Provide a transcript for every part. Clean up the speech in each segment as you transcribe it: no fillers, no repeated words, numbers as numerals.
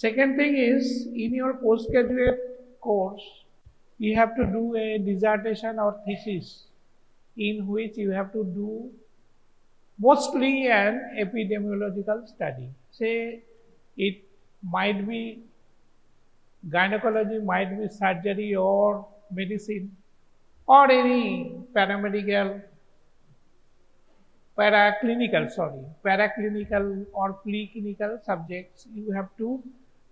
Second thing is, in your postgraduate course, you have to do a dissertation or thesis in which you have to do mostly an epidemiological study. Say it might be gynecology, might be surgery or medicine or any paramedical, paraclinical or preclinical subjects. You have to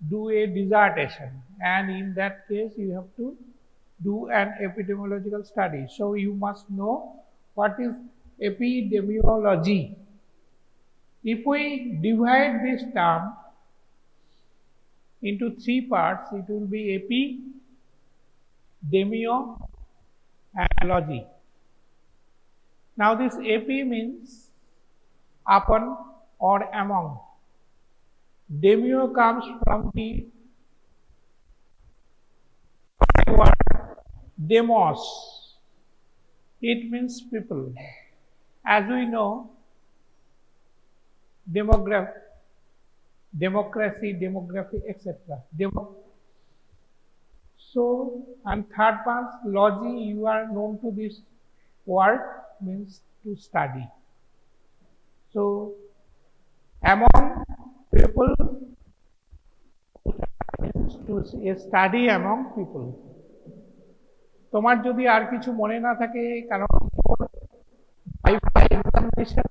do a dissertation, and in that case you have to do an epidemiological study. So you must know what is epidemiology. If we divide this term into three parts, it will be epidemio and logy. Now this epi means upon or among. Demio comes from the word demos. It means people. As we know, demography, etc. So, and third part, logy, you are known to this word, means to study. So, among people means to study among people. তোমার যদি আর কিছু মনে না থাকে, কারণ examination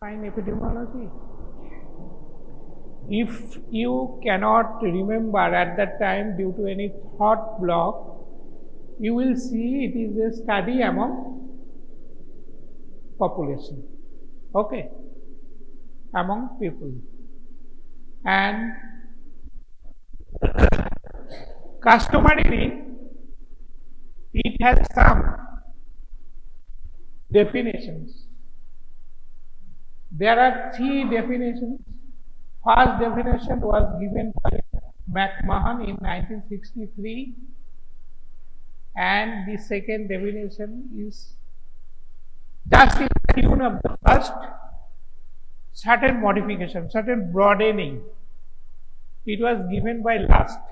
find epidemiology. If you cannot remember at that time due to any thought block, you will see it is a study among population, okay, among people. And customarily it has some definitions. There are three definitions. First definition was given by McMahon in 1963, and the second definition is just in the tune of the first, certain modification, certain broadening. It was given by Last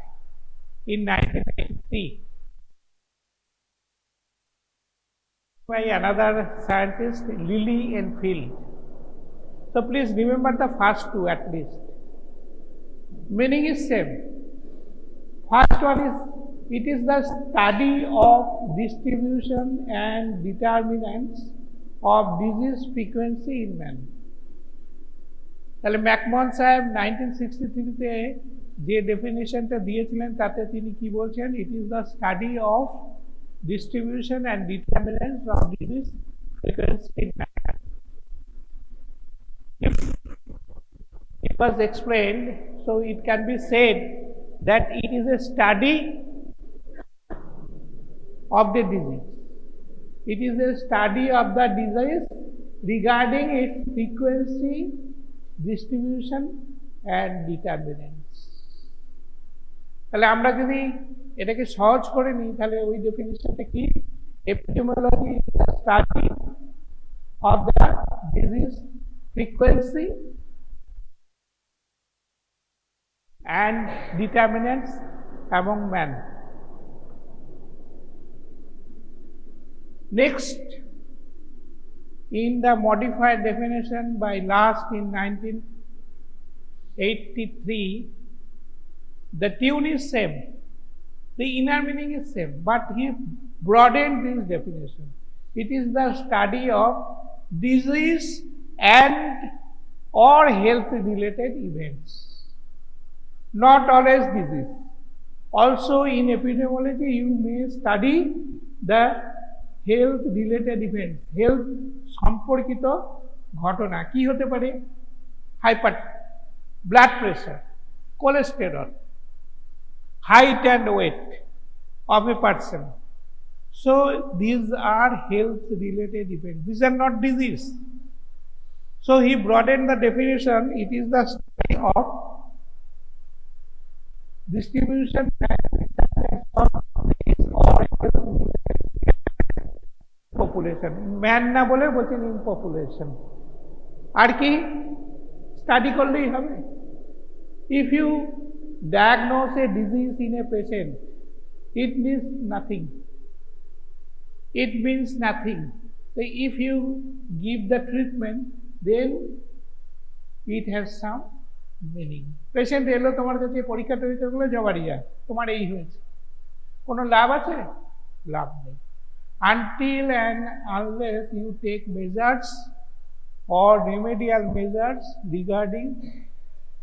in 1983 by another scientist, Lilly and Field. So please remember the first two at least. Meaning is same. First one is, it is the study of distribution and determinants of disease frequency in man. তাহলে ম্যাকমহন সাহেব 1963-তে যে ডেফিনেশনটা দিয়েছিলেন তাতে তিনি কি বলছেন? It is the study of distribution and determinants of disease frequency in man. If it was explained, so it can be said that it is a study of the disease. It is a study of the disease regarding its frequency, distribution and determinants. তাহলে আমরা যদি এটাকে সহজ করে নিই, তাহলে ওই ডেফিনিশনটা কি? Epidemiology is the study of the disease frequency and determinants among man. Next, in the modified definition by Last in 1983, the tune is same, the inner meaning is same, but he broadened this definition. It is the study of disease and or health related events, not always disease. Also in epidemiology you may study the health related events, health সম্পর্কিত ঘটনা। কি হতে পারে? Hyper blood pressure, cholesterol, height and weight of a person. So these are health related events, these are not disease. So he broadened the definition. It is the study of distribution and of population. Man na bole bocchen in population. আর কি study করলেই হবে। If you diagnose a disease in a patient, it means nothing. It means nothing. So if you give the treatment, then it has some meaning. Patient এলো তোমার কাছে পরীক্ষা টরীক্ষা গুলো জবাড়িয়া তোমার এই হয়েছে, কোনো লাভ আছে? লাভ নেই। Until and unless you take measures or remedial measures regarding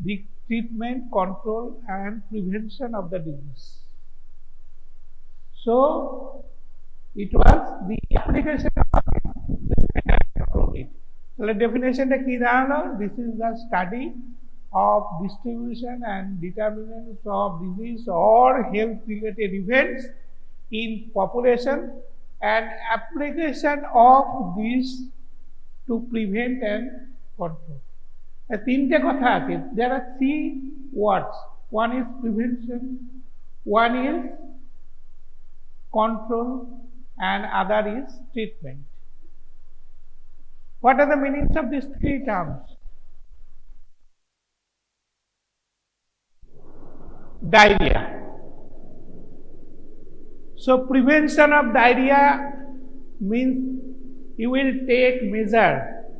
the treatment, control and prevention of the disease. So it was the application of it. The definition ki dalo, this is the study of distribution and determinants of disease or health related events in population and application of these to prevent and control. তিনটে কথা আছে। There are three words. One is prevention, one is control, and other is treatment. What are the meanings of these three terms? Diarrhea. So prevention of diarrhea means you will take measure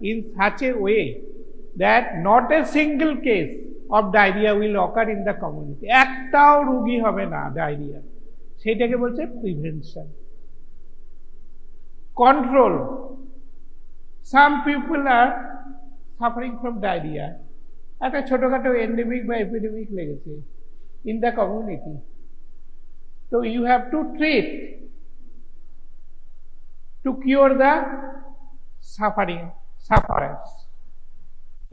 in such a way that not a single case of diarrhea will occur in the community. একটাও রোগী হবে না diarrhoea, সেটাকে বলছে prevention. Control, some people are suffering from diarrhea, একটা ছোটখাটো endemic বা epidemic লেগেছে in the community, so you have to treat to cure the sufferers.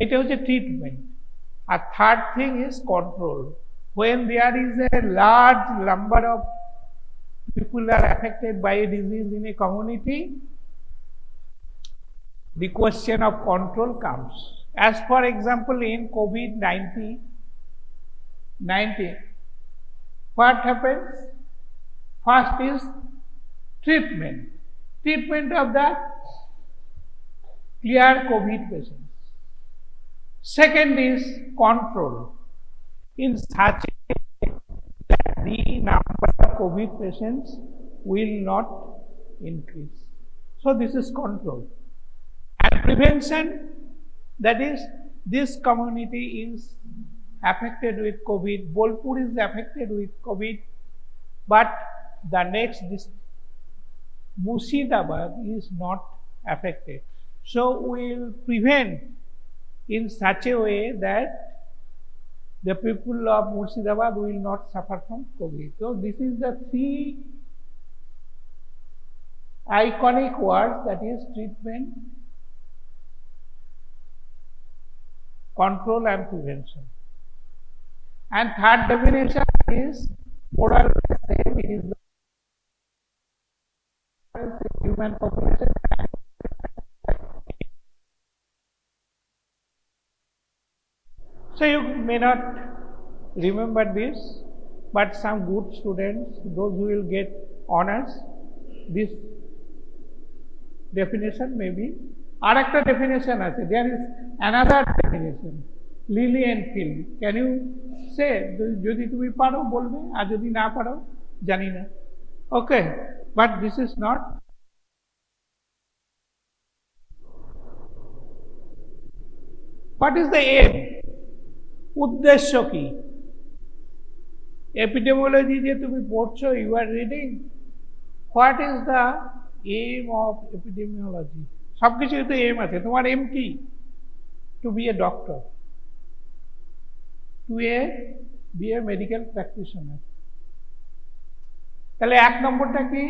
এটা হচ্ছে ট্রিটমেন্ট। আর third thing is control. when there is a large number of people are affected by a disease in a community, the question of control comes. As for example, in COVID-19, what happens? First is treatment of the clear COVID patients. Second is control in such a way that the number of COVID patients will not increase. So this is control. And prevention, that is, this community is affected with COVID, Bolpur is affected with COVID, but the next Murshidabad is not affected. So we will prevent in such a way that the people of Murshidabad will not suffer from COVID. So this is the three iconic words, that is treatment, control and prevention. And third definition is more or less same, it is the human population. So you may not remember this, but some good students, those who will get honors, this definition may be arekta definition ache. There is another definition, Lily and Phil. Can you say, jodi tumi paro bolbe, ar jodi na paro jani na. Okay, but this is not. What is the aim? উদ্দেশ্য কি? Epidemiology যে তুমি পড়ছো, you are reading, what is the aim of epidemiology? সবকিছুই তো aim আছে। তোমার aim কি? To be a doctor, to be a medical practitioner. তাহলে এক নম্বরটা কি?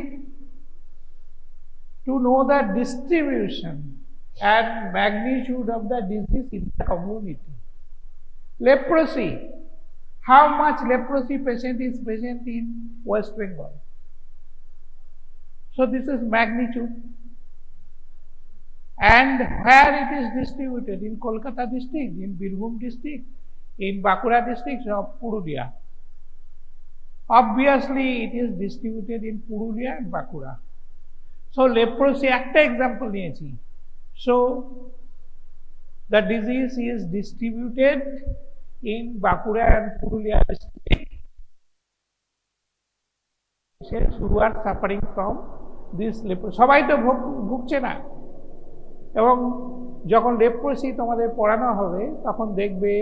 To know the distribution and magnitude of the disease in the community. Leprosy, how much leprosy patient is present in West Bengal? So this is magnitude. And where it is distributed? In Kolkata district, in Birbhum district, in Bankura district, or Purulia. Obviously it is distributed in Purulia and Bankura. So leprosy একটা example নিয়েছি। So The disease is distributed in Bankura and Purulia district who are suffering from this leprosy. সবাই তো ভুগছে না, এবং যখন leprosy তোমাদের পড়ানো হবে তখন দেখবে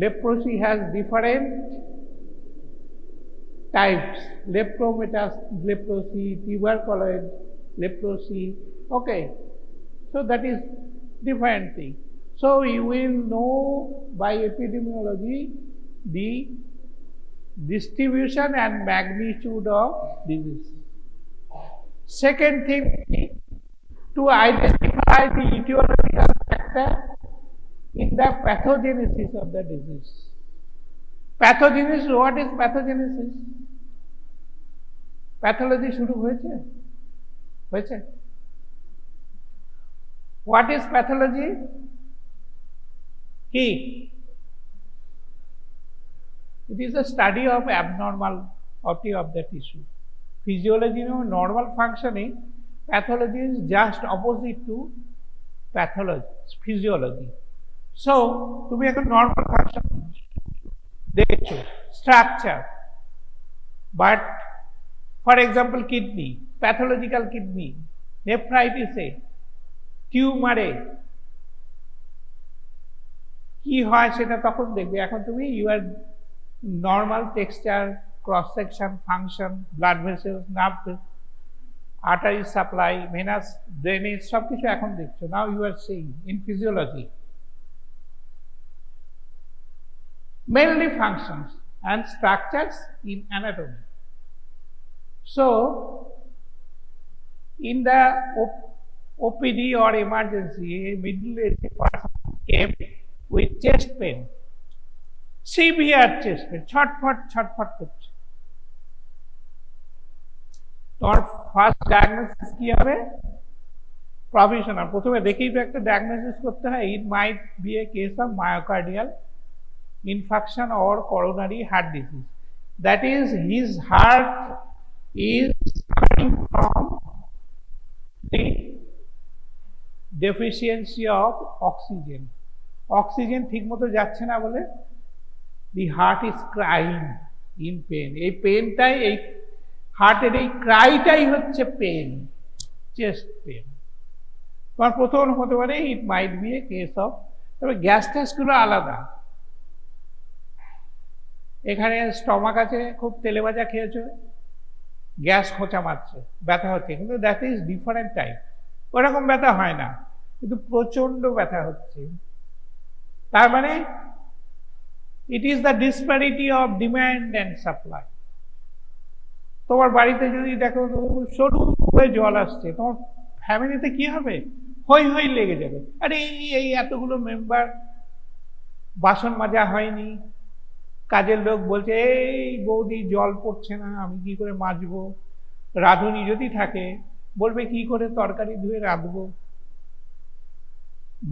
leprosy has different types: lepromatous leprosy, tuberculosis leprosy. Okay, so that is different thing. So you will know by epidemiology the distribution and magnitude of disease. Second thing, to identify the etiological factor in the pathogenesis of the disease. Pathogenesis, what is pathogenesis? Pathology শুরু হয়েছে? What is pathology? Key. It is a study of abnormality of the tissue. Physiology, normal functioning. Pathology is just opposite to pathology, physiology. So, তুমি এখন normal function দেখছো, structure. But, for example, kidney, pathological kidney, nephritis, tumor, কি হয় সেটা তখন দেখবে। এখন তুমি your normal texture, cross section, function, blood vessels, nerve, artery supply, venous drainage সবকিছু এখন দেখছো। Now you are seeing in physiology mainly functions and structures in anatomy. So, in the OPD or emergency, a middle-aged person came with chest pain, severe chest pain, ছটফট করছে। তোমার first diagnosis কি হবে? Professional প্রথমে দেখেই তো একটা diagnosis করতে হয়। It might be a case of myocardial infarction or coronary heart disease. That is, his heart is coming from the deficiency of oxygen. Oxygen ঠিক মতো যাচ্ছে না বলে the heart is crying in pain. এই পেনটাই, এই হার্টের এই ক্রাইটাই হচ্ছে পেন, চেস্ট পেন। তোমার প্রথম হতে পারে it might be a case of, তবে গ্যাস টেস্টগুলো আলাদা। এখানে স্টমাক আছে, খুব তেলে ভাজা খেয়েছো, গ্যাস খোঁচা মারছে, ব্যথা হচ্ছে, কিন্তু দ্যাট ইজ ডিফারেন্ট টাইপ। ওরকম ব্যথা হয় না, কিন্তু প্রচন্ড ব্যথা হচ্ছে। তার মানে it is the disparity of demand and supply. তোমার বাড়িতে যদি দেখো সরু হয়ে জল আসছে, তোমার ফ্যামিলিতে কি হবে? হই হই লেগে যাবে। আরে এই এতগুলো মেম্বার, বাসন মাজা হয়নি, কাজের লোক বলছে এই বৌদি জল পড়ছে না, আমি কি করে মাজবো। রাঁধুনি যদি থাকে বলবে কি করে তরকারি ধুয়ে রাঁধবো।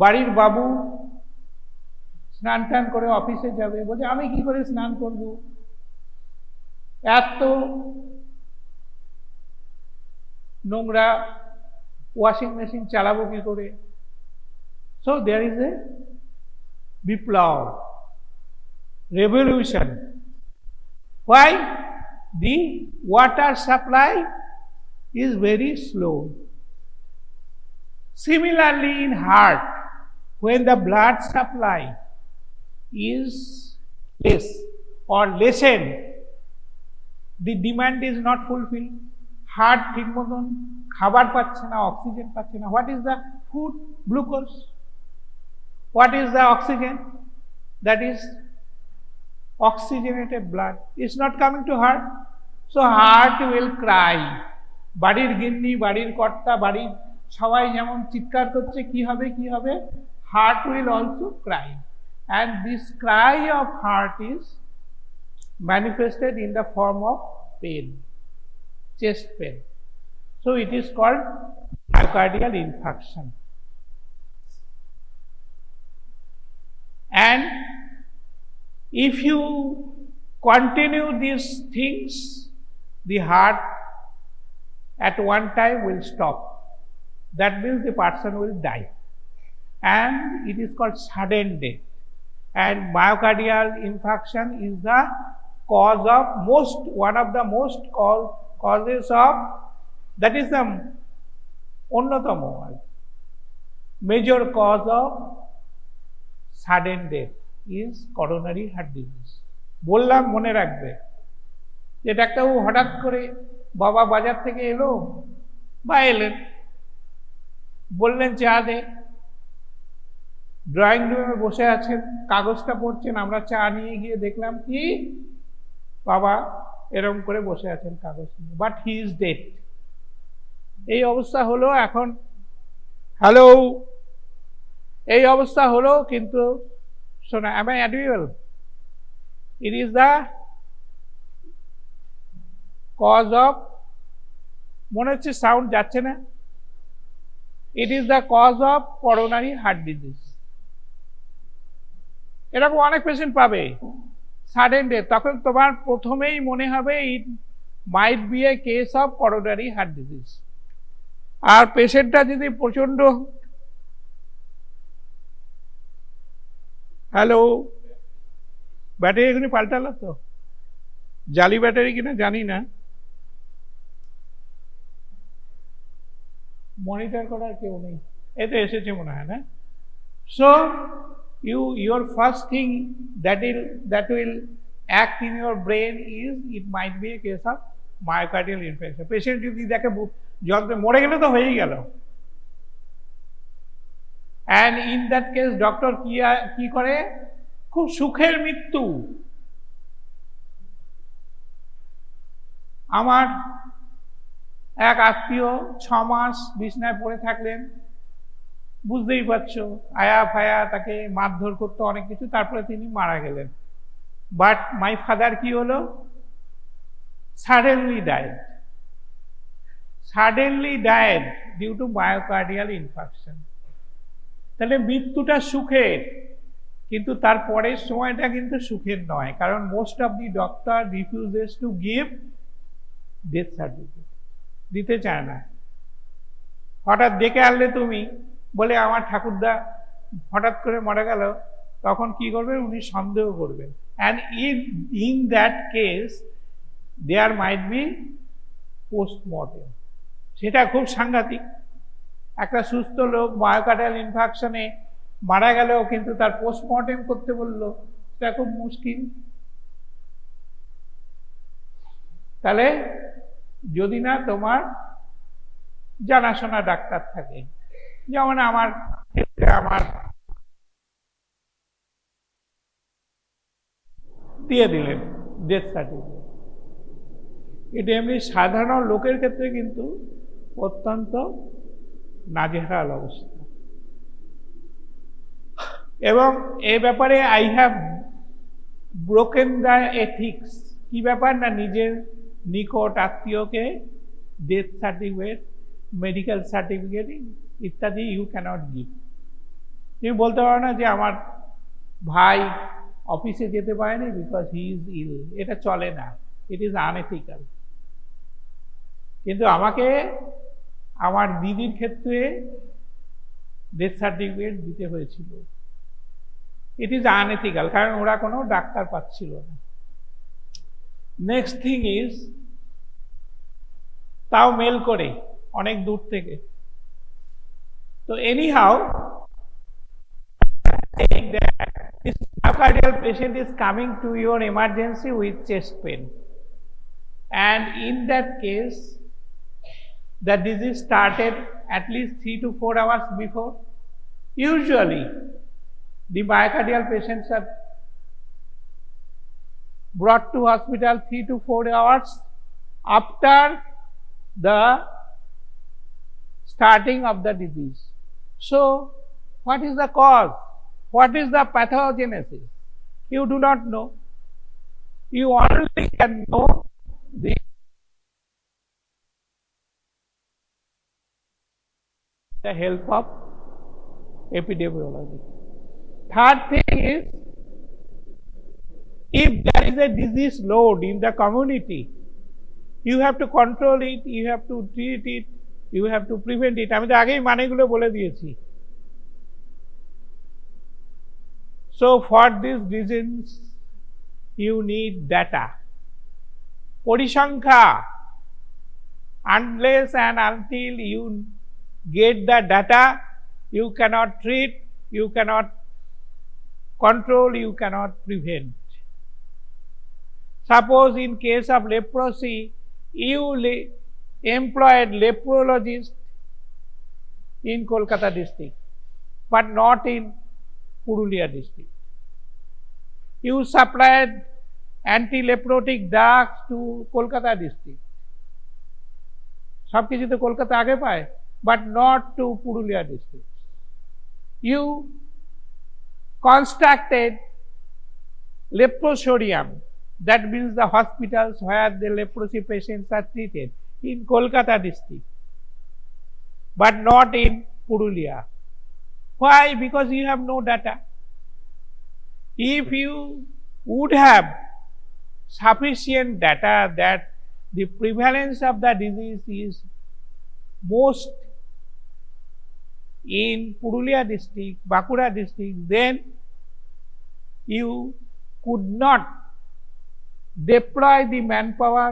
বাড়ির বাবু স্নান টান করে অফিসে যাবে, বলছে আমি কি করে স্নান করব, এত নোংরা, ওয়াশিং মেশিন চালাবো কি করে। সো দেয়ার ইজ এ বিপ্লব, revolution. Why? The water supply is very slow. Similarly, in heart, when the blood supply is less or lessened, the demand is not fulfilled. Heart ঠিক মতন খাবার পাচ্ছে না, oxygen পাচ্ছে না। What is the food? Glucose. What is the oxygen? That is oxygenated blood is not coming to heart, so heart will cry. বাড়ির গিন্নি, বাড়ির কর্তা, বাড়ির সবাই যেমন চিৎকার করছে কি হবে কি হবে, heart will also cry, and this cry of heart is manifested in the form of pain, chest pain. So it is called myocardial infarction. And if you continue these things, the heart at one time will stop. That means the person will die. and it is called sudden death. And myocardial infarction is the cause of one of the most causes of, that is the অন্যতম major cause of sudden death is coronary heart disease. বললাম মনে রাখবে যে ডাক্তারবাবু হঠাৎ করে বাবা বাজার থেকে এলো বা এলেন, বললেন চা দে, ড্রয়িং রুমে বসে আছেন, কাগজটা পড়ছেন, আমরা চা নিয়ে গিয়ে দেখলাম কি বাবা এরকম করে বসে আছেন কাগজ নিয়ে, বাট হি ইজ ডেড। এই অবস্থা হলো এখন, হ্যালো, এই অবস্থা হলো, কিন্তু শোনা, am I audible? It is the cause of, মনে হচ্ছে সাউন্ড যাচ্ছে না, it is the cause of coronary heart disease. এরকম অনেক পেশেন্ট পাবে সাডেন ডেথ, তখন তোমার প্রথমেই মনে হবে it might be a case of coronary heart disease. আর পেশেন্টটা যদি প্রচন্ড, হ্যালো, ব্যাটারি এখানে পাল্টালো তো, জালি ব্যাটারি কিনা জানি না, মনিটর করার কেউ নেই, এতে এসেছে মনে হয় না। So your first thing that will act in your brain is it might be a case of myocardial infarction. Patient যদি দেখে যন্ত্রে মরে গেলে তো হয়েই গেল, and in that case doctor কি করে, খুব সুখের মৃত্যু। আমার এক আত্মীয় 6 মাস বিছনায় পড়ে থাকলেন, বুঝতেই পারছো, আয়া ফায়া তাকে মারধর করতো অনেক কিছু, তারপরে তিনি মারা গেলেন। বাট মাই ফাদার কি হলো, suddenly died due to myocardial infarction. তাহলে মৃত্যুটা সুখের, কিন্তু তারপরের সময়টা কিন্তু সুখের নয়, কারণ most of the doctor refuses to give death certificate, দিতে চায় না। হঠাৎ ডেকে আনলে তুমি, বলে আমার ঠাকুরদা হঠাৎ করে মারা গেল, তখন কি করবেন, উনি সন্দেহ করবেন, and in that case there might be postmortem. সেটা খুব সাংঘাতিক। একটা সুস্থ লোক মায়োকার্ডিয়াল ইনফার্কশনে মারা গেলেও কিন্তু তার পোস্টমর্টেম করতে বললো, সেটা খুব মুশকিল। তাহলে যদি না তোমার জানাশোনা ডাক্তার থাকে, যেমন আমার দিয়ে দিলেন ডেথ সার্টিফিকেট, এটা এমনি সাধারণ লোকের ক্ষেত্রে কিন্তু অত্যন্ত নাজেহাল অবস্থা। এবং এ ব্যাপারে I have broken the ethics. কি ব্যাপার না, নিজের নিকট আত্মীয়কে ডেথ সার্টিফিকেট, মেডিকেল সার্টিফিকেট ইত্যাদি ইউ ক্যানট গিভ। তুমি বলতে পারো না যে আমার ভাই অফিসে যেতে পারেনি বিকজ হি ইজ ইল, এটা চলে না, ইট ইজ আনএথিক্যাল। কিন্তু আমাকে আমার দিদির ক্ষেত্রে ডেথ সার্টিফিকেট দিতে হয়েছিল, ইট ইজ আনএথিক্যাল, কারণ ওরা কোনো ডাক্তার পাচ্ছিল না। নেক্সট থিং ইজ, তাও মেল করে অনেক দূর থেকে। তো anyhow, this myocardial patient is coming to your emergency with chest pain, and in that case the disease started at least 3 to 4 hours before. Usually the myocardial patients are brought to hospital 3 to 4 hours after the starting of the disease. So what is the cause? What is the pathogenesis? You do not know. You only can know the help of epidemiology. Third thing is, if there is a disease load in the community, you have to control it, you have to treat it, you have to prevent it. আমি তো আগেই মানেগুলো বলে দিয়েছি। So for this disease you need data, পরিসংখ্যা, unless and until you get the data you cannot treat, you cannot control, you cannot prevent. Suppose in case of leprosy you employed leprologist in Kolkata district but not in Purulia district. You supplied anti-leprotic drugs to Kolkata district. সব কিছু তো কলকাতা আগে পায়, but not to Purulia district. You constructed leprosarium, that means the hospitals where the leprosy patients are treated in Kolkata district, but not in Purulia. Why? Because you have no data. If you would have sufficient data that the prevalence of the disease is most in Purulia district, Bankura district, then you could not deploy the manpower,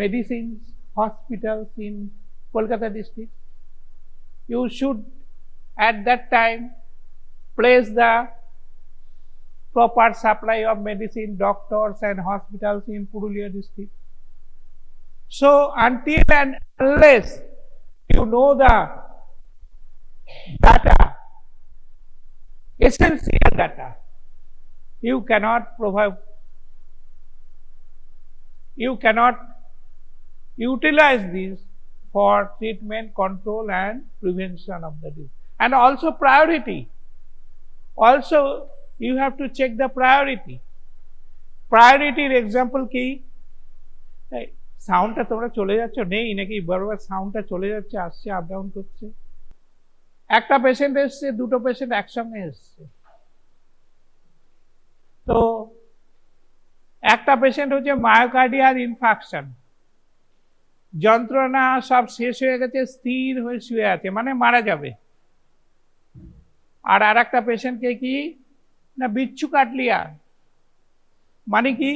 medicines, hospitals in Kolkata district. You should at that time place the proper supply of medicine, doctors and hospitals in Purulia district. So until and unless you know the data, essential data, you cannot provide, you cannot utilize this for treatment, control and prevention of the disease. And also priority. Also you have to check the priority. Priority example কি, সাউন্ডটা তোমরা চলে যাচ্ছ নেই নাকি বারবার সাউন্ডটা চলে যাচ্ছে, আসছে, আপ ডাউন করছে। একটা পেশেন্ট এসছে, দুটো পেশেন্ট একসঙ্গে এসছে, তো একটা পেশেন্ট হচ্ছে মায়োকার্ডিয়াল ইনফাকশন, যন্ত্রণা সব শেষ হয়ে গেছে, স্থির হয়ে শুয়ে আছে, মানে মারা যাবে। আর একটা পেশেন্টকে কি না বিচ্ছু কাটলিয়া, মানে কি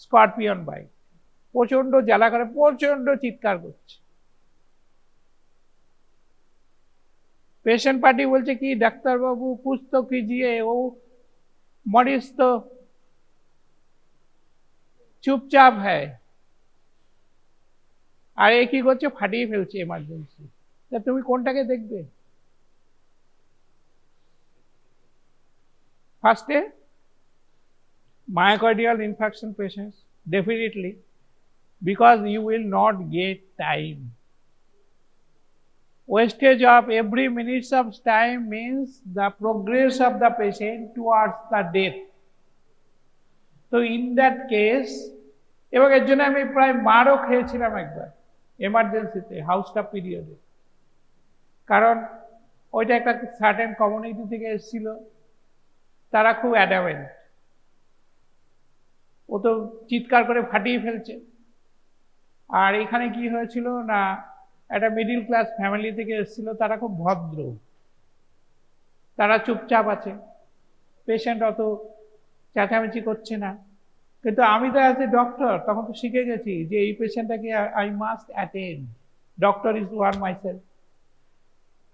স্করপিয়ন বাইট, প্রচন্ড জ্বালা করে, প্রচন্ড চিৎকার করছে। पेशेंट पार्टी बोलছে কি ডাক্তার বাবু कुछ तो कीजिए, वो मरीज तो चुपचाप है, আর এ কি করছে ফাটিয়ে ফেলছে এমার্জেন্সি। তা তুমি কোনটাকে দেখবে? ফার্স্টে myocardial infarction patients, definitely, because you will not get time. Wastage of every minute of time means the progress of the patient towards the death. So in that case, এবং এর জন্য আমি প্রায় মারও খেয়েছিলাম একবার এমার্জেন্সিতে, হাউস স্টাফ পিরিয়ডে, কারণ ওইটা একটা সার্টেন কমিউনিটি থেকে এসেছিল, তারা খুব অ্যাডামেন্ট, ও তো চিৎকার করে ফাটিয়ে ফেলছে। আর এখানে কি হয়েছিল না, একটা মিডিল ক্লাস ফ্যামিলি থেকে এসেছিল, তারা খুব ভদ্র, তারা চুপচাপ আছে, পেশেন্ট অত চেঁচামেচি করছে না। কিন্তু আমি তো অ্যাজ এ ডক্টর তখন তো শিখে গেছি যে এই পেশেন্টটাকে I must attend, doctor is one myself,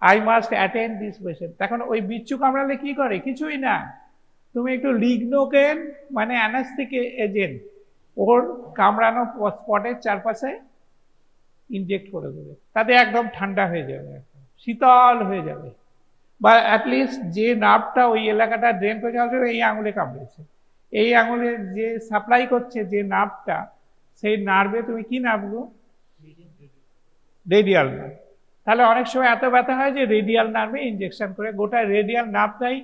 I must attend this patient. তখন ওই বিচ্ছু কামড়ালে কি করে? কিছুই না, তুমি একটু লিগনোকেন মানে অ্যানাস্থেটিক এজেন্ট ওর কামড়ানো স্পটের চারপাশে ইনজেক্ট করে দেবে, তাতে একদম ঠান্ডা হয়ে যাবে, শীতল হয়ে যাবে। বা অ্যাটলিস্ট যে নার্ভটা ওই এলাকাটা ড্রেন করে যাওয়া যাবে, এই আঙুলে কামড়েছে, এই আঙুলে যে সাপ্লাই করছে যে নার্ভটা, সেই নার্ভে তুমি কি নার্ভ গো? Radial nerve. তাহলে অনেক সময় এত ব্যথা হয় যে রেডিয়াল নার্ভে ইনজেকশন করে গোটা রেডিয়াল নার্ভটাই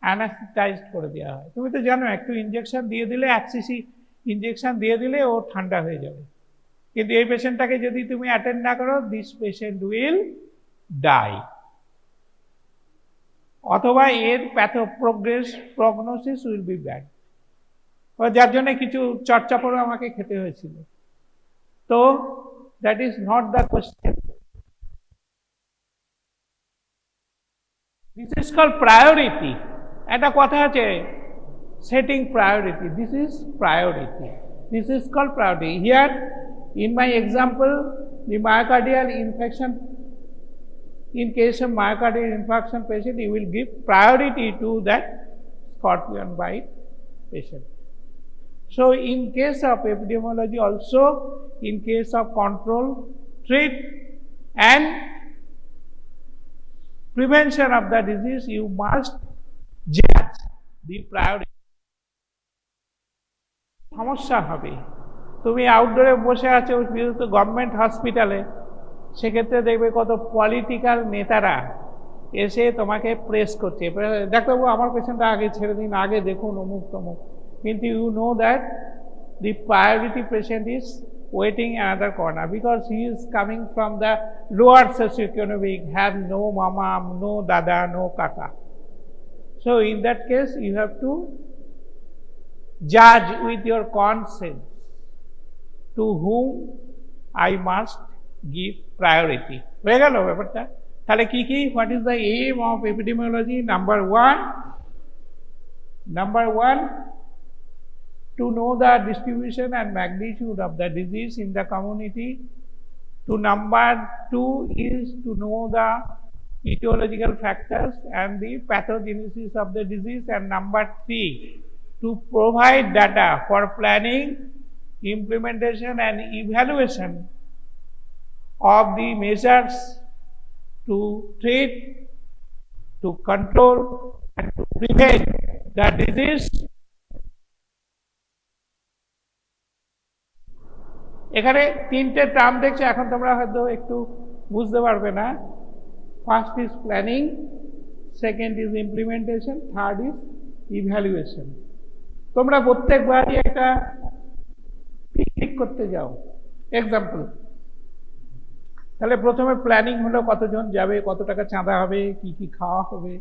অ্যানাস্থেটাইজড করে দেওয়া হয়। তুমি তো জানো একটু ইনজেকশন দিয়ে দিলে, 1 সিসি ইনজেকশন দিয়ে দিলে ও ঠান্ডা হয়ে যাবে। কিন্তু এই পেশেন্টটাকে যদি তুমি অ্যাটেন্ড না করো, দিস পেশেন্ট উইল ডাই, অথবা এর প্রগনোসিস উইল বি ব্যাড, যার জন্য কিছু চটচাপড়ও আমাকে খেতে হয়েছিল। তো that is not the question. This is called priority. একটা কথা আছে, setting priority. This is priority. This is called priority. Here, in my example, the myocardial infarction. In case of myocardial infarction patient, you will give priority to that scorpion bite patient. So, in case of epidemiology also, in case of control, treat and prevention of the disease, you must judge the priority. সমস্যা হবে, তুমি আউটডোরে বসে আছো বিশেষত government হসপিটালে, সেক্ষেত্রে দেখবে কত পলিটিক্যাল নেতারা এসে তোমাকে প্রেস করছে, ডাক্তারবাবু আমার পেশেন্টটা আগে ছেড়ে দিন, আগে দেখুন অমুক তমুক, কিন্তু you know that the priority patient is waiting another corner because he is coming from the lower socioeconomic, have no mama, no dada, no kaka. So in that case you have to judge with your conscience to whom I must give priority. হয়ে গেল ব্যাপারটা? তাহলে কি কি, what is the aim of epidemiology? Number one, to know the distribution and magnitude of the disease in the community. To number two is to know the etiological factors and the pathogenesis of the disease. And number three, to provide data for planning, implementation and evaluation of the measures to treat, to control and to prevent the disease. এখানে তিনটে term দেখছো, এখন তোমরা হয়তো একটু বুঝতে পারবে না। First is planning, second is implementation, third is evaluation. তোমরা প্রত্যেকবারই একটা পিকনিক করতে যাও, এক্সাম্পল, তাহলে প্রথমে প্ল্যানিং হলো কতজন যাবে, কত টাকা চাঁদা হবে, কি কি খাওয়া হবে,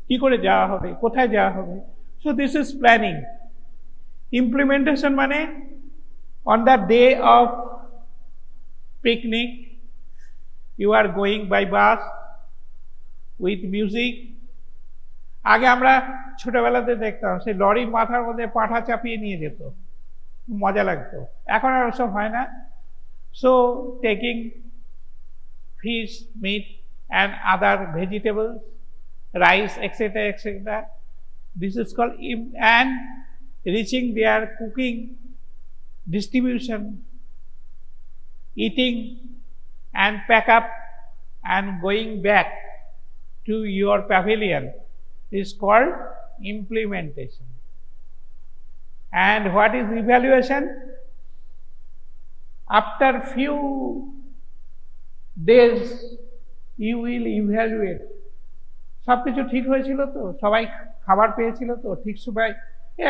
কি করে যাওয়া হবে, কোথায় যাওয়া হবে। So this is planning. Implementation মানে on the day of picnic you are going by bus with music. আগে আমরা ছোটবেলাতে দেখতাম সেই লরির মাথার মধ্যে পাঁঠা চাপিয়ে নিয়ে যেত, মজা লাগতো, এখন আর ওসব হয় না। So taking fish, meat and other vegetables, rice, etc., etc., this is called and reaching their cooking, distribution, eating and pack up and going back to your pavilion is called implementation. And what is evaluation? After few days you will evaluate, সব কিছু ঠিক হয়েছিল তো, সবাই খাবার পেয়েছিল তো ঠিক সময়,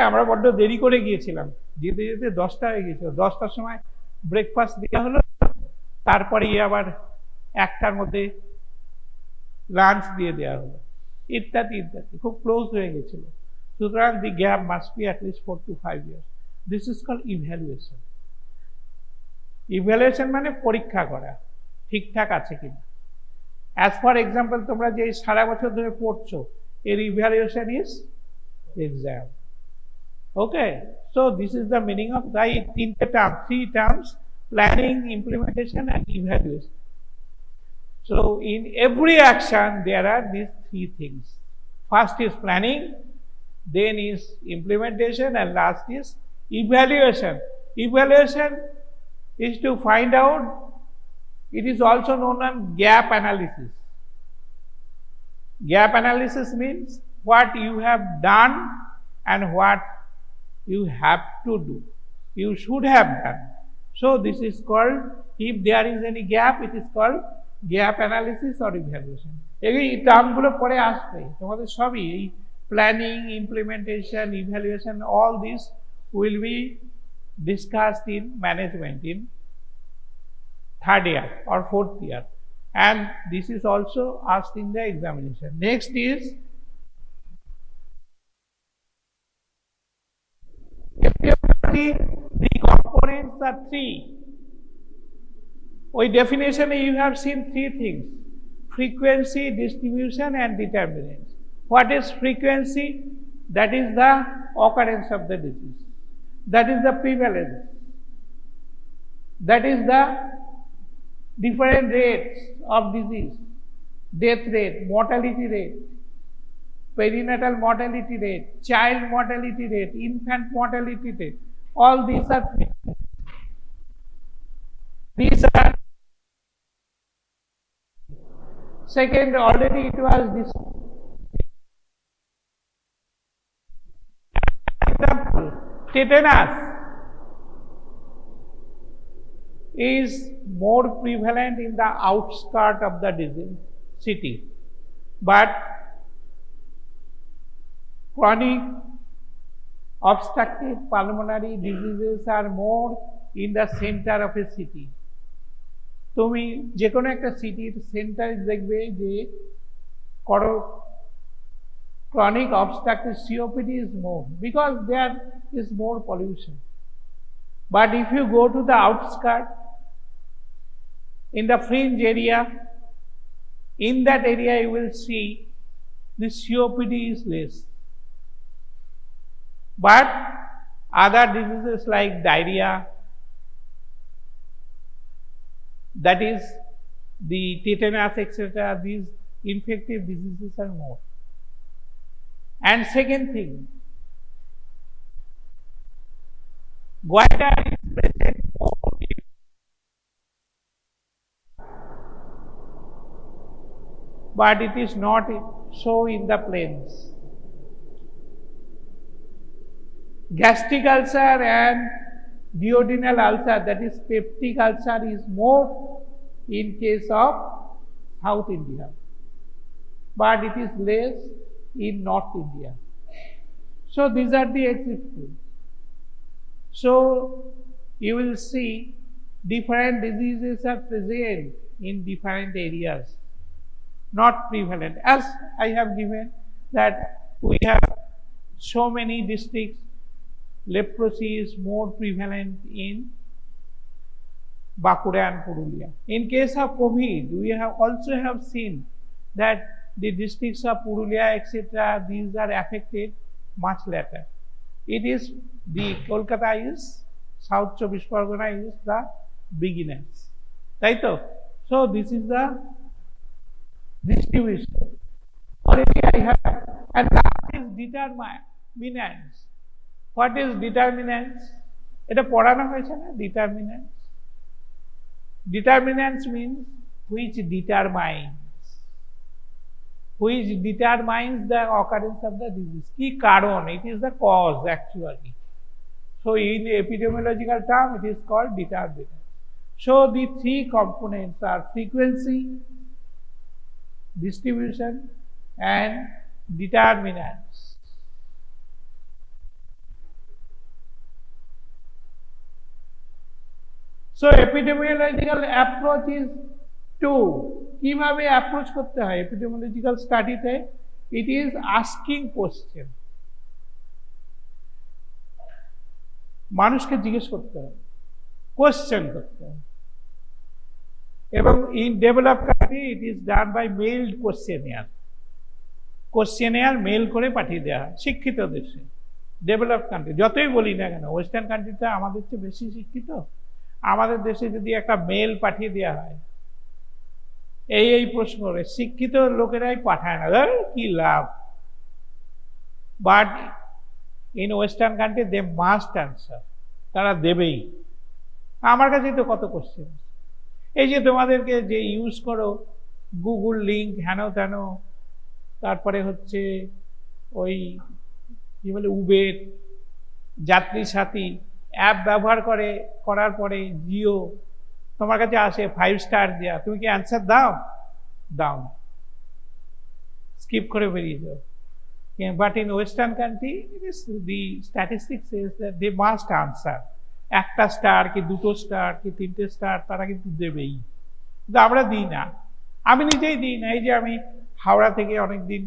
আমরা বড্ড দেরি করে গিয়েছিলাম, যেতে যেতে 10টা হয়ে গিয়েছিল, 10টার সময় ব্রেকফাস্ট দেওয়া হলো, তারপরে আবার 1টার মধ্যে লাঞ্চ দিয়ে দেওয়া হলো, ইত্যাদি ইত্যাদি, খুব ক্লোজ হয়ে গেছিল। সুতরাং the gap must be at least 4 to 5 years. This is called evaluation. Evaluation মানে পরীক্ষা করা ঠিকঠাক আছে কিনা। অ্যাজ ফর এক্সাম্পল, তোমরা যে সারা বছর ধরে পড়ছো, এর evaluation is exam. Okay, so this is the meaning of the three terms: planning, implementation and evaluation. So in every action there are these three things. First is planning, then is implementation and last is evaluation. Evaluation is to find out, it is also known as gap analysis. Gap analysis means what you have done and what you have to do, you should have done. So this is called, if there is any gap, it is called gap analysis or evaluation. এই টার্মগুলো পরে আসবে তোমাদের সবই, এই planning, implementation, evaluation, all this will be discussed in management in 3rd year or 4th year, and this is also asked in the examination. Next is the components are three. ওই definition you have seen three things: frequency, distribution, and determinants. What is frequency? That is the occurrence of the disease. That is the prevalence. That is the different rates of disease, death rate, mortality rate, perinatal mortality rate, child mortality rate, infant mortality rate. All these are second. Already it was this example. Tetanus is more prevalent in the outskirts of the disease city, but chronic obstructive pulmonary diseases are more in the center of a city. তুমি যে কোনো একটা সিটির সেন্টারে দেখবে যে chronic obstructive COPD is more because there is more pollution. But if you go to the outskirts, in the fringe area, in that area you will see the COPD is less. But other diseases like diarrhea, that is the tetanus, etc., these infective diseases are more. And second thing, goiter is present more but it is not so in the plains. Gastric ulcer and duodenal ulcer, that is peptic ulcer, is more in case of South India, but it is less in North India. So these are the examples. So you will see different diseases are present in different areas, not prevalent. As I have given that we have so many districts, leprosy is more prevalent in Bankura and Purulia. In case of COVID, we have also seen that the districts of Purulia, etc., these are affected much later. It is the Kolkata is, South Chobbish Pargana is the beginners. Right? So this is the distribution. Already I have, and last is determinants. What is determinants? এটা পড়ানো হয়েছে না, determinants. Determinants means which determines the occurrence of the disease. কি কারণ? It is the cause actually. So in epidemiological term, it is called determinant. So the three components are frequency, distribution, and determinants. So epidemiological approach is two. কিভাবে approach করতে হয় epidemiological স্টাডিতে? It is asking question. মানুষকে জিজ্ঞেস করতে হবে, question করতে হবে। এবং in develop country it is done by mailed questionnaire mail করে পাঠিয়ে দেওয়া হয় শিক্ষিত দেশে। ডেভেলপ কান্ট্রি যতই বলি না কেন, ওয়েস্টার্ন কান্ট্রিতে আমাদের চেয়ে বেশি শিক্ষিত, আমাদের দেশে যদি একটা মেইল পাঠিয়ে দেওয়া হয় এই প্রশ্ন করে, শিক্ষিত লোকেরাই পাঠায় না, কি লাভ। But in western country they must answer, তারা দেবেই। আমার কাছে তো কত কোশ্চেন, এই যে তোমাদেরকে যে ইউজ করো গুগল লিঙ্ক হেন তেন, তারপরে হচ্ছে ওই কি বলে উবের, যাত্রী সাথী অ্যাপ ব্যবহার করার পরে জিও তোমার কাছে আসে 5 স্টার দেওয়া, তুমি কি অ্যান্সার দাও না, স্কিপ করে বেরিয়ে যাও। But in western country the statistics says that they must answer. একটা স্টার কি দুটো স্টার কি তিনটে স্টার তারা কিন্তু দেবেই, কিন্তু আমরা দিই না, আমি নিজেই দিই না। এই যে আমি হাওড়া থেকে অনেকদিন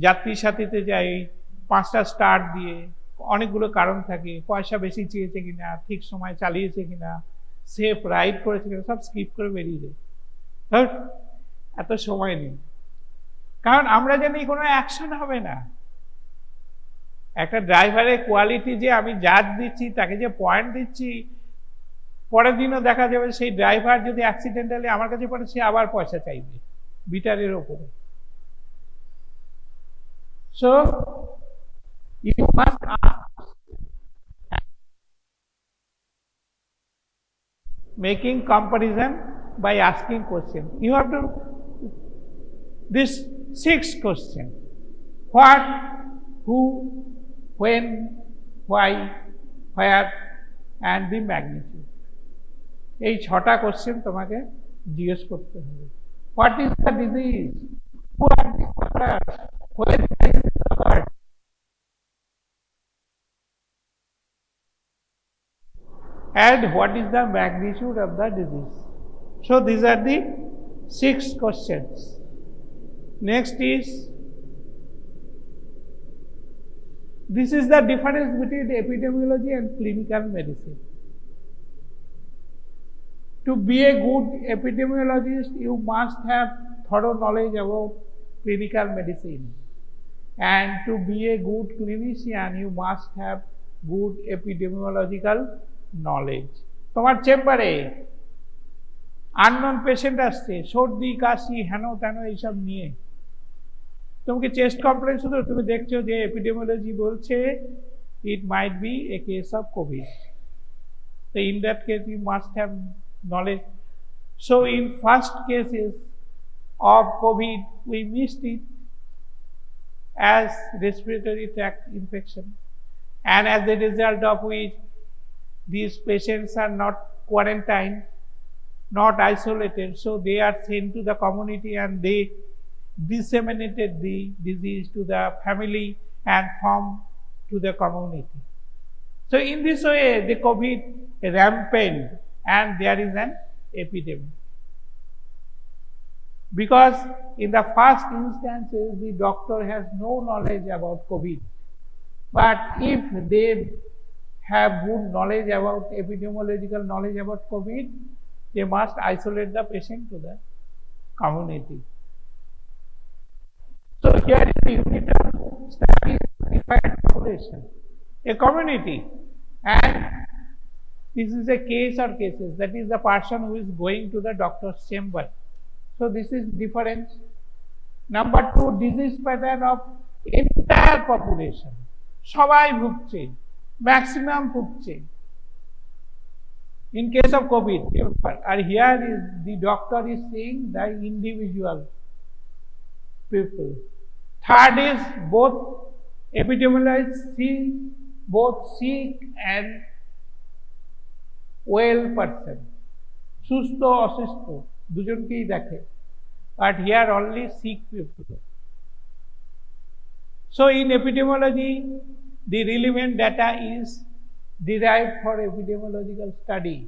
যাত্রী সাথীতে যাই 5টা স্টার দিয়ে, অনেকগুলো কারণ থাকে, পয়সা বেশি চেয়েছে কিনা, ঠিক সময় চালিয়েছে কিনা, সেফ রাইড করেছে কিনা, সব স্কিপ করে বেরিয়ে যায়। এত সময় নেই, কারণ আমরা জানি কোনো অ্যাকশন হবে না। একটা ড্রাইভারের কোয়ালিটি যে আমি জাজ দিচ্ছি, তাকে যে পয়েন্ট দিচ্ছি, পরের দিনও দেখা যাবে সেই ড্রাইভার যদি অ্যাক্সিডেন্টালি আমার কাছে পড়ে, সে আবার পয়সা চাইবে বিটারের ওপরে। So you must making comparison by asking question. You have to this 6 question: what, who, when, why, where, and the magnitude. এই 6টা কোশ্চেন তোমাকে জিজ্ঞেস করতে হবে। What is the disease, who are the causes, where is the cause, and what is the magnitude of the disease. So these are the 6 questions. Next is, this is the difference between epidemiology and clinical medicine. To be a good epidemiologist, you must have thorough knowledge about clinical medicine, and to be a good clinician, you must have good epidemiological knowledge. তোমার চেম্বারে unknown patient আসছে, সর্দি কাশি হেন তেন এইসব নিয়ে, তোমাকে chest complain শুধু, তুমি দেখছো যে এপিডেমিওলজি বলছে it might be a case of COVID, তো in that case you must have knowledge. So in first cases of COVID we missed it as respiratory tract infection, and as a result of which these patients are not quarantined, not isolated, so they are sent to the community and they disseminated the disease to the family and from to the community. So in this way the COVID rampant and there is an epidemic. Because in the first instances the doctor has no knowledge about COVID, but if they have good knowledge about epidemiological knowledge about COVID, they must isolate the patient to the community. So here is the unit of study defined population, a community, and this is a case or cases, that is the person who is going to the doctor's chamber. So this is difference. Number 2, disease pattern of entire population. সবাই ভুগছে, maximum ভুগছে in case of COVID, and here is the doctor is seeing the individual people. Third is both epidemiologists see both sick and well person, সুস্থ অসুস্থ দুজনকেই দেখে, but here only sick people. So in epidemiology the relevant data is derived for epidemiological study,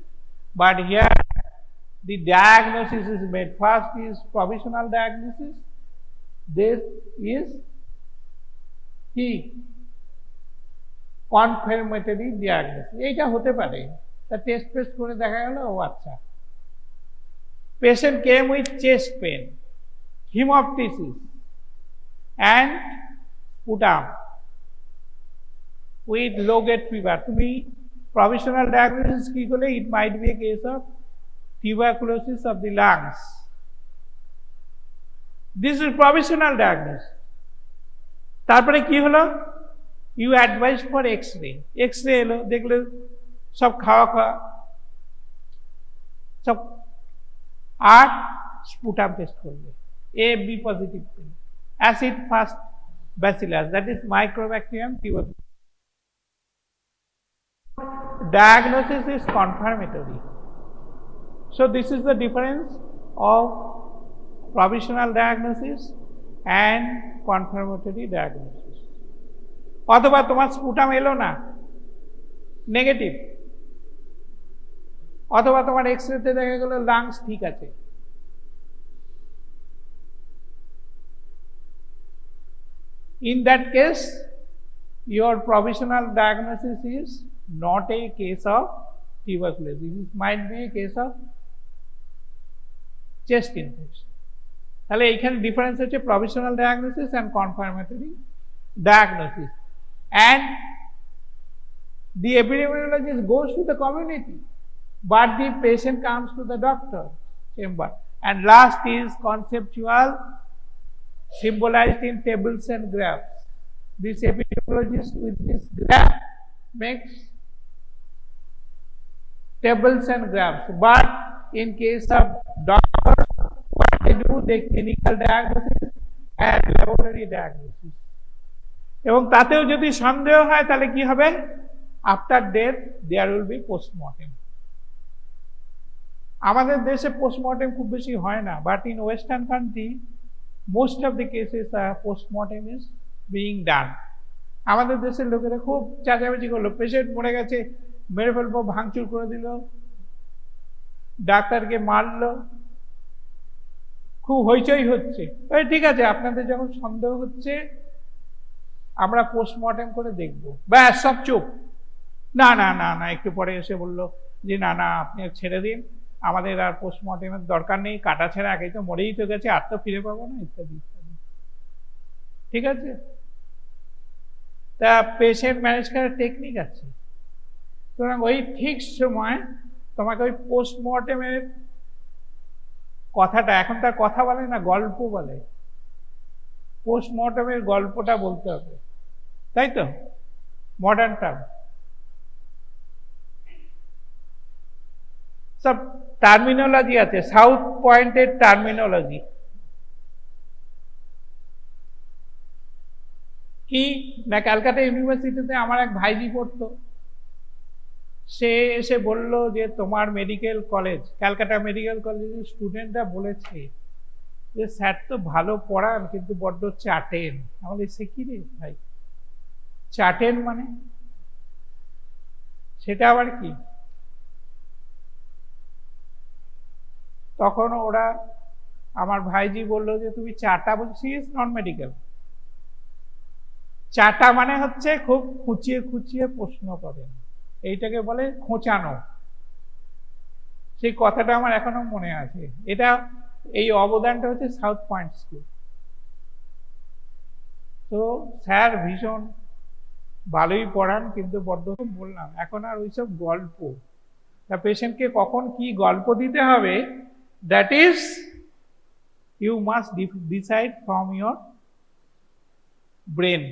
but here the diagnosis is made. First is provisional diagnosis, this is কি confirmatory diagnosis. এইটা হতে পারে, তা test paste করে দেখা গেল ও আচ্ছা, patient came with chest pain, hemoptysis and sputum with low grade fever. তুমি provisional diagnosis কি করলে, it might be a case of tuberculosis of the lungs. This is provisional diagnosis. তারপরে কি হলো, you advise for x-ray. x-ray এলো, দেখলে সব খাওয়া সব, আর sputum টেস্ট করবে, A B পজিটিভ পেল, acid fast bacillus, that is Mycobacterium tuberculosis. Diagnosis is confirmatory. So this is the difference of provisional diagnosis and confirmatory diagnosis. অথবা তোমার sputum এলো না, নেগেটিভ, অথবা তোমার এক্সরেতে দেখা গেল লাংস ঠিক আছে, in that case your provisional diagnosis is not a case of tuberculosis, it might be a case of chest infection. তাহলে এইখানে ডিফারেন্স হচ্ছে provisional diagnosis and confirmatory diagnosis. And the epidemiologist goes to the community, but the patient comes to the doctor chamber. And last is conceptual, symbolized in tables and graphs. This epidemiologist with this graph makes tables and graphs. But in case of doctors, what they do, they clinical diagnosis and laboratory diagnosis. এবং তাতেও যদি সন্দেহ হয় তাহলে কি হবে? After death there will be postmortem. আমাদের দেশে পোস্টমর্টেম খুব বেশি হয় না, but in western country most of the cases postmortem is being done. আমাদের দেশের লোকেরা খুব চাচামেচি করলো, পেশেন্ট মরে গেছে, মেরে ফেলবো, ভাঙচুর করে দিল, ডাক্তারকে মারলো, খুব হইচই হচ্ছে। ঠিক আছে, আপনাদের যখন সন্দেহ হচ্ছে আমরা পোস্টমর্টেম করে দেখবো, ব্যাস সব চুপ। না না না না, একটু পরে এসে বললো যে না না আপনি ছেড়ে দিন, আমাদের আর পোস্টমর্টেমের দরকার নেই, কাটা ছেড়া একেই তো মরেই তো গেছে, আর তো ফিরে পাবো না, ইত্যাদি ইত্যাদি। ঠিক আছে, তা পেশেন্ট ম্যানেজ করার টেকনিক আছে। সুতরাং ওই ঠিক সময় তোমাকে ওই পোস্টমর্টেমের কথাটা, এখন তার কথা বলে না, গল্প বলে, পোস্টমর্টেমের গল্পটা বলতে হবে, তাই তো? মডার্ন টার্ম সব টার্মিনোলজি আছে, সাউথ পয়েন্টের টার্মিনোলজি কি না, ক্যালকাটা ইউনিভার্সিটিতে আমার এক ভাইজি পড়তো, সে এসে বলল যে তোমার মেডিকেল কলেজ, ক্যালকাটা মেডিকেল কলেজের স্টুডেন্টরা বলেছে যে স্যার তো ভালো পড়ান কিন্তু বড্ড চাটেন। আমাদের সে কি রে ভাই, চাটেন মানে সেটা আবার কি? তখন ওরা, আমার ভাইজি বলল যে তুমি চাটা, বলছি নন মেডিকেল, চাটা মানে হচ্ছে খুব খুঁচিয়ে খুঁচিয়ে প্রশ্ন করেন, এইটাকে বলে খোঁচানো। সেই কথাটা আমার এখনো মনে আছে। এটা, এই অবদানটা হচ্ছে সাউথ পয়েন্ট স্কুল। তো স্যার ভীষণ ভালোই পড়ান কিন্তু বড্ড, বললাম এখন আর ওইসব গল্প, তা পেশেন্টকে কখন কি গল্প দিতে হবে, that is you must decide from your brain.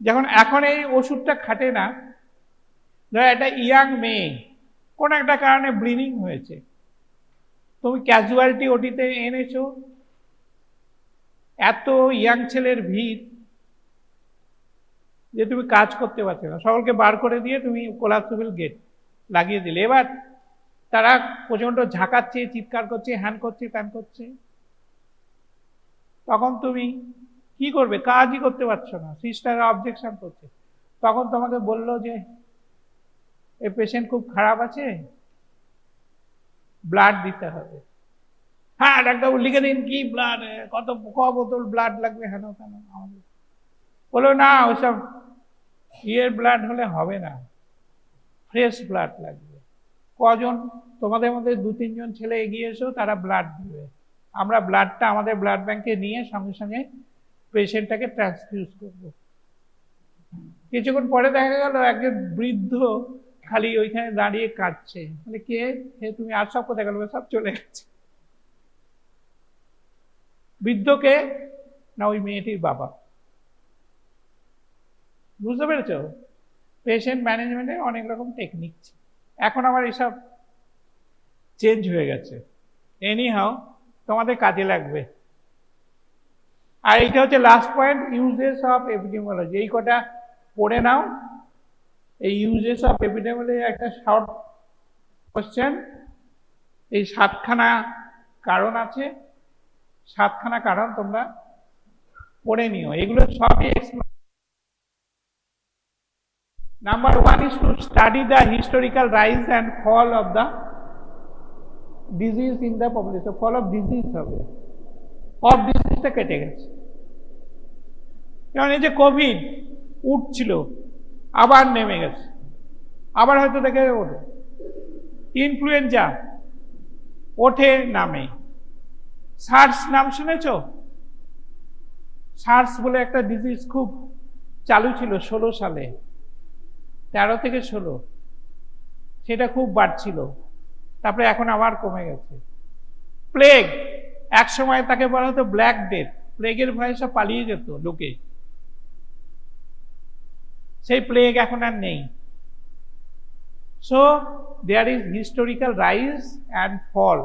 যখন এখন এই ওষুধটা খাটে না, ধর একটা ইয়াং মেয়ে কোন একটা কারণে ব্লিডিং হয়েছে, তুমি ক্যাজুয়ালিটি ওটিতে এনেছো, এত ইয়াং ছেলের ভিড় যে তুমি কাজ করতে পারছো না, সকলকে বার করে দিয়ে তুমি কোলাপসেবল গেট লাগিয়ে দিলে। এবার তারা প্রচন্ড ঝাঁকাচ্ছে, চিৎকার করছে, হ্যান করছে, ত্যান করছে, তখন তুমি কি করবে? কাজই করতে পারছো না, সিস্টাররা অবজেকশন করছে। তখন তোমাকে বললো যে এই পেশেন্ট খুব খারাপ আছে, ব্লাড দিতে হবে। হ্যাঁ ডাক্তারবাবু লিখে দিন, কি ব্লাড, কত বোতল ব্লাড লাগবে, হেন কেন? আমাদের বলো না, ওইসব ইয়ের ব্লাড হলে হবে না, ফ্রেশ ব্লাড লাগবে। কজন তোমাদের মধ্যে 2-3 জন ছেলে এগিয়ে এসো, তারা ব্লাড দিবে, আমরা ব্লাডটা আমাদের ব্লাড ব্যাংকে নিয়ে সঙ্গে সঙ্গে পেশেন্টটাকে ট্রান্সফিউজ করব। কিছুক্ষণ পরে দেখা গেল একজন বৃদ্ধ খালি ওইখানে দাঁড়িয়ে কাঁদছে, মানে কে হে তুমি, আর সব কোথায় গেল? সব চলে গেছে। বৃদ্ধকে না, ওই মেয়েটির বাবা। বুঝতে পেরেছ? পেশেন্ট ম্যানেজমেন্টের অনেক রকম টেকনিক, এখন আবার এসব চেঞ্জ হয়ে গেছে। এনি হাউ তোমাদের কাজে লাগবে। আর এইটা হচ্ছে last point, uses of epidemiology. এই কটা পড়ে নাও, এই ইউজেস অফ এপিডেমিওলজি একটা শর্ট কোশ্চেন। এই 7খানা কারণ আছে, 7খানা কারণ তোমরা পড়ে নিও, এগুলো সবই explain. Number 1 is to study the historical rise and fall of the disease in the population. Fall of disease হবে, of diseaseটা কেটে গেছে। যেমন এই যে কোভিড উঠছিল, আবার নেমে গেছে, আবার হয়তো দেখে ওঠে। ইনফ্লুয়েঞ্জা ওঠে নামে। সার্স নাম শুনেছ? সার্স বলে একটা ডিজিজ খুব চালু ছিল 16 সালে, 13 থেকে 16, সেটা খুব বাড়ছিল, তারপরে এখন আবার কমে গেছে। প্লেগ, এক সময় তাকে বলা হতো ব্ল্যাক ডেথ, প্লেগের ভয়ে সব পালিয়ে যেত লোকে, সেই প্লেগ এখন আর নেই। So there is historical rise and fall.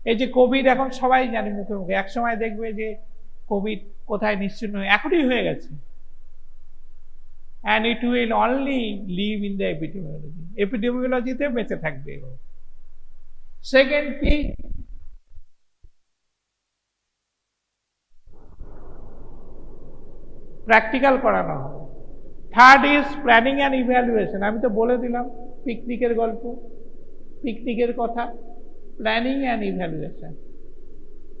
এই যে কোভিড এখন সবাই জানি মুখে মুখে, এক সময় দেখবে যে কোভিড কোথায় নিশ্চিন্ন এখনই হয়ে গেছে, and it will only live in the epidemiology. এপিডেমিওলজিতে বেঁচে থাকবে। সেকেন্ড কি, প্র্যাকটিক্যাল করানো হবে। Third is planning and evaluation. আমি তো বলে দিলাম পিকনিকের গল্প, পিকনিকের কথা, planning and evaluation.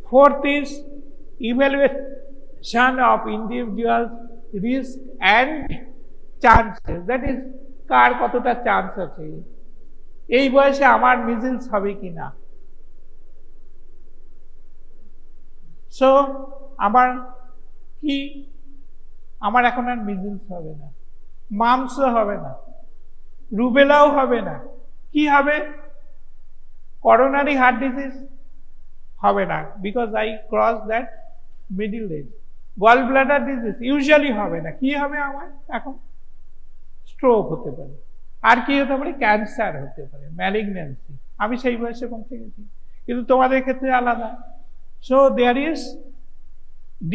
Fourth is evaluation of individual risk and chances, that is কার কতটা চান্স আছে, এই বয়সে আমার মিজিলস হবে কিনা। সো আমার কি, আমার এখন আর মিজিলস হবে না, মামস হবে না, রুবেলাও হবে না, কি হবে, করোনারি হার্ট ডিজিজ হবে না, because I cross that middle age. Gall bladder disease usually হবে না, কি হবে আমার এখন, স্ট্রোক হতে পারে, আর কি হতে পারে, ক্যান্সার হতে পারে, ম্যালিগন্যান্সি। আমি সেই বয়সে পৌঁছে গেছি, কিন্তু তোমাদের ক্ষেত্রে আলাদা। So there is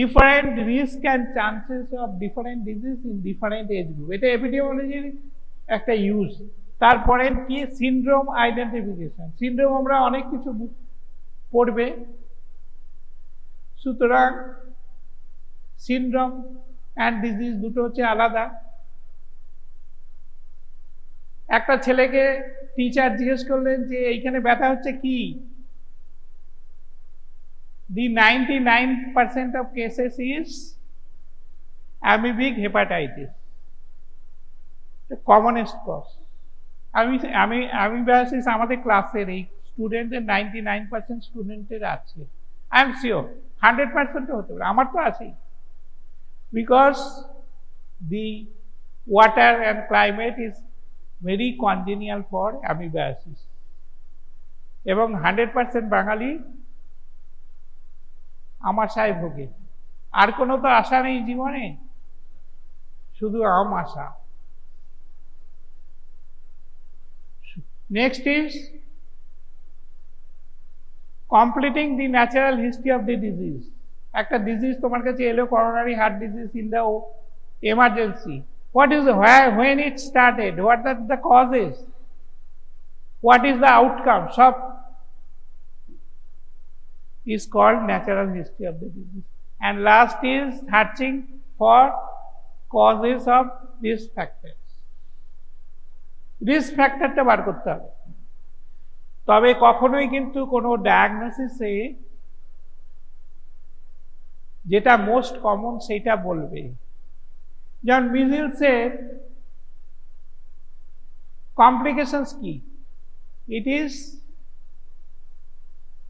different risk and chances of different disease in different age group. এটা এপিডেমিওলজির একটা ইউজ। তারপরে কি, সিনড্রোম আইডেন্টিফিকেশন। সিনড্রোম আমরা অনেক কিছু পড়বে, সুতরাং সিনড্রোম অ্যান্ড ডিজিজ দুটো হচ্ছে আলাদা। একটা ছেলেকে টিচার জিজ্ঞেস করলেন যে এইখানে ব্যথা হচ্ছে কি, the 99% of cases is amoebic hepatitis, the commonest cause. MBBS আমাদের ক্লাসের এই স্টুডেন্টের 99% স্টুডেন্টের আছে, আই এম শিওর 100% হতে পারে, আমার তো আছেই, because the water and climate is very congenial for amoebiasis, এবং 100% বাঙালি আমাশায় ভোগে। আর কোনো তো আশা নেই জীবনে, শুধু আশা। Next is completing the natural history of the disease. একটা ডিজিজ তোমার কাছে এলো, coronary heart disease in the emergency, what is when it started, what are the causes, what is the outcome, সব is called natural history of the disease. And last is searching for causes of risk factors. Risk factor টা বার করতে হবে, তবে কখনোই কিন্তু কোনো ডায়াগনোসিসে যেটা most common সেটা বলবে। যেমন মিজিলসের কমপ্লিকেশনস কি, it is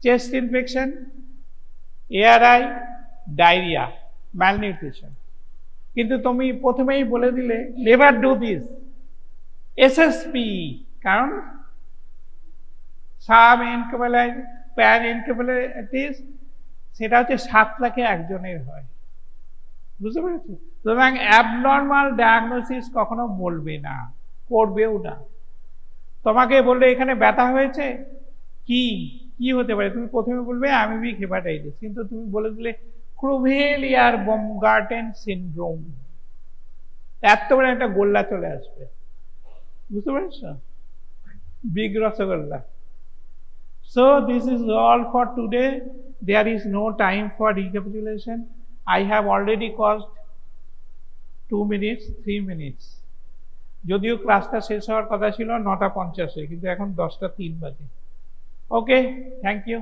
chest infection, ARI, diarrhoea, malnutrition. কিন্তু তুমি প্রথমেই বলে দিলে নেভার ডু দিস, এসএসপি, কারণ সাব প্যান এনকেফেলাইটিস সেটা হচ্ছে 7 লাখে একজনের হয়, বুঝতে পেরেছো? সুতরাং অ্যাবনর্মাল ডায়াগনোসিস কখনো বলবে না, করবেও না। তোমাকে বললে এখানে ব্যথা হয়েছে, কি কি হতে পারে, তুমি প্রথমে বলবে অ্যামিবিক হেপাটাইটিস, কিন্তু তুমি বলে দিলে ক্রুভেলিয়ার বমগার্টেন সিনড্রোম, এত বড় একটা গোল্লা চলে আসবে, বুঝতে পেরেছ, big rasgulla. So this is all for today. There is no time for recapitulation. I have already caused 2 minutes, 3 minutes. যদিও ক্লাসটা শেষ হওয়ার কথা ছিল 9:50, কিন্তু এখন 10:03 বাজে। Okay, thank you.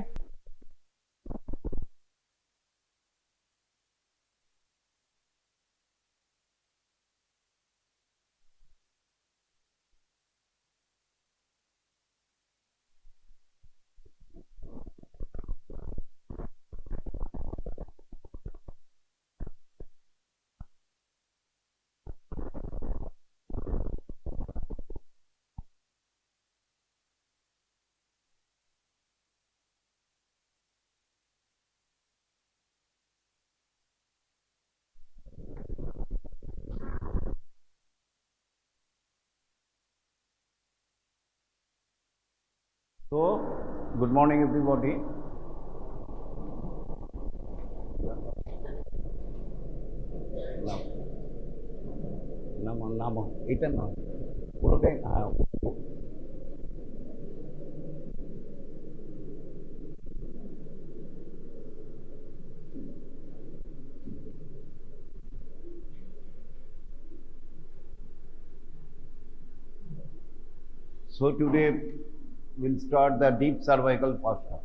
So, good morning everybody. Namo, এটা না পুরোটাই So today we'll start the deep cervical fascia.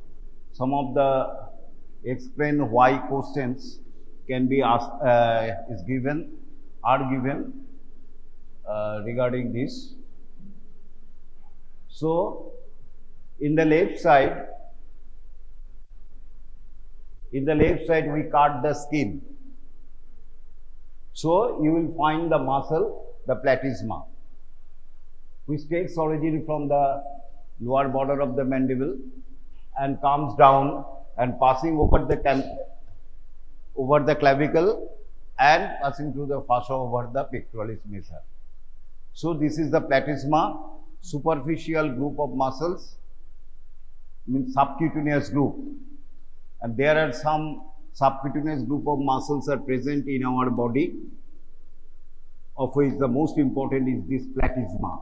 Some of the explain why questions can be asked are given regarding this. So in the left side we cut the skin. So you will find the muscle, the platysma, which takes origin from the lower border of the mandible and comes down and passing over the clavicle and passing through the fascia over the pectoralis major. So this is the platysma, superficial group of muscles, means subcutaneous group, and there are some subcutaneous group of muscles are present in our body, of which the most important is this platysma.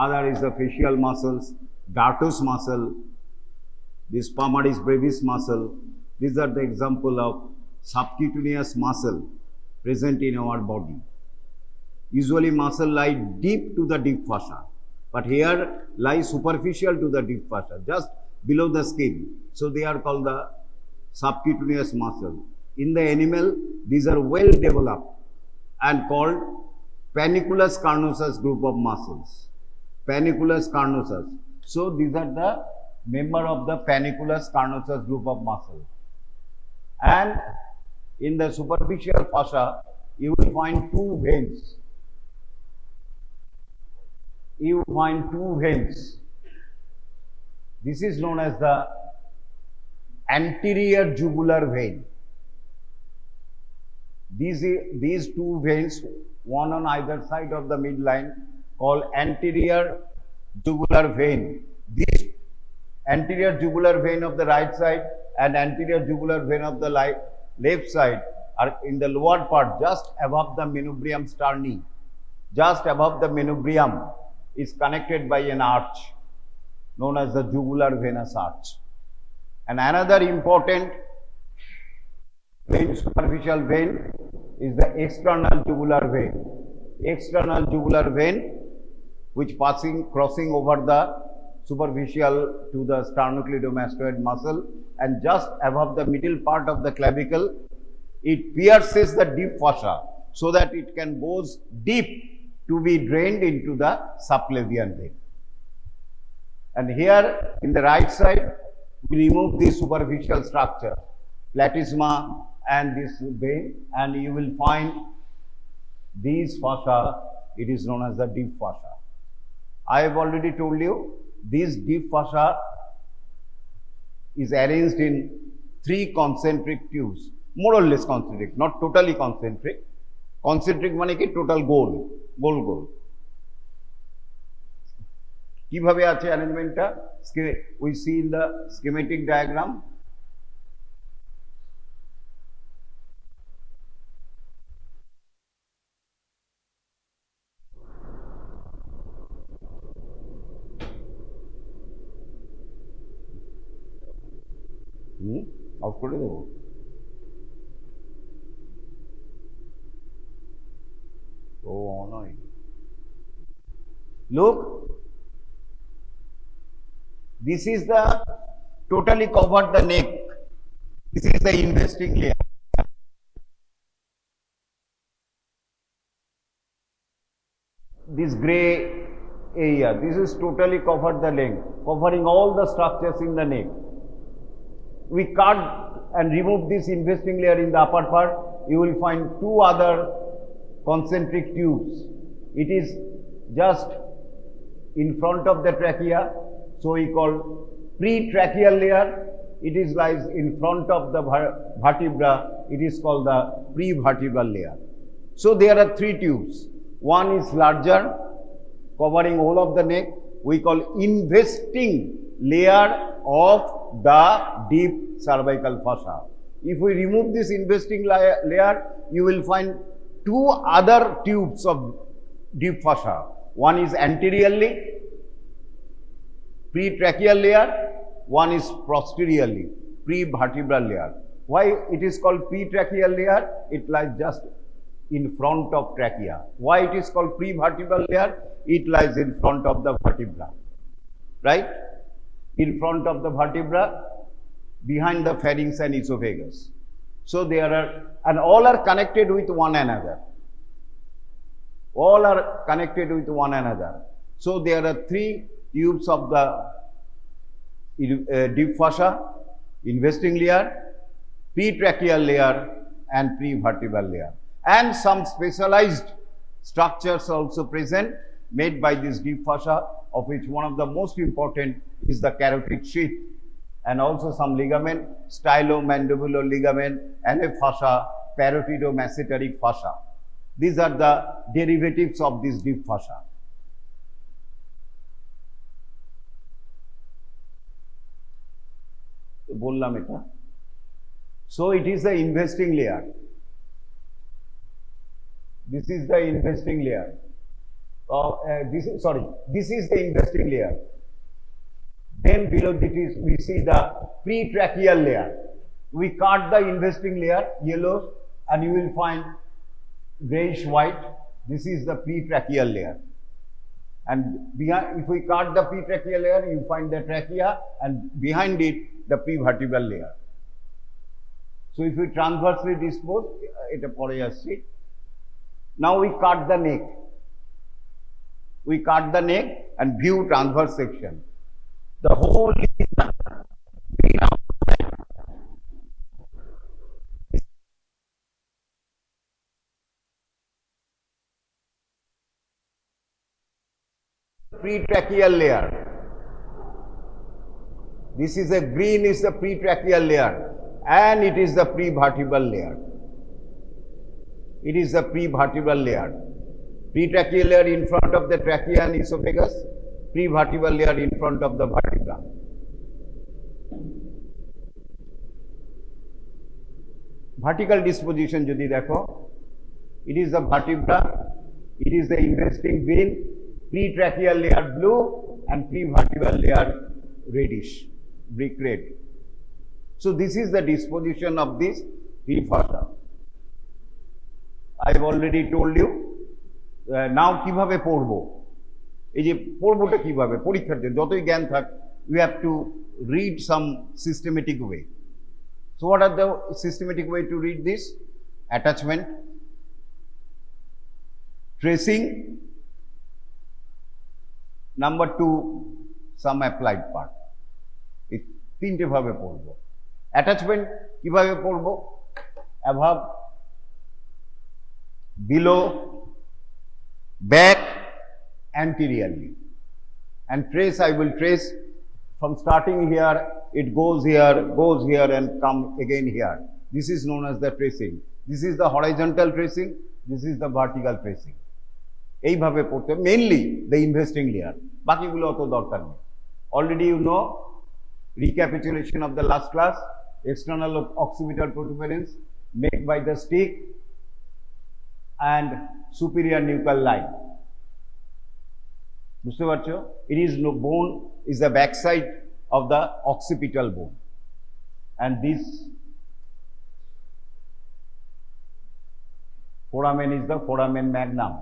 Other is the facial muscles, dartos muscle, this palmaris brevis muscle. These are the example of subcutaneous muscle present in our body. Usually muscle lie deep to the deep fascia, but here lie superficial to the deep fascia, just below the skin. So they are called the subcutaneous muscle. In the animal, these are well developed and called panniculus carnosus group of muscles. Panniculus carnosus. So these are the member of the panniculus carnosus group of muscle. And in the superficial fascia, you will find two veins. This is known as the anterior jugular vein. These two veins, one on either side of the midline, called anterior jugular vein. This anterior jugular vein of the right side and anterior jugular vein of the left side are in the lower part, just above the manubrium sterni. Just above the manubrium is connected by an arch known as the jugular venous arch. And another important vein, superficial vein, is the external jugular vein. External jugular vein, which crossing over the superficial to the sternocleidomastoid muscle, and just above the middle part of the clavicle, it pierces the deep fascia so that it can go deep to be drained into the subclavian vein. And here in the right side, we remove this superficial structure, platysma and this vein, and you will find these fascia, it is known as the deep fascia. I have already told you, this deep fascia is arranged in 3 concentric tubes, more or less concentric, not totally concentric. Concentric মানে কি total গোল গোল কিভাবে আছে অ্যারেঞ্জমেন্টটা we see in the schematic diagram. Of করে দেবো। So annoying. Look, this is the totally covered the neck. This is the investing layer. This gray area, this is totally covered the leg, covering all the structures in the neck. We cut and remove this investing layer in the upper part. You will find 2 other concentric tubes. It is just in front of the trachea, so we call pretracheal layer. It is lies in front of the vertebra. It is called the prevertebral layer. So there are 3 tubes. One is larger, covering all of the neck. We call investing layer of the deep cervical fossa. If we remove this investing layer, you will find two other tubes of deep fossa. One is anteriorly, pretracheal layer, one is posteriorly, prevertebral layer. Why it is called pretracheal layer? It lies just in front of trachea. Why it is called prevertebral layer? It lies in front of the vertebra, right? In front of the vertebra, behind the pharynx and esophagus. So there are, and all are connected with one another. All are connected with one another. So there are three tubes of the deep fossa, investing layer, pretracheal layer and prevertebral layer. And some specialized structures also present made by this deep fossa, of which one of the most important is the carotid sheath, and also some ligament, stylomandibular ligament, and a fossa, parotidomasseteric fossa. These are the derivatives of this deep fossa. So it is the investing layer. This is the investing layer. This is the investing layer. Then below this we see the pretracheal layer. We cut the investing layer, yellow, and you will find grayish white. This is the pretracheal layer. And behind, if we cut the pretracheal layer, you find the trachea, and behind it the prevertebral layer. So if we transversely dispose, it appears. Now we cut the neck. We cut the neck and view transverse section. The whole pretracheal layer. This is a green is the pretracheal layer, and it is the prevertebral layer. It is the prevertebral layer. Pretracheal layer in front of the trachea and esophagus, prevertebral layer in front of the vertebra. Vertical disposition jodi dekho, it is the vertebra, it is the investing vein, pretracheal layer blue and prevertebral layer reddish, brick red. So this is the disposition of this deep fossa. I have already told you. Now কিভাবে পড়বো, এই যে পড়বোটা কিভাবে পরীক্ষার জন্য যতই জ্ঞান থাক, we have to read some systematic way. So what are the systematic way to read this? Attachment, tracing, number 2 some applied part. এই তিনটে ভাবে পড়বো। Attachment কিভাবে পড়বো? Above, below, back, anteriorly, and trace. I will trace from starting here, it goes here and come again here. This is known as the tracing. This is the horizontal tracing, this is the vertical tracing. এইভাবে পড়তে, mainly the investing layer, বাকিগুলো অত দরকার নেই. Already you know, recapitulation of the last class, external occipital protuberance made by the stick and superior nuchal line. বুঝতে পারছো? It is no bone, is the backside of the occipital bone, and this foramen is the foramen magnum,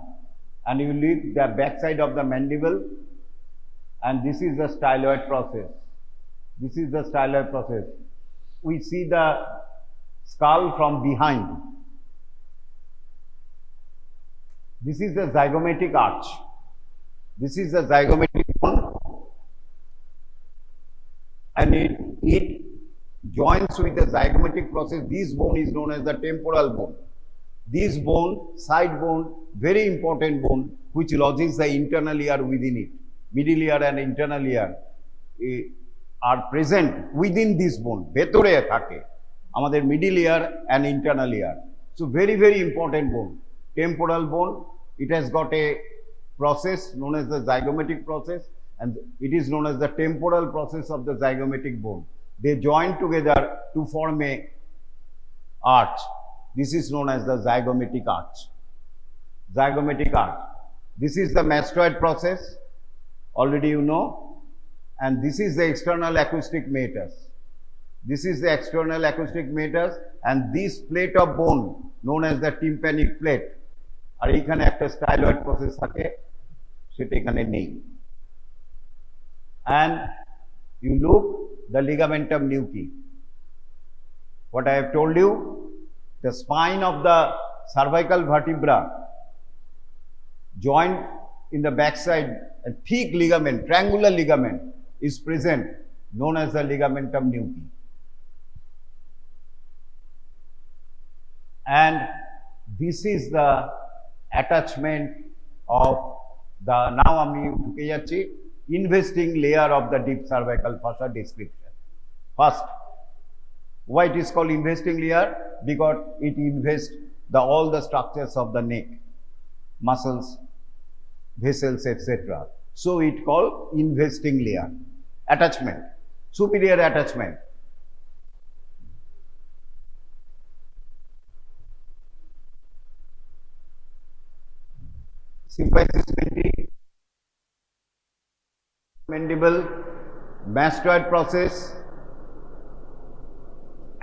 and you leave the backside of the mandible, and this is the styloid process. This is the styloid process. We see the skull from behind. This is the zygomatic arch. This is the zygomatic bone, and it joins with the zygomatic process. This bone is known as the temporal bone. This bone, side bone, very important bone, which lodges the internal ear within it. Middle ear and internal ear are present within this bone. Bhetore thake amader middle ear and internal ear. So very, very important bone. Temporal bone. It has got a process known as the zygomatic process, and it is known as the temporal process of the zygomatic bone. They join together to form a arch. This is known as the zygomatic arch. Zygomatic arch. This is the mastoid process, already you know, and this is the external acoustic meatus. This is the external acoustic meatus, and this plate of bone known as the tympanic plate. আর এইখানে একটা styloid process থাকে, সেটা এখানে নেই। And you look the ligamentum nuchae. What I have told you, the spine of the cervical vertebra joined in the backside, a thick ligament, triangular ligament is present, known as the ligamentum nuchae. And this is the attachment of the, now আমি ঢুকে যাচ্ছি investing layer of the deep cervical fossa description. First, why it is called investing layer? Because it invests all the structures of the neck, muscles, vessels, etc. So it called investing layer. Attachment, superior attachment. Symphysis menti, mandible, mastoid process,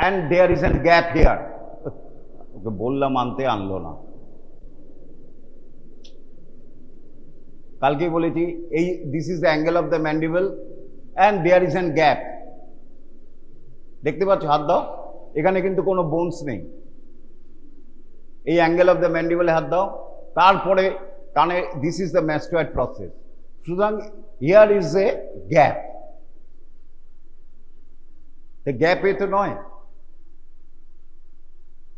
and there is a gap here. ওকে বললাম আনতে আনলো না, কালকে বলেছি এই this is the angle of the mandible and there is an gap. দেখতে পাচ্ছ, হাত দাও, এখানে কিন্তু কোনো বোনস নেই। এই অ্যাঙ্গেল অফ দ্য ম্যান্ডিবলে হাত দাও, তারপরে কানে, this is the mastoid process. সুতরাং here is a gap, the gap এ তো নয়,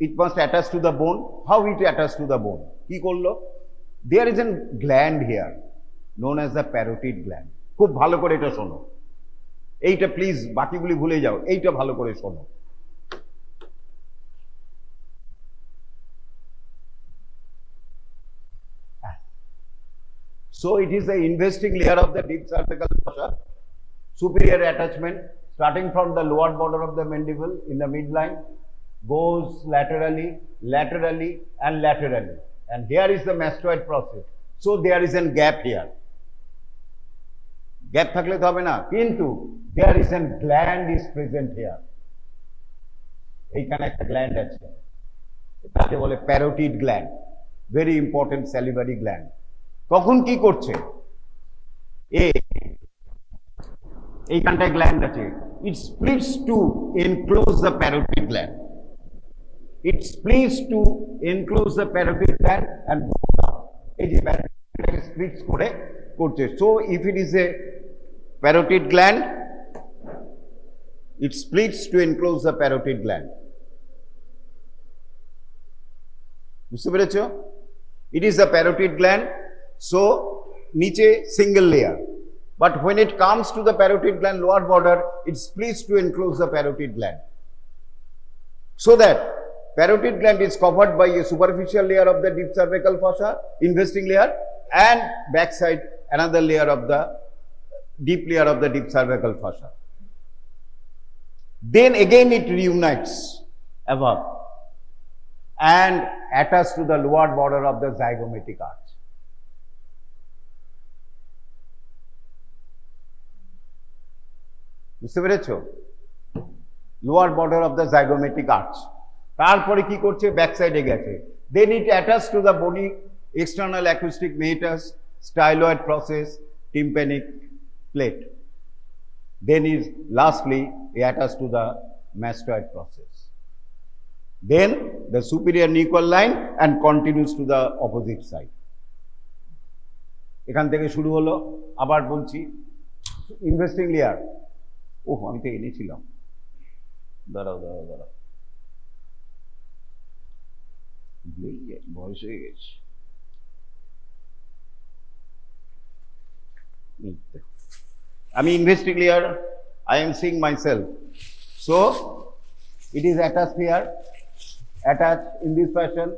it must attach to the bone. How it attach to the bone? কি করলো? There is a gland here known as the parotid gland. খুব ভালো করে এটা শোনো, এইটা প্লিজ বাকিগুলি ভুলে যাও, এইটা ভালো করে শোনো। So it is the investing layer of the deep cervical fossa, superior attachment starting from the lower border of the mandible in the midline, goes laterally, laterally, and laterally. And here is the mastoid process. So there is a gap here. Gap থাকলে তো হবে না, কিন্তু there is a gland is present here. এইখানে একটা gland আছে, এটাকে বলে parotid gland, very important salivary gland. তখন কি করছে? এইখানটায় gland আছে, it splits to enclose the parotid gland. It splits to enclose the parotid gland and goes out. এই যে parotid splits করে করছে। So if it is a parotid gland, it splits to enclose the parotid gland. বুঝতে পেরেছো? It is the parotid gland. So নিচে single layer, but when it comes to the parotid gland lower border, it splits to enclose the parotid gland, so that parotid gland is covered by a superficial layer of the deep cervical fossa, investing layer, and backside another layer of the deep layer of the deep cervical fossa. Then again it reunites above and attaches to the lower border of the zygomatic arch. বুঝতে পেরেছো? Lower border of the zygomatic arch. তারপরে কি করছে? Back সাইডে গেছে। Then it attach to the body, external acoustic meatus, styloid process, tympanic plate. Then is lastly attached to the mastoid process. Then the superior nuchal line and continues to the opposite side. এখান থেকে শুরু হলো, আবার বলছি, investing layer. ওহ, আমি তো এনেছিলাম, দাঁড়াও দাঁড়াও দাঁড়াও, বয়স হয়ে গেছে। আমি investing layer, I am seeing myself. So it is attached here, attached in this fashion.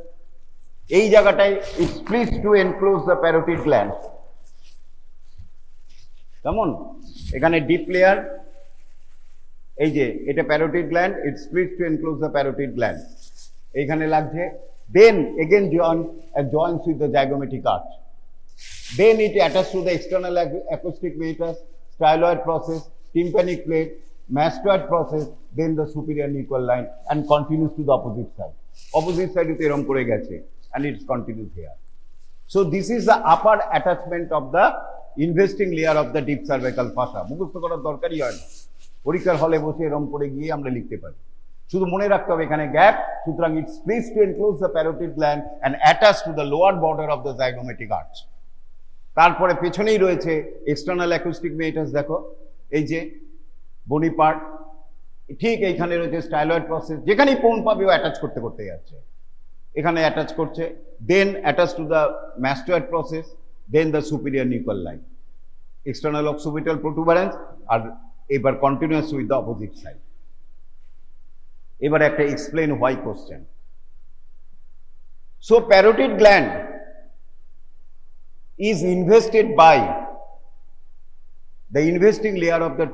এই জায়গাটায় it splits to enclose the parotid gland. কেমন? এখানে ডিপ লেয়ার, এই যে এটা parotid gland, it splits to enclose the parotid gland, এইখানে লাগছে, then again joins with the zygomatic arch, then it attaches to the external acoustic meatus, styloid process, tympanic plate, mastoid process, then the superior nuchal line, and continues to the opposite side. Opposite side is erom kore geche and it continues here. So this is the upper attachment of the investing layer of the deep cervical fossa. মুখস্থ করার দরকারই হয় না, পরীক্ষার হলে বসে এরম করে গিয়ে আমরা লিখতে পারি। শুধু মনে রাখতে হবে এখানে গ্যাপ, সুতরাং it splits to enclose the parotid gland and attach to the lower border of the zygomatic arch. তারপরে পেছনেই রয়েছে এক্সটার্নাল অ্যাকুস্টিক মেটাস, দেখো এই যে বনি পার্ট, ঠিক এইখানে রয়েছে স্টাইলয়েড প্রসেস, যেখানেই কোণ পাবে ও অ্যাটাচ করতে করতে যাচ্ছে, এখানে অ্যাটাচ করছে, then attach to the mastoid process, then the superior nuchal line, external occipital protuberance, আর এবার continuous with the opposite side. এবার একটা explain why question. So parotid gland is invested by the investing layer of the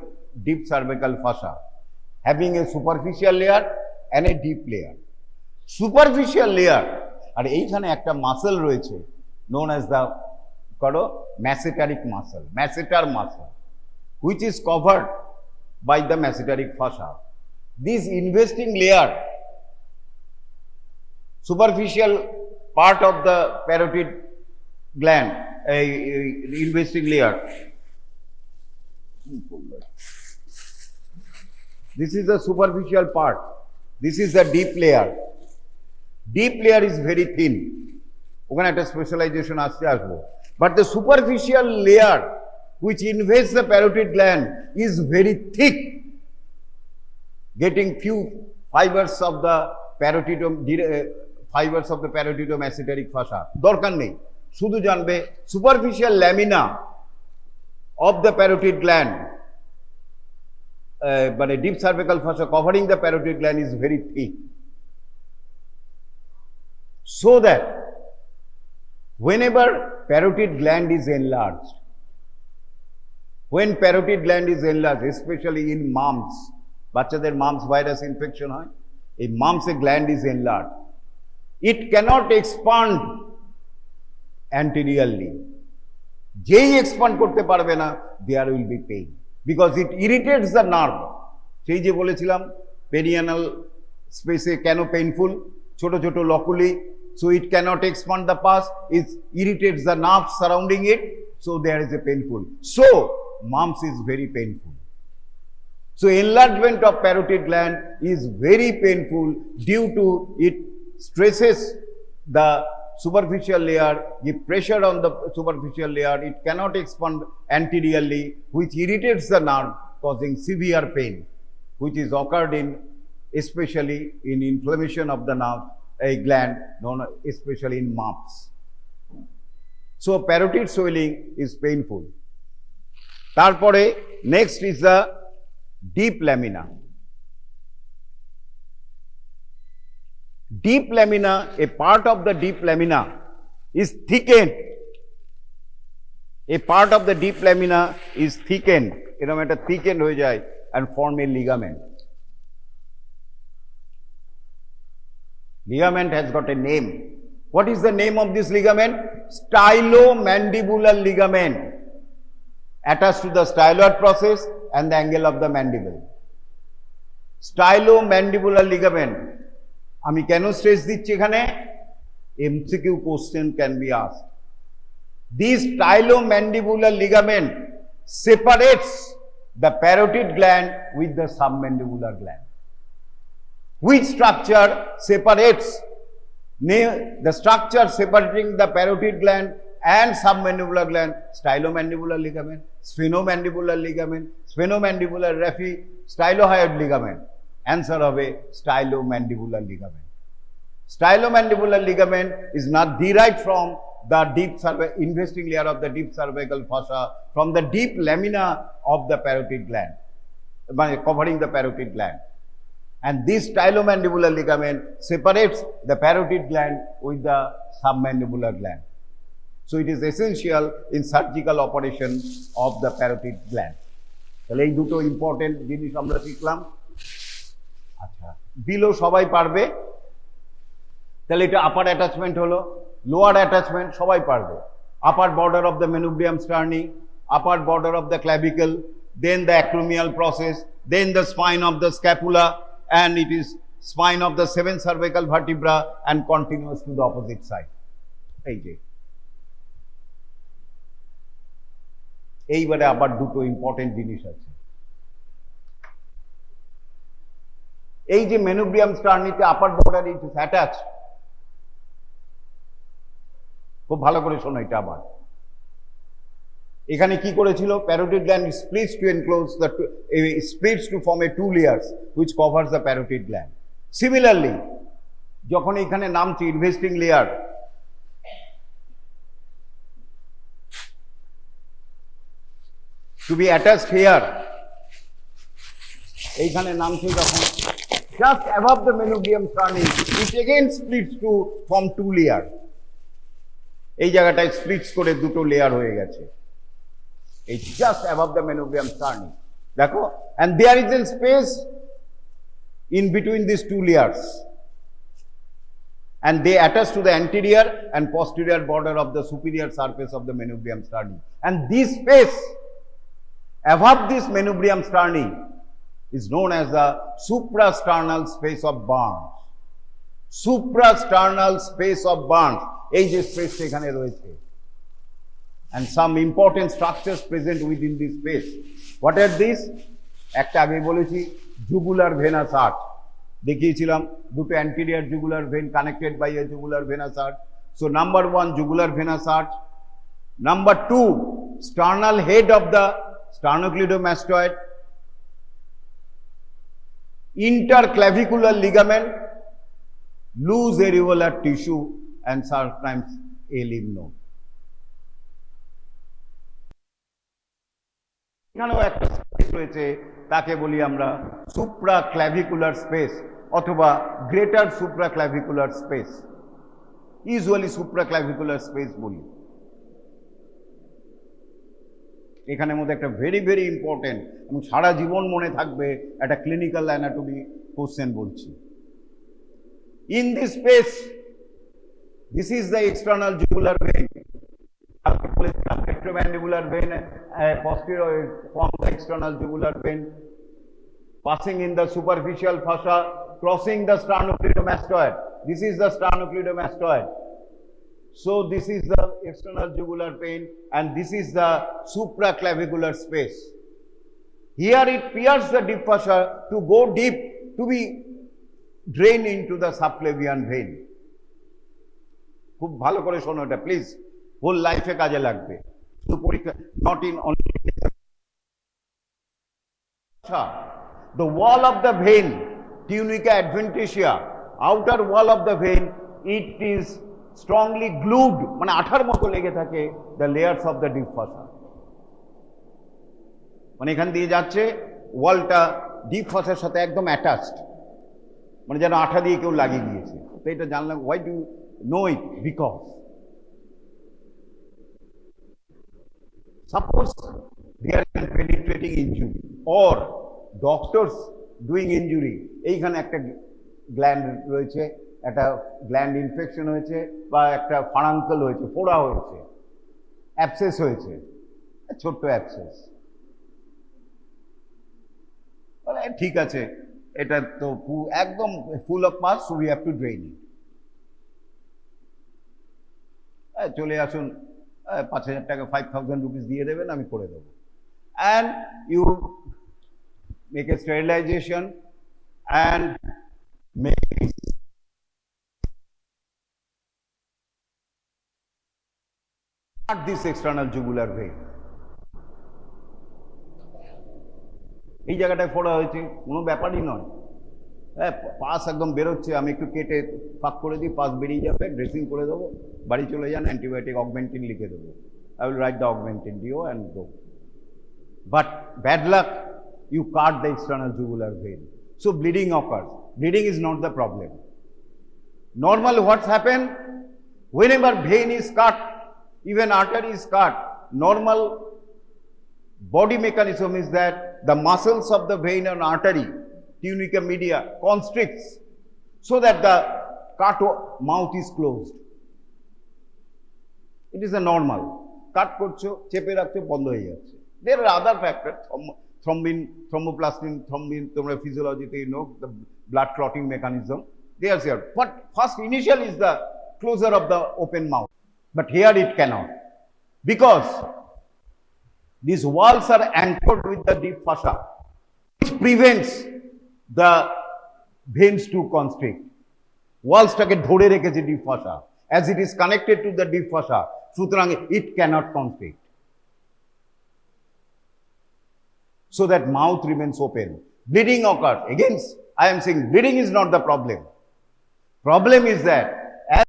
deep cervical fossa, having a superficial layer and a deep layer. Superficial layer, আর এইখানে একটা muscle রয়েছে known as the masseteric muscle, masseter muscle, which is covered by the masseteric fossa. This investing layer, superficial part of the parotid gland, investing layer, this is the superficial part, this is the deep layer. Deep layer is very thin, ওখানে একটা specialisation আসবো, but the superficial layer which invades the parotid gland is very thick, getting few fibers of the parotidom-masseteric fossa. দরকার নেই, শুধু জানবে superficial lamina of the parotid gland, মানে deep cervical fossa covering the parotid gland is very thick, so that whenever parotid gland is enlarged, when parotid gland is enlarged, especially in mumps, বাচ্চাদের mumps virus infection হয়, এই মাম্পসে gland is enlarged, it cannot expand anteriorly. যেই expand করতে পারবে না, there will be pain, because it irritates the nerve. সেই যে বলেছিলাম পেরিয়ানাল স্পেসে কেন পেইনফুল, ছোট ছোট লকুলি, so it cannot expand the pus, it irritates the nerves surrounding it, so there is a painful. So mumps is very painful. So enlargement of parotid gland is very painful due to it stresses the superficial layer, give pressure on the superficial layer, it cannot expand anteriorly, which irritates the nerve, causing severe pain, which is occurred in, especially in inflammation of the nerve, a gland, known especially in mumps. So parotid swelling is painful. Tarpore next is the deep lamina. Deep lamina, a part of the deep lamina is thickened. A part of the deep lamina is thickened. এরকম একটা thickened হয়ে যায় and form a ligament. Ligament has got a name. What is the name of this ligament? Stylomandibular ligament, attached to the styloid process and the angle of the mandible. Stylomandibular ligament. আমি কেন stress দিচ্ছি এখানে? MCQ question can be asked. This stylomandibular ligament separates the parotid gland with the submandibular gland. Which structure separates the structure separating the parotid gland and submandibular gland? Stylomandibular ligament, sphenomandibular ligament, sphenomandibular raphe, stylohyoid ligament. Answer হবে stylomandibular ligament. Stylomandibular ligament is not derived from the deep investing layer of the deep cervical fossa, from the deep lamina of the parotid gland, covering the parotid gland. And this stylomandibular ligament separates the parotid gland with the submandibular gland. So it is essential in surgical operation of the parotid gland. তাহলে এই দুটো important জিনিস আমরা শিখলাম। আচ্ছা, below সবাই পারবে, তাহলে এটা আপার অ্যাটাচমেন্ট হলো, লোয়ার অ্যাটাচমেন্ট সবাই পারবে। Upper border of the manubrium sterni, upper border of the clavicle, then the acromial process, then the spine of the scapula, and it is spine of the 7 cervical vertebra and continuous to the opposite side. এই যে এইবারে আবার দুটো important জিনিস আছে। এই যে manubrium স্টার্নিতে upper border it is attached, খুব ভালো করে শোনো এটা আবার। এখানে কি করেছিল, parotid gland splits to enclose the splits to form a 2 layers which covers the parotid gland. Similarly, যখন এখানে নামছে investing layer, to be attached here, এইখানে নামছে যখন just above the menubrium sternum, it again splits to form 2 layer. এই জায়গাটায় splits করে দুটো লেয়ার হয়ে গেছে, it's just above the menubrium sternum. দেখো, and there is a space in between these 2 layers, and they attach to the anterior and posterior border of the superior surface of the menubrium sternum. And this space above this menubrium sternum is known as the suprasternal space of Barnes. Suprasternal space of Barnes, এই যে space এখানে রয়েছে, and some important structures present within this space. What are these? একটা আগে বলেছি jugular venous arch, দেখিয়েছিলাম দুটো anterior jugular vein connected by a jugular venous arch. So number 1 jugular venous arch, number 2 sternal head of the sternocleidomastoid, interclavicular ligament, loose areolar tissue, and sometimes a lymph node. এখানেও একটা space রয়েছে, তাকে বলি আমরা supraclavicular space অথবা greater supraclavicular space, usually supraclavicular space বলি। এখানের মধ্যে একটা ভেরি ভেরি ইম্পর্টেন্ট এবং সারা জীবন মনে থাকবে একটা ক্লিনিক্যাল অ্যানাটমি কোশ্চেন বলছি। In this space, this is the external jugular vein, retromandibular vein, posterior form the external jugular vein, passing in the superficial fossa, crossing the sternocleidomastoid. This is the sternocleidomastoid. So this is the external jugular vein, and this is the supraclavicular space. Here it pierces the deep fossa to go deep, to be drained into the subclavian vein. খুব ভালো করে শোনো এটা please, whole লাইফে কাজে লাগবে, শুধু পরীক্ষা not in only. The wall of the vein, tunica adventitia, outer wall of the vein, it is strongly glued, মানে আঠার মতো লেগে থাকে, the layers of the deep fossa, মানে এখান দিয়ে যাচ্ছে ওয়ালটা ডিপ ফসার সাথে একদম অ্যাটাচড, মানে যেন আঠা দিয়ে কেউ লাগিয়ে দিয়েছে। তো এটা জানলাম, why do you know it? Because suppose there is a penetrating injury or doctors doing injury, এইখানে একটা গ্ল্যান্ড রয়েছে, একটা গ্ল্যান্ড ইনফেকশন হয়েছে বা একটা ফারাঙ্কল হয়েছে, ফোড়া হয়েছে, অ্যাবসেস হয়েছে, ছোট্ট অ্যাবসেস, ঠিক আছে, এটা তো একদম full of mass, so we have to drain it. চলে আসুন, 5,000 টাকা 5,000 রুপিস দিয়ে দেবেন, আমি করে দেবো। And you make a sterilisation and make this external jugular vein. এই জায়গাটায় ফোড়া হয়েছে, কোনো ব্যাপারই নয়, হ্যাঁ, পাস একদম বেরোচ্ছে, আমি একটু কেটে ফাঁক করে দিই, পাস বেরিয়ে যাবে, ড্রেসিং করে দেবো, বাড়ি চলে যান, অ্যান্টিবায়োটিক অগমেন্টিন লিখে দেবো, I will write the augmentin DO and go. But bad luck, you cut the external jugular vein, so bleeding occurs. Bleeding is not the problem. Normally what's happened, whenever vein is cut, Even artery is cut. Normal body mechanism is that the muscles of the vein and artery, tunica media, constricts so that the cut mouth is closed. It is a normal. Cut করছো চেপে রাখছো বন্ধ হয়ে যাচ্ছে. There are other factors, thrombin, thromboplastin, thrombin, তোমরা physiology you know the blood clotting mechanism. They are here. But first initial is the closure of the open mouth. But here it cannot. Because these walls are anchored with the deep fossa, which prevents the veins to constrict. Walls টাকে ধরে রেখেছে deep fossa. As it is connected to the deep fossa, সুতরাং it cannot constrict. So that mouth remains open. Bleeding occurs. Again, I am saying bleeding is not the problem. Problem is that as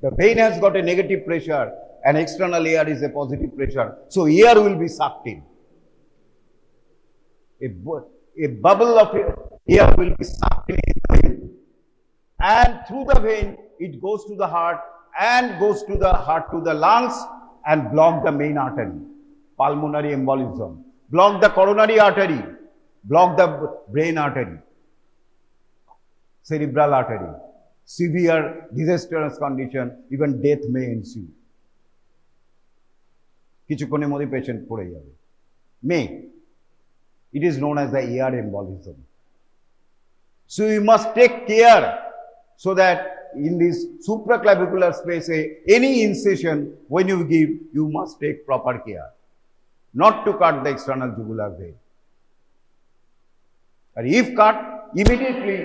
the vein has got a negative pressure and external air is a positive pressure, so air will be sucked in. A bubble of air will be sucked in the vein, and through the vein it goes to the heart and goes to the heart to the lungs and block the main artery, pulmonary embolism, block the coronary artery, block the brain artery, cerebral artery. Severe disastrous condition, even death may ensue. কিছুক্ষণের মধ্যে patient পড়ে যাবে. May. It is known as the air embolism. So you must take care so that in this supraclavicular space, any incision when you give, you must take proper care not to cut the external jugular vein. And if cut, immediately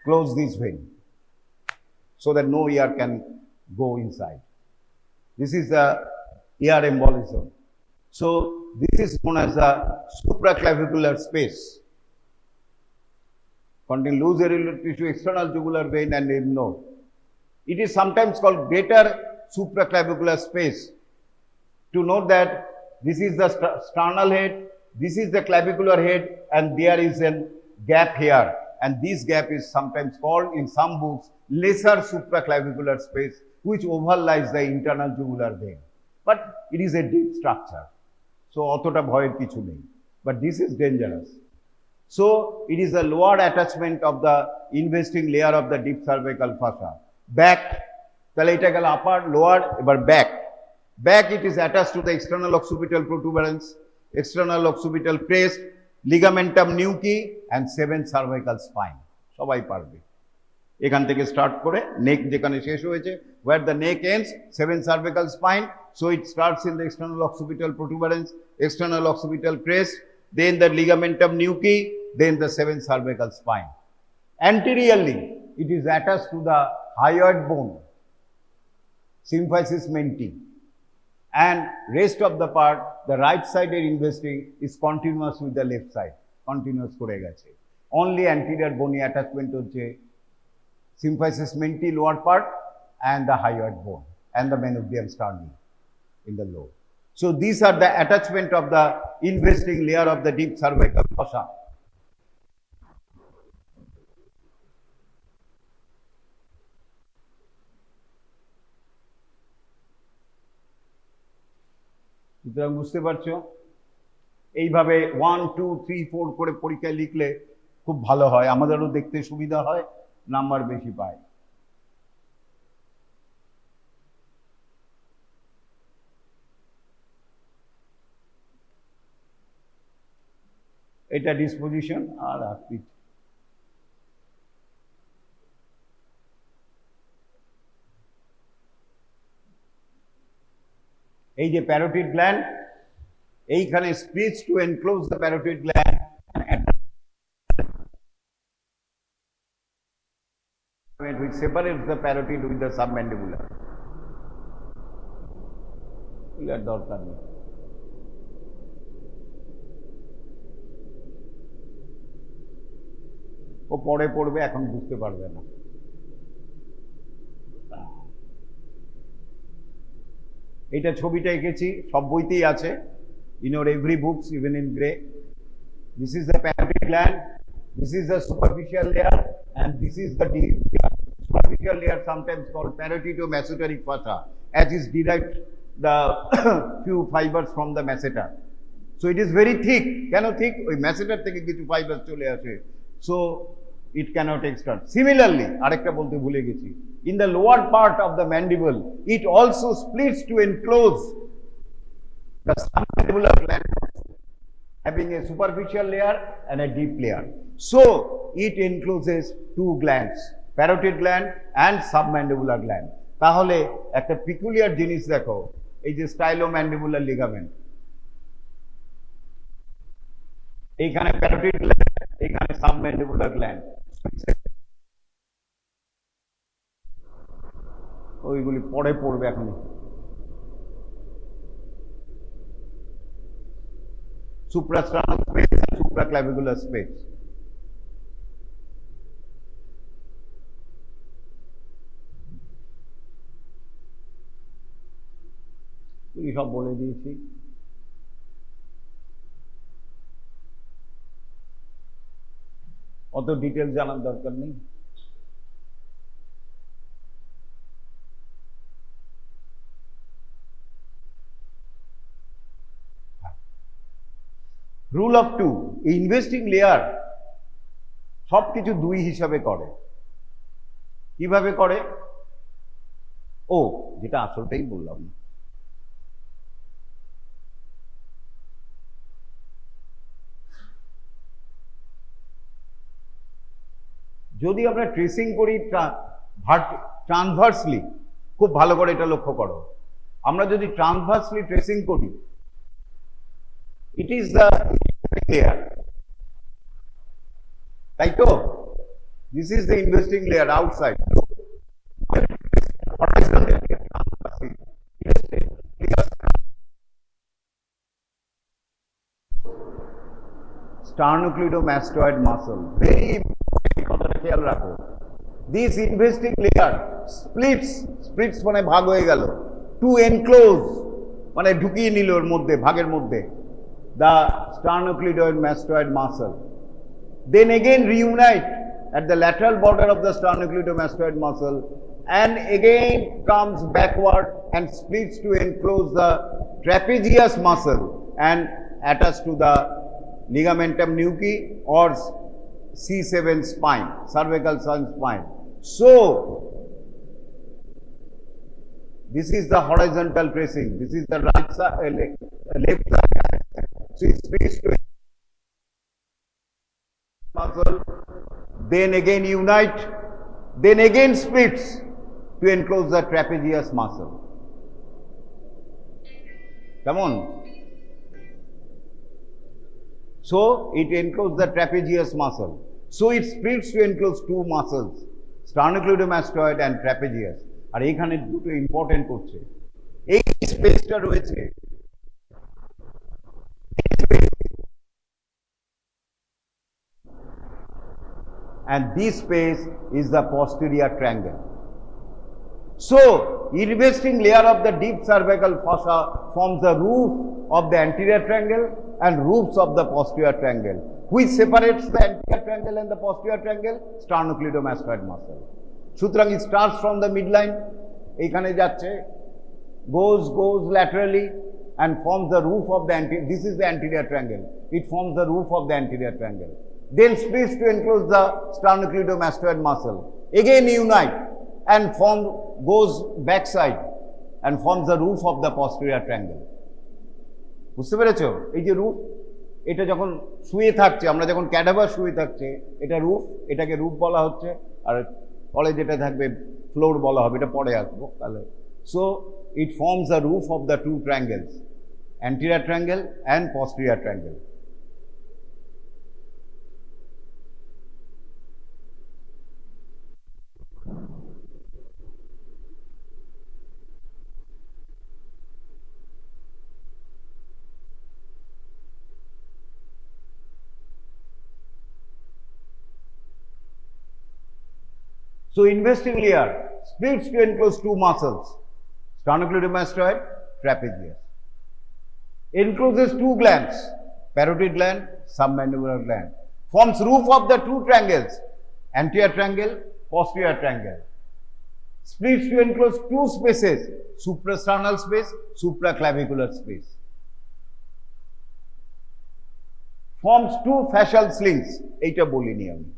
close this vein so that no air can go inside. This is the air embolism. So this is known as the supraclavicular space containing loose areolar tissue, external jugular vein and lymph node. It is sometimes called greater supraclavicular space. To note that this is the sternal head, this is the clavicular head, and there is a gap here. And this gap is sometimes called in some books lesser supraclavicular space, which overlies the internal jugular vein. But it is a deep structure. So অতটা ভয়ের কিছু নেই. But this is dangerous. So it is a lower attachment of the investing layer of the deep cervical fossa. Back, তাহলে এটা গেল upper, lower, এবার back. Back it is attached to the external occipital protuberance, external occipital crest, ligamentum nuchae and 7th cervical spine. সবাই পারবে. এখান থেকে start করে নেক যেখানে শেষ হয়েছে, where the neck ends, 7th cervical spine. So it starts in the external occipital protuberance, external occipital crest, then the ligamentum nuchae, then the 7th cervical spine. Anteriorly, it is attached to the hyoid bone, symphysis menti, and rest of the part, the right sided investing is continuous with the left side, continuous করে গেছে. Only anterior bony attachment হচ্ছে symphysis menti lower part and the hyoid bone and the manubrium sternum in the lower. So these are the attachment of the investing layer of the deep cervical fossa. সুতরাং বুঝতে পারছো, এইভাবে 1, 2, 3, 4 করে পরীক্ষায় লিখলে খুব ভালো হয়, আমাদেরও দেখতে সুবিধা হয়, নাম্বার বেশি পায়। এটা ডিসপোজিশন আর আকৃতি। এই যে প্যারোটিড গ্ল্যান্ড, এইখানে speech to enclose the parotid gland which separates the parotid with the submandibular. এর দরকার নেই। ও পরে পড়বে, এখন বুঝতে পারবে না। এটা ছবিটা এঁকেছি, সব বইতেই আছে, in your every books, even in gray. This is the parotid gland, this is the superficial layer, and this is the deep layer. superficial layer sometimes called parotid-mesenteric fascia, as is derived the few fibers from the masseter. So it is very thick. Can thick? ওই masseter থেকে কিছু fibers চলে আসে. So it cannot extend. Similarly, আরেকটা বলতে ভুলে গেছি. In the lower part of the mandible, it also splits to enclose the submandibular gland, having a superficial layer and a deep layer. So it encloses two glands, parotid gland and submandibular gland. তাহলে একটা peculiar জিনিস দেখো, এই যে stylomandibular ligament. এইখানে parotid gland, এইখানে submandibular gland. ওইগুলি পরে পড়বে এখন। Suprasternal space and supraclavicular space. সব বলে দিয়েছি। অত ডিটেলস জানার দরকার নেই। Rule of two, investing layer সবকিছু দুই হিসাবে করে। কিভাবে করে? ও যেটা আসলটাই বললাম না। যদি আমরা ট্রেসিং করি ট্রান্সভার্সলি, খুব ভালো করে এটা লক্ষ্য করো, আমরা যদি ট্রান্সভার্সলি ট্রেসিং করি, it is the layer, তাই তো? This is the investing layer outside. Sternocleidomastoid muscle, very কথাটা খেয়াল রাখো। This investing layer splits মানে ভাগ হয়ে গেল, to enclose মানে ঢুকিয়ে নিল ওর মধ্যে, ভাগের মধ্যে, the sternocleidomastoid muscle. Then again reunite at the lateral border of the sternocleidomastoid muscle and again comes backward and splits to enclose the trapezius muscle and attach to the ligamentum nuchae or C7 spine, cervical spine. So this is the horizontal tracing. This is the right side, left side. So it splits to muscle, then again unite, then again splits to enclose the trapezius muscle. Come on. So it encloses the trapezius muscle. So it splits to enclose two muscles, sternocleidomastoid and trapezius. আর এইখানে দুটো important করছে, এই স্পেসটা রয়েছে, and this space is the posterior triangle. So investing layer of the deep cervical fossa forms the roof of the anterior triangle and roofs of the posterior triangle. Which separates the anterior triangle and the posterior triangle? Sternocleidomastoid muscle. সুতরাং it starts from the midline, এইখানে যাচ্ছে, goes laterally and forms the roof of the anterior. This is the anterior triangle. It forms the roof of the anterior triangle. Then splits to enclose the sternocleidomastoid muscle. Again unite and goes backside and forms the roof of the posterior triangle. বুঝতে পেরেছো? এই যে roof, এটা যখন শুয়ে থাকছে, আমরা যখন ক্যাডাভার শুয়ে থাকছে, এটা রুফ, এটাকে রুফ বলা হচ্ছে, আর পরে যেটা থাকবে ফ্লোর বলা হবে, এটা পরে আসবো তাহলে। So it forms the roof of the two triangles, anterior triangle and posterior triangle. So investing layer splits to enclose two muscles, sternocleidomastoid, trapezius. Encloses two glands, parotid gland, submandibular gland. Forms roof of the two triangles, anterior triangle, posterior triangle. splits to enclose two spaces, suprasternal space, supraclavicular space. Forms two fascial slings. এইটা বলিনি আমি।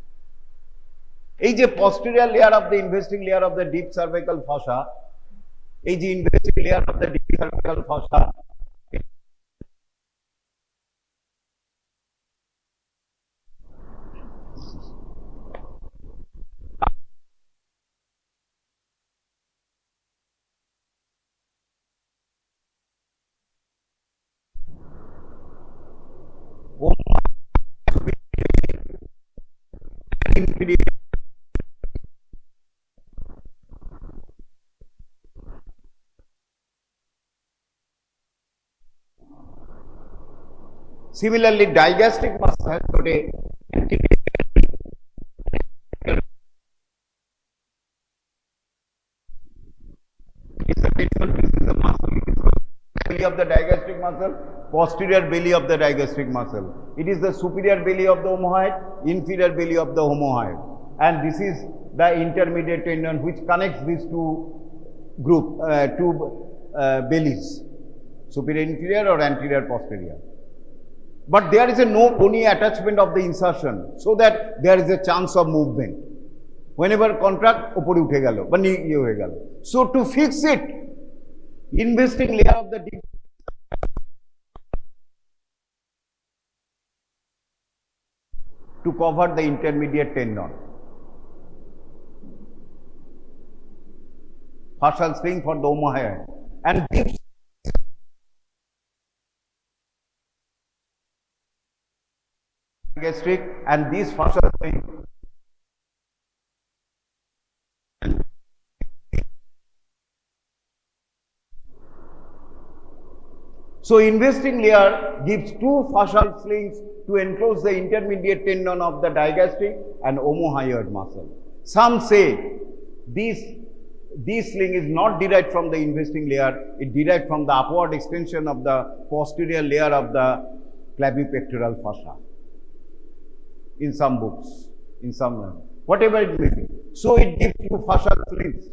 এই যে posterior layer of the investing layer of the deep cervical fossa, এই যে investing layer of the deep cervical fossa, similarly digastric muscle has got a belly of the digastric muscle, posterior belly of the digastric muscle. It is the superior belly of the omohyoid, inferior belly of the omohyoid, and this is the intermediate tendon which connects these two bellies, superior inferior or anterior posterior. But there is a no bony attachment of the insertion, so that there is a chance of movement. Whenever contract, opore uthe gelo ba niye hoye gelo. So to fix it, investing layer of the deep to cover the intermediate tendon. Fascial sling for the omohyoid and deep gastric and these fascial sling so investing layer gives two fascial slings to enclose the intermediate tendon of the digastric and omohyoid muscle. Some say this sling is not derived from the investing layer, it derived from the upward extension of the posterior layer of the clavipectoral fascia. In some books, in some, whatever it may be. So it gives you fascial slings.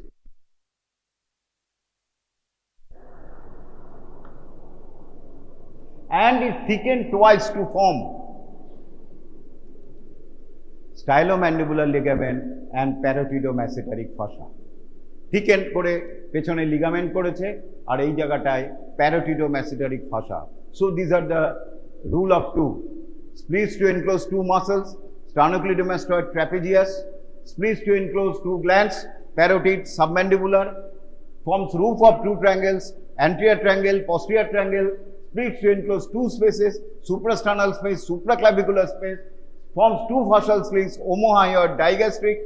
And is thickened twice to form stylomandibular ligament and parotidomasseteric fascia. Thickened করে পেছনে ligament করেছে আর এই জায়গাটায় parotidomasseteric fascia. So these are the rule of two. Splits to enclose two muscles, sternocleidomastoid trapezius, splits to enclose two glands, parotid, submandibular, forms roof of two triangles, anterior triangle, posterior triangle, splits to enclose two spaces, suprasternal space, supraclavicular space, forms two fascial slings, omohyoid, digastric,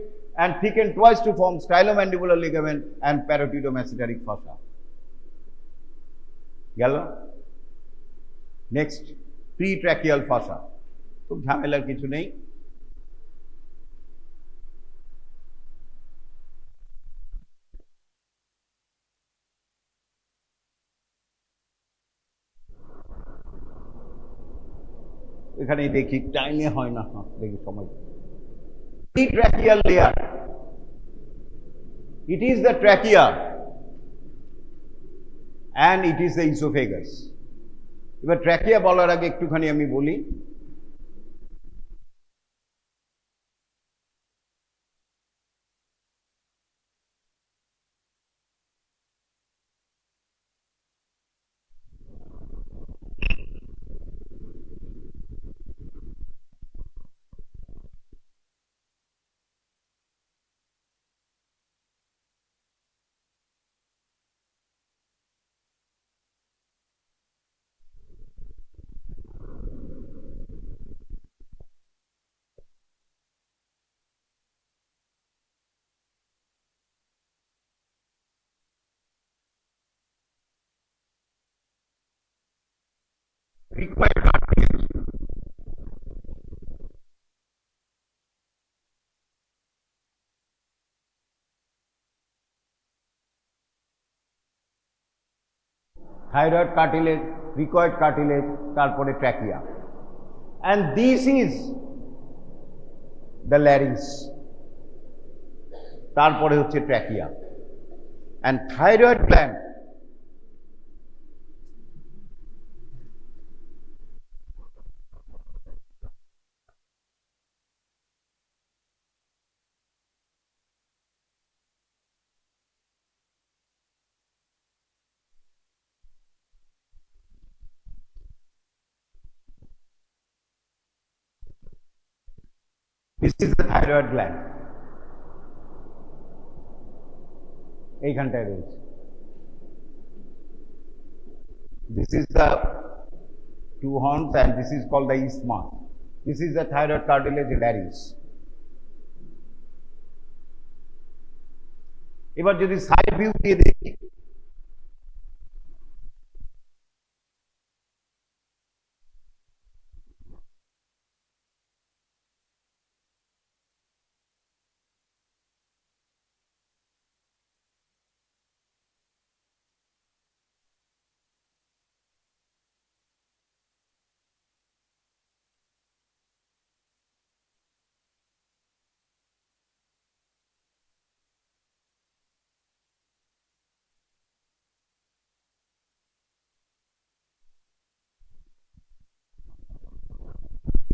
and thickened twice to form stylomandibular ligament and parotidomasseteric fascia. Gelo? Next, pretracheal fascia. খুব ঝামেলার কিছু নেই। এখানে দেখি টাইমে হয় না, দেখি সময়। Pretracheal layer, it is the trachea and it is the esophagus. এবার ট্র্যাকিয়া বলার আগে একটুখানি আমি বলি required cartilage. Thyroid cartilage, cricoid cartilage, তারপরে trachea. And this is the larynx. তারপরে হচ্ছে trachea. And thyroid gland, this is the thyroid gland. এইখানটায় রয়েছে। This is the two horns and this is called the isthmus. This is the thyroid cartilage laris. এবার যদি side view দিয়ে দেখি,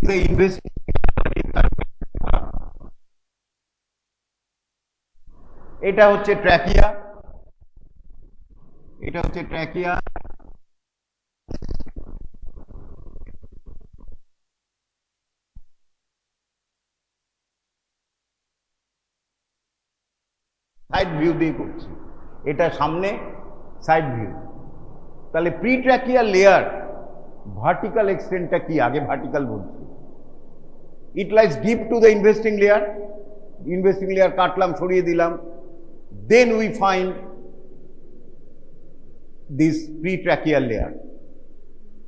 the এটা হচ্ছে ট্র্যাকিয়া, এটা হচ্ছে ট্র্যাকিয়া, সাইড ভিউ দিয়ে করছি, এটা সামনে সাইড ভিউ। তাহলে প্রি ট্র্যাকিয়াল লেয়ার ভার্টিক্যাল এক্সটেন্টটা কি, আগে ভার্টিক্যাল বলছি। It lies deep to the investing layer, investing layer কাটলাম, সরিয়ে দিলাম, then we find this pretracheal layer.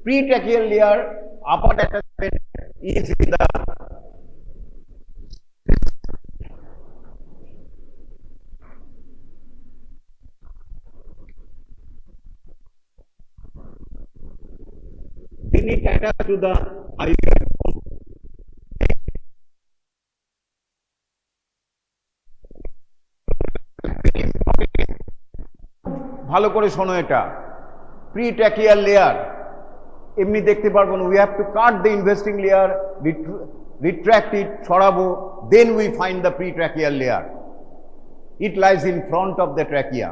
Pretracheal layer upper attachment is in the then it attached to the hyoid bone. ভালো করে শোনো, এটা প্রিট্র্যাকিয়াল লেয়ার এমনি দেখতে পারবো না, we have to cut the investing layer, retract it, সরাবো, then we find the pretracheal layer. It lies in front of the trachea,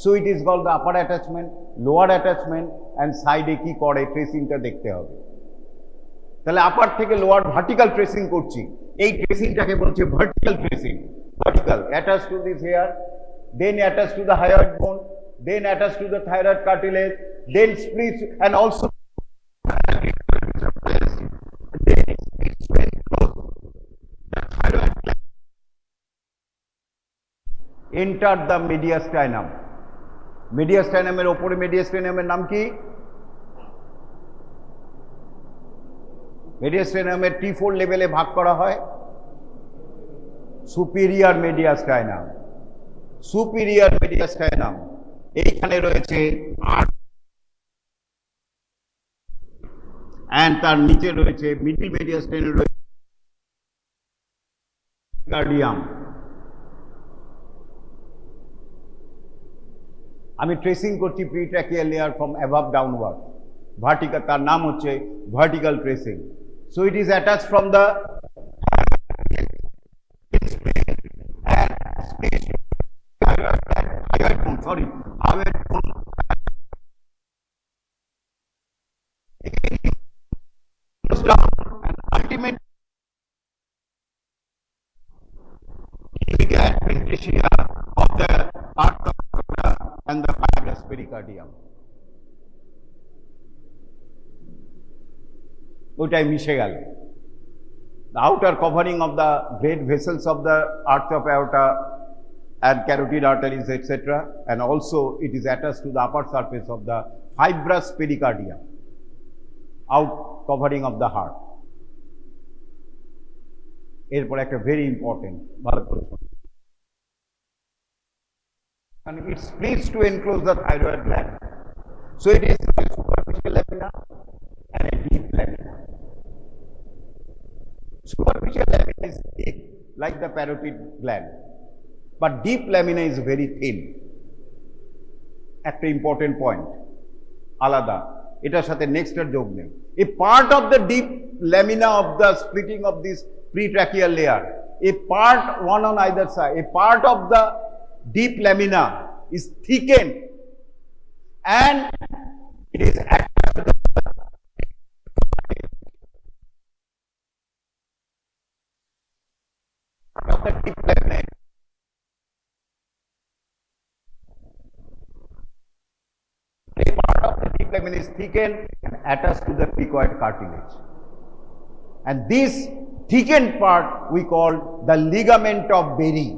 so it is called the upper attachment, lower attachment and সাইডে কি করে ট্রেসিংটা দেখতে হবে। তাহলে আপার থেকে lower vertical tracing করছি, এই ট্রেসিংটাকে বলছে vertical tracing. Vertical attach to this here, then attached to the hyoid bone, then attached to the thyroid cartilage, then splits and also enter the mediastinum. mediastinum এর উপরে mediastinum এর নাম কি? mediastinum এর T4 লেভেলে ভাগ করা হয়। superior mediastinum, সুপিরিয়র মিডিয়াস্টাইনাম, এইখানে রয়েছে এন্ড তার নিচে রয়েছে মিডল মিডিয়াস্টাইনাম, রয়েছে কার্ডিয়াম। আমি ট্রেসিং করছি pretracheal layer from above downward, vertical, তার নাম হচ্ছে vertical tracing. So it is attached from the sorry, hyoid bone, down and ultimately adventitia of the arteria and the fibrous pericardium. ওইটাই মিশে গেল। The outer covering of the great vessels of the arch of aorta and carotid arteries, etc., and also it is attached to the upper surface of the fibrous pericardium, out covering of the heart. এরপর একটা very important, ভালো করে শুনুন, and it splits to enclose the thyroid gland. So it is a superficial lamina and a deep lamina. Superficial lamina is thick like the parotid gland, but deep lamina is very thin. একটা important point আলাদা, এটার সাথে নেক্সটের যোগ নেই। A part of the deep lamina of the splitting of this pretracheal layer, a part one on either side, a part of the deep lamina is thickened and it is attached to the deep lamina. A part of the deep lamina is thickened and attached to the cricoid cartilage. And this thickened part we call the ligament of Berry.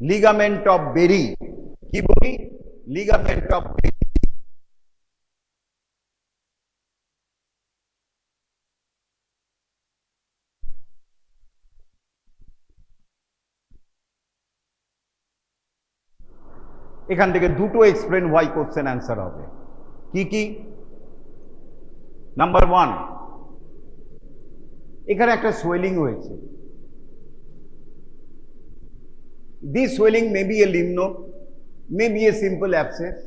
Ligament of Berry. কি বলি? Ligament of Berry. এখান থেকে দুটো explain why question answer হবে। কি কি? Number 1, এখানে একটা সোয়েলিং হয়েছে। This swelling may be a lymph node, may be a simple abscess,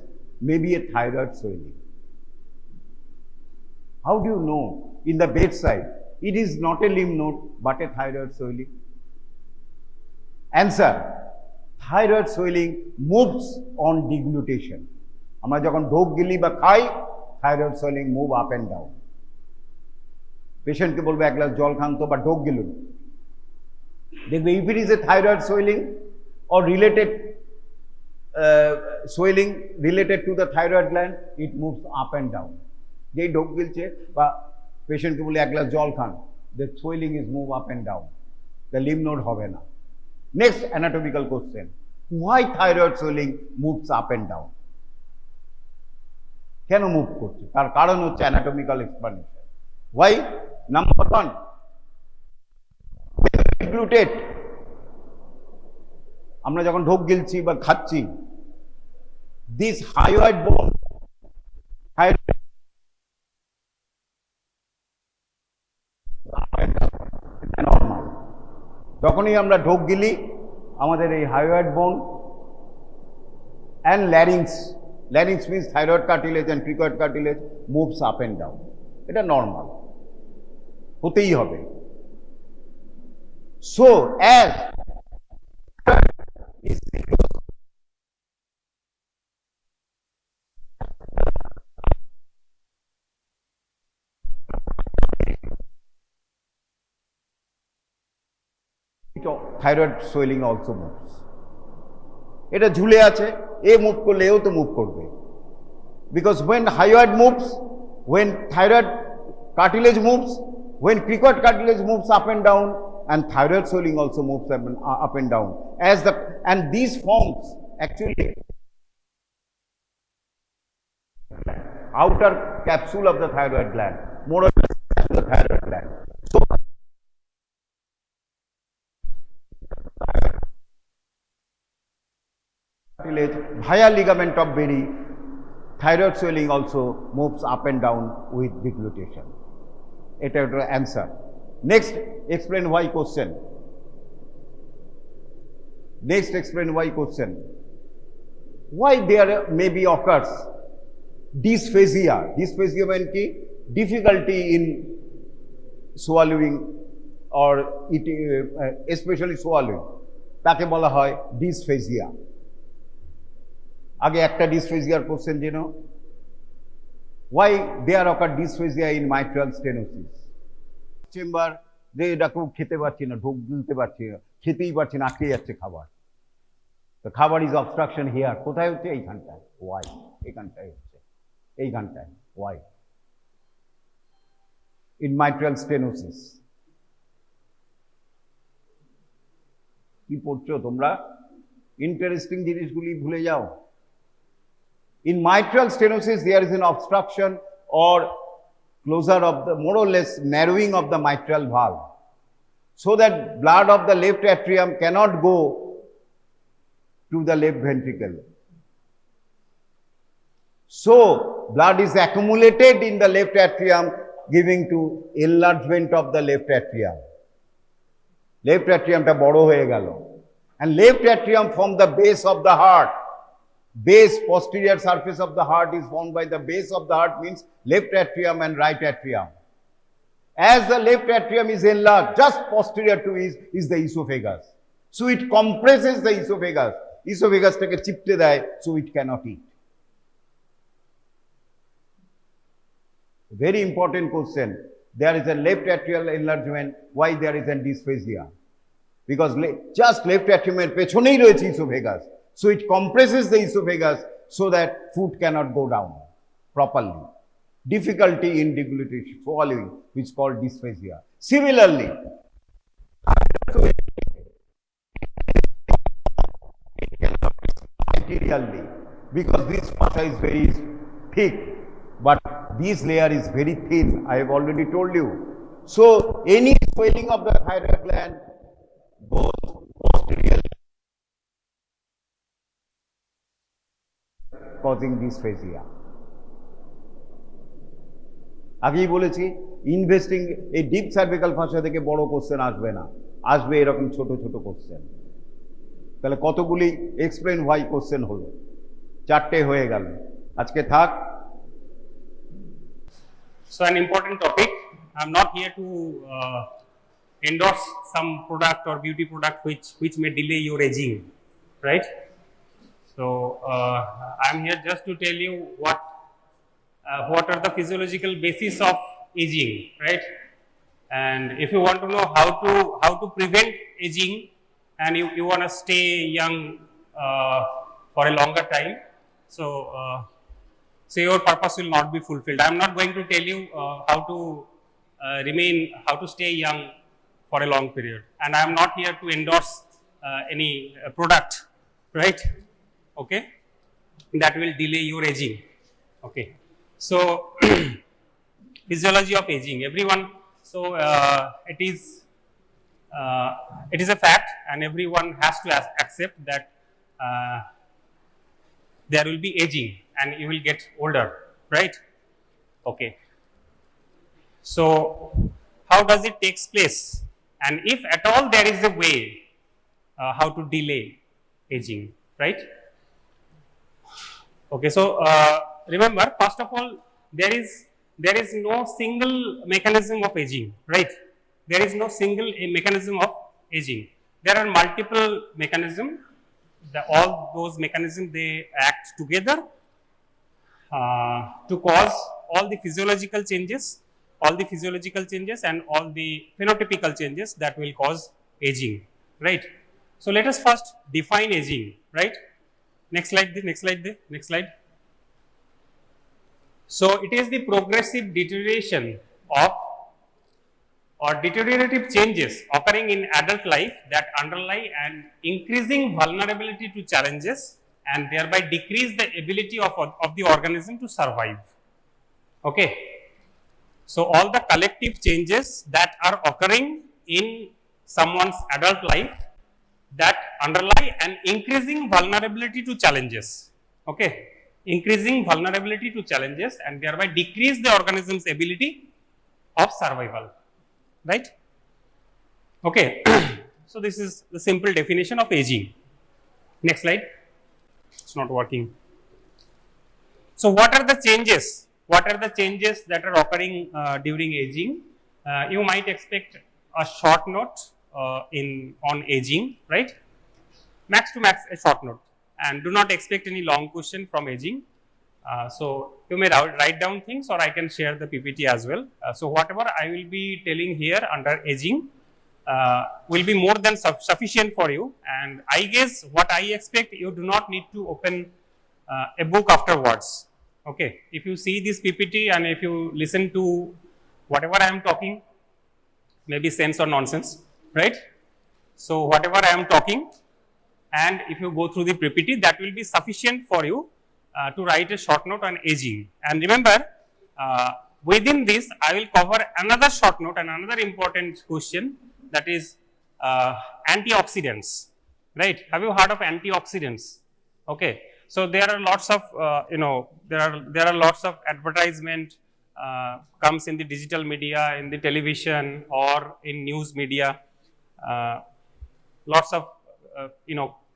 may be a thyroid swelling. How do you know in the bedside it is not a lymph node but a thyroid swelling? Answer: thyroid swelling moves on deglutition. আমরা যখন ঢোক গিলি বা খাই, thyroid swelling move up and down. পেশেন্টকে বলবে এক glass জল খান তো বা ঢোক গিলুন, দেখবে if it is a thyroid swelling or related swelling related to the thyroid gland, it moves up and down. যেই ঢোক গিলছে বা পেশেন্টকে বলে এক গ্লাস জল খান, the swelling is move up and down, the lymph node হবে না। Next anatomical question: why thyroid swelling moves up and down? কেন মুভ করছে? তার কারণ হচ্ছে anatomical explanation. Why? Number 1, glutate, আমরা যখন ঢোক গিলছি বা খাচ্ছি, this hyoid bone, নর্মাল, যখনই আমরা ঢোক গিলি আমাদের এই hyoid bone and larynx means thyroid cartilage and cricoid cartilage moves up and down. এটা নর্মাল, হতেই হবে। So as is thyroid swelling also moves. এটা ঝুলে আছে, এ মুভ করলে এও তো মুভ করবে, because when hyoid moves, when thyroid cartilage moves, when cricoid cartilage moves up and down, and thyroid swelling also moves up and down, and these forms actually outer capsule of the thyroid gland, more or less the thyroid gland. So cartilage via ligament of Berry, thyroid swelling also moves up and down with deglutition. এটা একটা answer. Next explain why question. Next explain why question. Why there may be occurs dysphagia? Dysphagia means কি? Difficulty in swallowing or eating, especially swallowing, তাকে বলা হয় dysphagia। আগে একটা dysphagia question জেনো। Why there occur dysphagia in mitral stenosis? Chamber যে এটা খুব খেতে পারছি না, ঢোক গিলতে পারছি না, খেতেই পারছি না, আটকে যাচ্ছে খাবার। তো খাবার ইজ অবস্ট্রাকশন হিয়ার। কোথায় হচ্ছে? এইখানটায়। ওয়াই? এইখানটায় হচ্ছে, এইখানটায়। ওয়াই? In mitral stenosis. কি পড়ছো তোমরা? ইন্টারেস্টিং জিনিসগুলি ভুলে যাও। In mitral stenosis, there is an obstruction or closure of the, more or less narrowing of the mitral valve, so that blood of the left atrium cannot go to the left ventricle. So blood is accumulated in the left atrium, giving to enlargement of the left atrium. Left atrium ta boro hoye gelo, and left atrium from the base of the heart base, posterior surface of the heart is formed by the base of the heart, means left atrium and right atrium. As the left atrium is enlarged, just posterior to is the esophagus. So it compresses the esophagus. Esophagus take a chipte deয়, so it cannot eat. Very important question. There is a left atrial enlargement. Why there is a dysphagia? Because just left atrium এর পেছনেই রয়েছে esophagus. So it compresses the esophagus so that food cannot go down properly. Difficulty in deglutition, swallowing, which is called dysphagia. Similarly, materially, because this fascia is very thick, but this layer is very thin. I have already told you. So any swelling of the thyroid gland goes posteriorly, causing dysphagia. আগেই বলেছি investing এই deep cervical ফাসিয়া থেকে বড় question আসবে না, আসবে এরকম ছোট ছোট কোশ্চেন। তাহলে কতগুলি এক্সপ্লেন হোয়াই কোশ্চেন হলো, চারটে হয়ে গেল, আজকে থাক। So an important topic. I'm not here to endorse some product or beauty product which may delay your aging, right? So I'm here just to tell you what are the physiological basis of aging, right? And if you want to know how to prevent aging, and you want to stay young for a longer time, so your purpose will not be fulfilled. I am not going to tell you how to stay young for a long period, and I am not here to endorse any product, right? Okay, that will delay your aging. Okay, so physiology of aging, everyone. So it is a fact, and everyone has to accept that there will be aging and you will get older, right? Okay, so how does it takes place, and if at all there is a way how to delay aging, right? Okay, so remember, first of all, there is no single mechanism of aging, right? There is no single mechanism of aging. There are multiple mechanisms. All those mechanisms, they act together to cause all the physiological changes and all the phenotypical changes that will cause aging, right? So let us first define aging, right? Next slide. So it is the progressive deterioration of or deteriorative changes occurring in adult life that underlie an increasing vulnerability to challenges and thereby decrease the ability of the organism to survive. Okay, so all the collective changes that are occurring in someone's adult life that underlie an increasing vulnerability to challenges. Okay, increasing vulnerability to challenges and thereby decrease the organism's ability of survival, right? Okay, so this is the simple definition of aging. Next slide. It's not working. So what are the changes? What are the changes that are occurring during aging? You might expect a short note on aging, right? Max to max a short note, and do not expect any long question from aging. So you may write down things, or I can share the PPT as well. So whatever I will be telling here under aging will be more than sufficient for you, and I guess what I expect, you do not need to open a book afterwards. Okay, if you see this PPT and if you listen to whatever I am talking, maybe sense or nonsense, right? So whatever I am talking, and if you go through the PPT, that will be sufficient for you to write a short note on aging. And remember, within this I will cover another short note and another important question, that is antioxidants, right? Have you heard of antioxidants? Okay, so there are lots of there are lots of advertisement comes in the digital media, in the television or in news media, lots of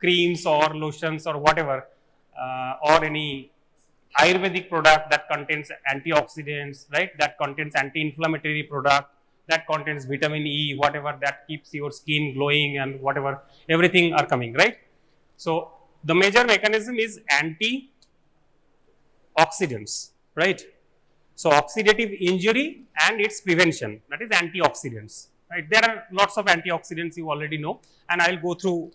creams or lotions or whatever or any Ayurvedic product that contains antioxidants, right, that contains anti-inflammatory product, that contains vitamin E, whatever that keeps your skin glowing and whatever, everything are coming, right. So, the major mechanism is antioxidants, right. So, oxidative injury and its prevention, that is antioxidants, right. There are lots of antioxidants you already know, and I will go through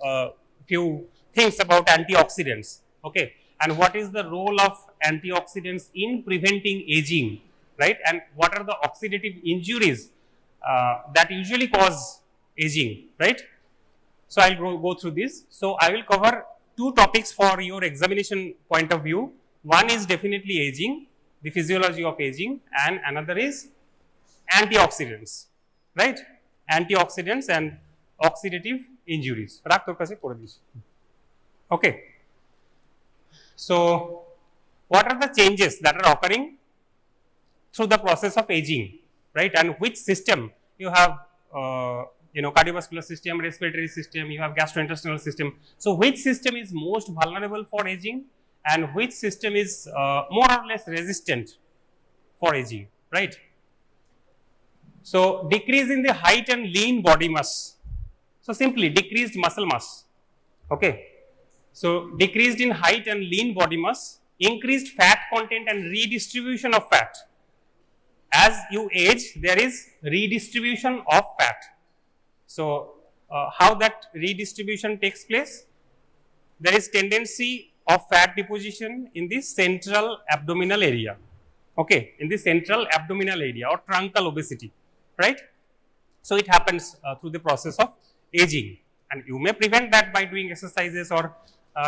few things about antioxidants, okay, and what is the role of antioxidants in preventing aging, right, and what are the oxidative injuries that usually cause aging, right. So, I will go through this. So, I will cover two topics for your examination point of view. One is definitely aging, the physiology of aging, and another is antioxidants, right, antioxidants and oxidative injuries. Okay. So, what are the changes that are occurring through the process of aging, right, and which system you have, cardiovascular system, respiratory system, you have gastrointestinal system. So, which system is most vulnerable for aging and which system is more or less resistant for aging, right. So, decrease in the height and lean body mass. So, simply decreased muscle mass, okay. So, decreased in height and lean body mass, increased fat content and redistribution of fat. As you age, there is redistribution of fat. So, how that redistribution takes place? There is tendency of fat deposition in the central abdominal area, okay, in the central abdominal area or truncal obesity, right. So, it happens through the process of aging, and you may prevent that by doing exercises or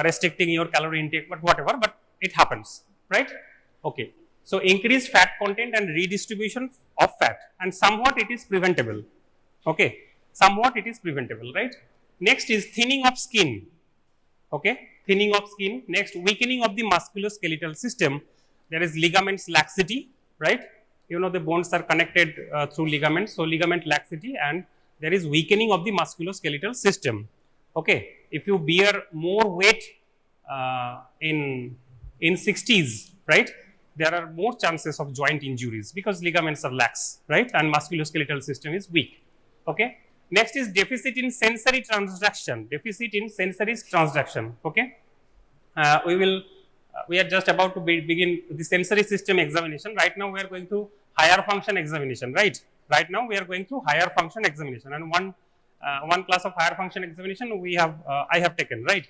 restricting your calorie intake, but whatever, but it happens, right. Okay. So, increased fat content and redistribution of fat, and somewhat it is preventable, okay, somewhat it is preventable, right. Next is thinning of skin, okay, thinning of skin. Next, weakening of the musculoskeletal system. There is ligaments laxity, right, you know the bones are connected through ligaments, so ligament laxity, and there is weakening of the musculoskeletal system, okay. If you bear more weight in 60s, right, there are more chances of joint injuries because ligaments are lax, right, and musculoskeletal system is weak, okay. Next is deficit in sensory transduction, deficit in sensory transduction, okay. We are just about to begin the sensory system examination. Right now, we are going to higher function examination, right. Right now, we are going to higher function examination, and one class of higher function examination we have, I have taken, right.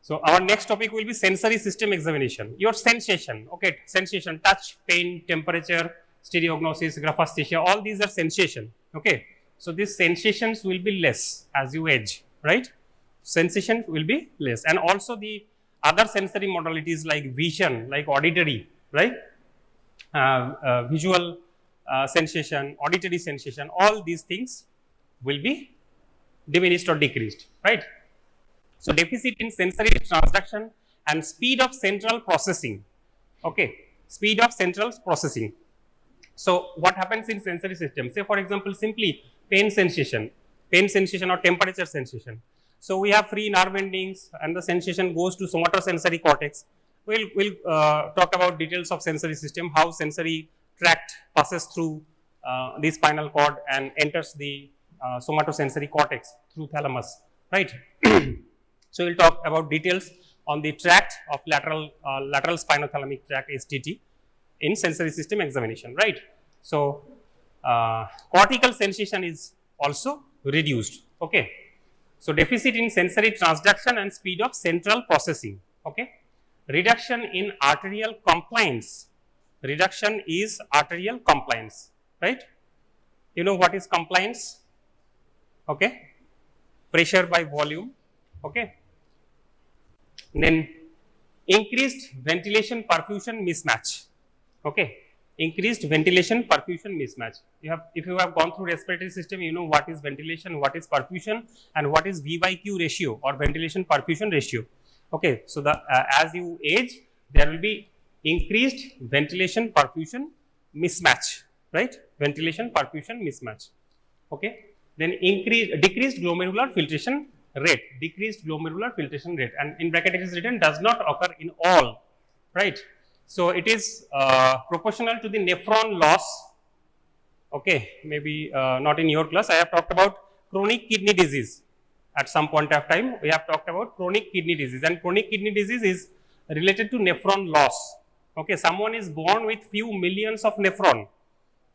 So, our next topic will be sensory system examination. Your sensation, okay, sensation, touch, pain, temperature, stereognosis, graphesthesia, all these are sensation, okay. So, these sensations will be less as you age, right, sensation will be less, and also the other sensory modalities like vision, like auditory, right, visual sensation, auditory sensation, all these things will be diminished or decreased, right. So, deficit in sensory transduction and speed of central processing, okay, speed of central processing. So, what happens in sensory system? Say for example, simply pain sensation or temperature sensation. So, we have free nerve endings and the sensation goes to somatosensory cortex. We will talk about details of sensory system, how sensory tract passes through the spinal cord and enters the somatosensory cortex through thalamus, right. So, we will talk about details on the tract of lateral spinothalamic tract STT in sensory system examination, right. So, cortical sensation is also reduced, okay. So, deficit in sensory transduction and speed of central processing, okay. Reduction in arterial compliance, reduction is arterial compliance, right. You know what is compliance, okay, pressure by volume, okay. Then increased ventilation perfusion mismatch, okay, increased ventilation perfusion mismatch. If you have gone through respiratory system, you know what is ventilation, what is perfusion, and what is V by Q ratio or ventilation perfusion ratio, okay. So, as you age, there will be increased ventilation perfusion mismatch, right, ventilation perfusion mismatch, okay. Then decreased glomerular filtration rate, decreased glomerular filtration rate, and in bracket it is written does not occur in all, right. So, it is proportional to the nephron loss. Okay, maybe not in your class. I have talked about chronic kidney disease at some point of time. We have talked about chronic kidney disease, and chronic kidney disease is related to nephron loss. Okay, someone is born with few millions of nephron.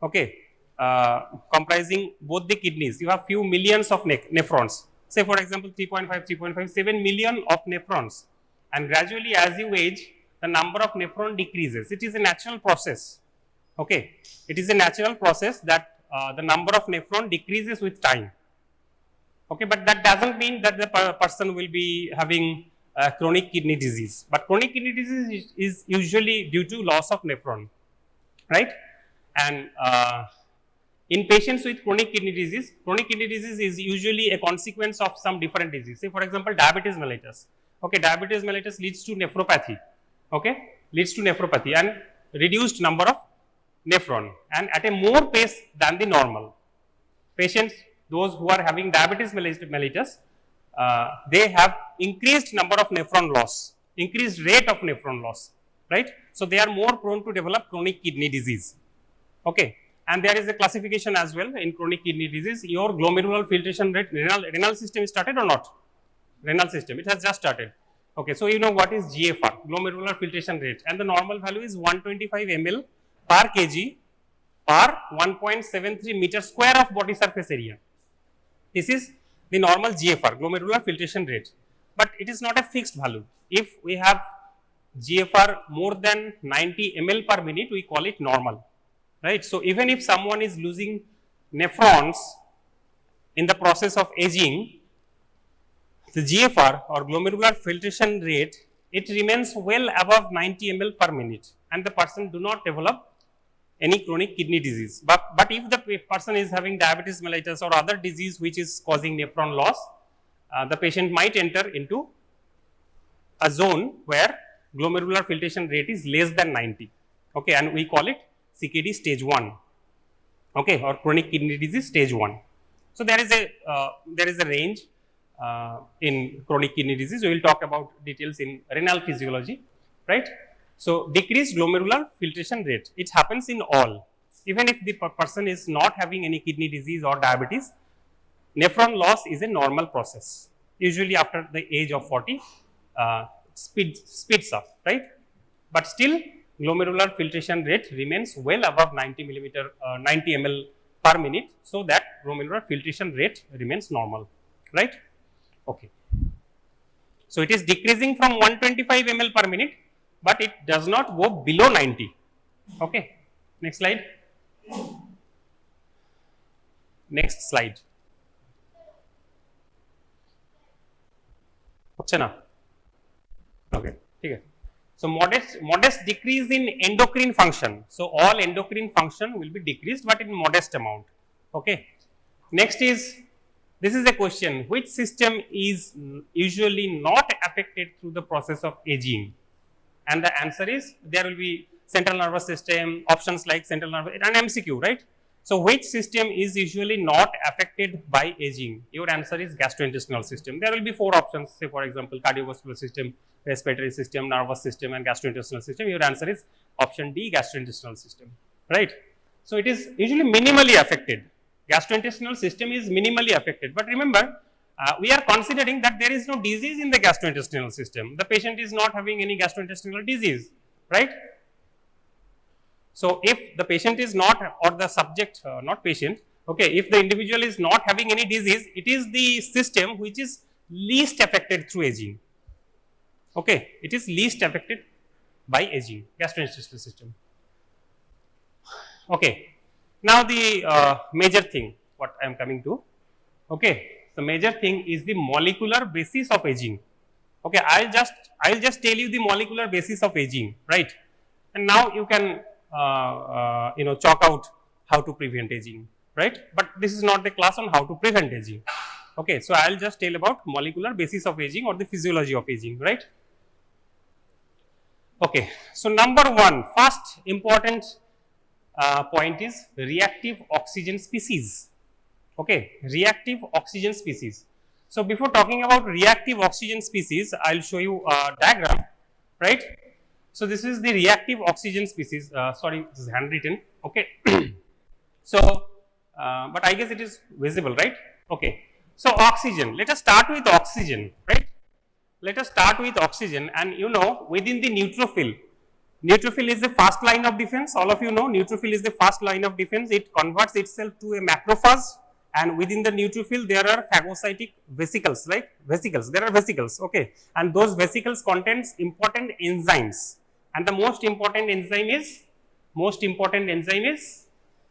Okay, comprising both the kidneys. You have few millions of nephrons. Say for example, 3.5, 7 million of nephrons, and gradually as you age, the number of nephron decreases. It is a natural process. Okay, it is a natural process that the number of nephron decreases with time. Okay, but that doesn't mean that the person will be having chronic kidney disease. But chronic kidney disease is usually due to loss of nephron, right? And in patients with chronic kidney disease is usually a consequence of some different disease. Say for example, diabetes mellitus. Okay, diabetes mellitus leads to nephropathy. Okay, leads to nephropathy and reduced number of nephron, and at a more pace than the normal. Patients, those who are having diabetes mellitus, they have increased number of nephron loss, increased rate of nephron loss, right. So, they are more prone to develop chronic kidney disease. Okay. And there is a classification as well in chronic kidney disease. Your glomerular filtration rate, renal system is started or not? Renal system, it has just started. Okay, so you know what is GFR, glomerular filtration rate, and the normal value is 125 ml per kg per 1.73 meter square of body surface area. This is the normal GFR, glomerular filtration rate, but it is not a fixed value. If we have GFR more than 90 ml per minute, we call it normal, right. So, even if someone is losing nephrons in the process of aging, the GFR or glomerular filtration rate, it remains well above 90 ml per minute, and the person do not develop any chronic kidney disease. But if the person is having diabetes mellitus or other disease which is causing nephron loss, the patient might enter into a zone where glomerular filtration rate is less than 90. Okay, and we call it CKD stage 1. Okay, or chronic kidney disease stage 1. So, there is a range in chronic kidney disease. We will talk about details in renal physiology, right. So, decreased glomerular filtration rate, it happens in all. Even if the person is not having any kidney disease or diabetes, nephron loss is a normal process. Usually after the age of 40, speeds up, right. But still glomerular filtration rate remains well above 90 ml per minute. So, that glomerular filtration rate remains normal, right. Okay. So, it is decreasing from 125 ml per minute, but it does not go below 90. Okay. Next slide. Next slide. Okay. Okay. So, modest decrease in endocrine function. So, all endocrine function will be decreased, but in modest amount. Okay. Next is, this is a question, which system is usually not affected through the process of aging? And the answer is, there will be central nervous system, options like central nervous, and MCQ, right. So, which system is usually not affected by aging? Your answer is gastrointestinal system. There will be 4 options, say for example, cardiovascular system, respiratory system, nervous system, and gastrointestinal system. Your answer is option D, gastrointestinal system, right. So, it is usually minimally affected. Gastrointestinal system is minimally affected, but remember, we are considering that there is no disease in the gastrointestinal system. The patient is not having any gastrointestinal disease, right. So, if the patient is not, or the subject, not patient, okay, if the individual is not having any disease, it is the system which is least affected through aging. Okay, it is least affected by aging, gastrointestinal system. Okay, now the major thing, what I am coming to. Okay, the major thing is the molecular basis of aging. Okay, I'll just tell you the molecular basis of aging, right? And now you can chalk out how to prevent aging, right? But this is not the class on how to prevent aging. Okay, so I'll just tell about molecular basis of aging or the physiology of aging, right? Okay, so number 1, first important point is reactive oxygen species. Okay, reactive oxygen species. So, before talking about reactive oxygen species, I will show you a diagram, right. So, this is the reactive oxygen species, sorry, this is handwritten, okay. So, but I guess it is visible, right, okay. So, oxygen, let us start with oxygen, right. Let us start with oxygen, and you know, within the neutrophil, neutrophil is the first line of defense, all of you know neutrophil is the first line of defense, it converts itself to a macrophage, and within the neutrophil there are phagocytic vesicles, right, vesicles, there are vesicles, okay, and those vesicles contains important enzymes, and the most important enzyme is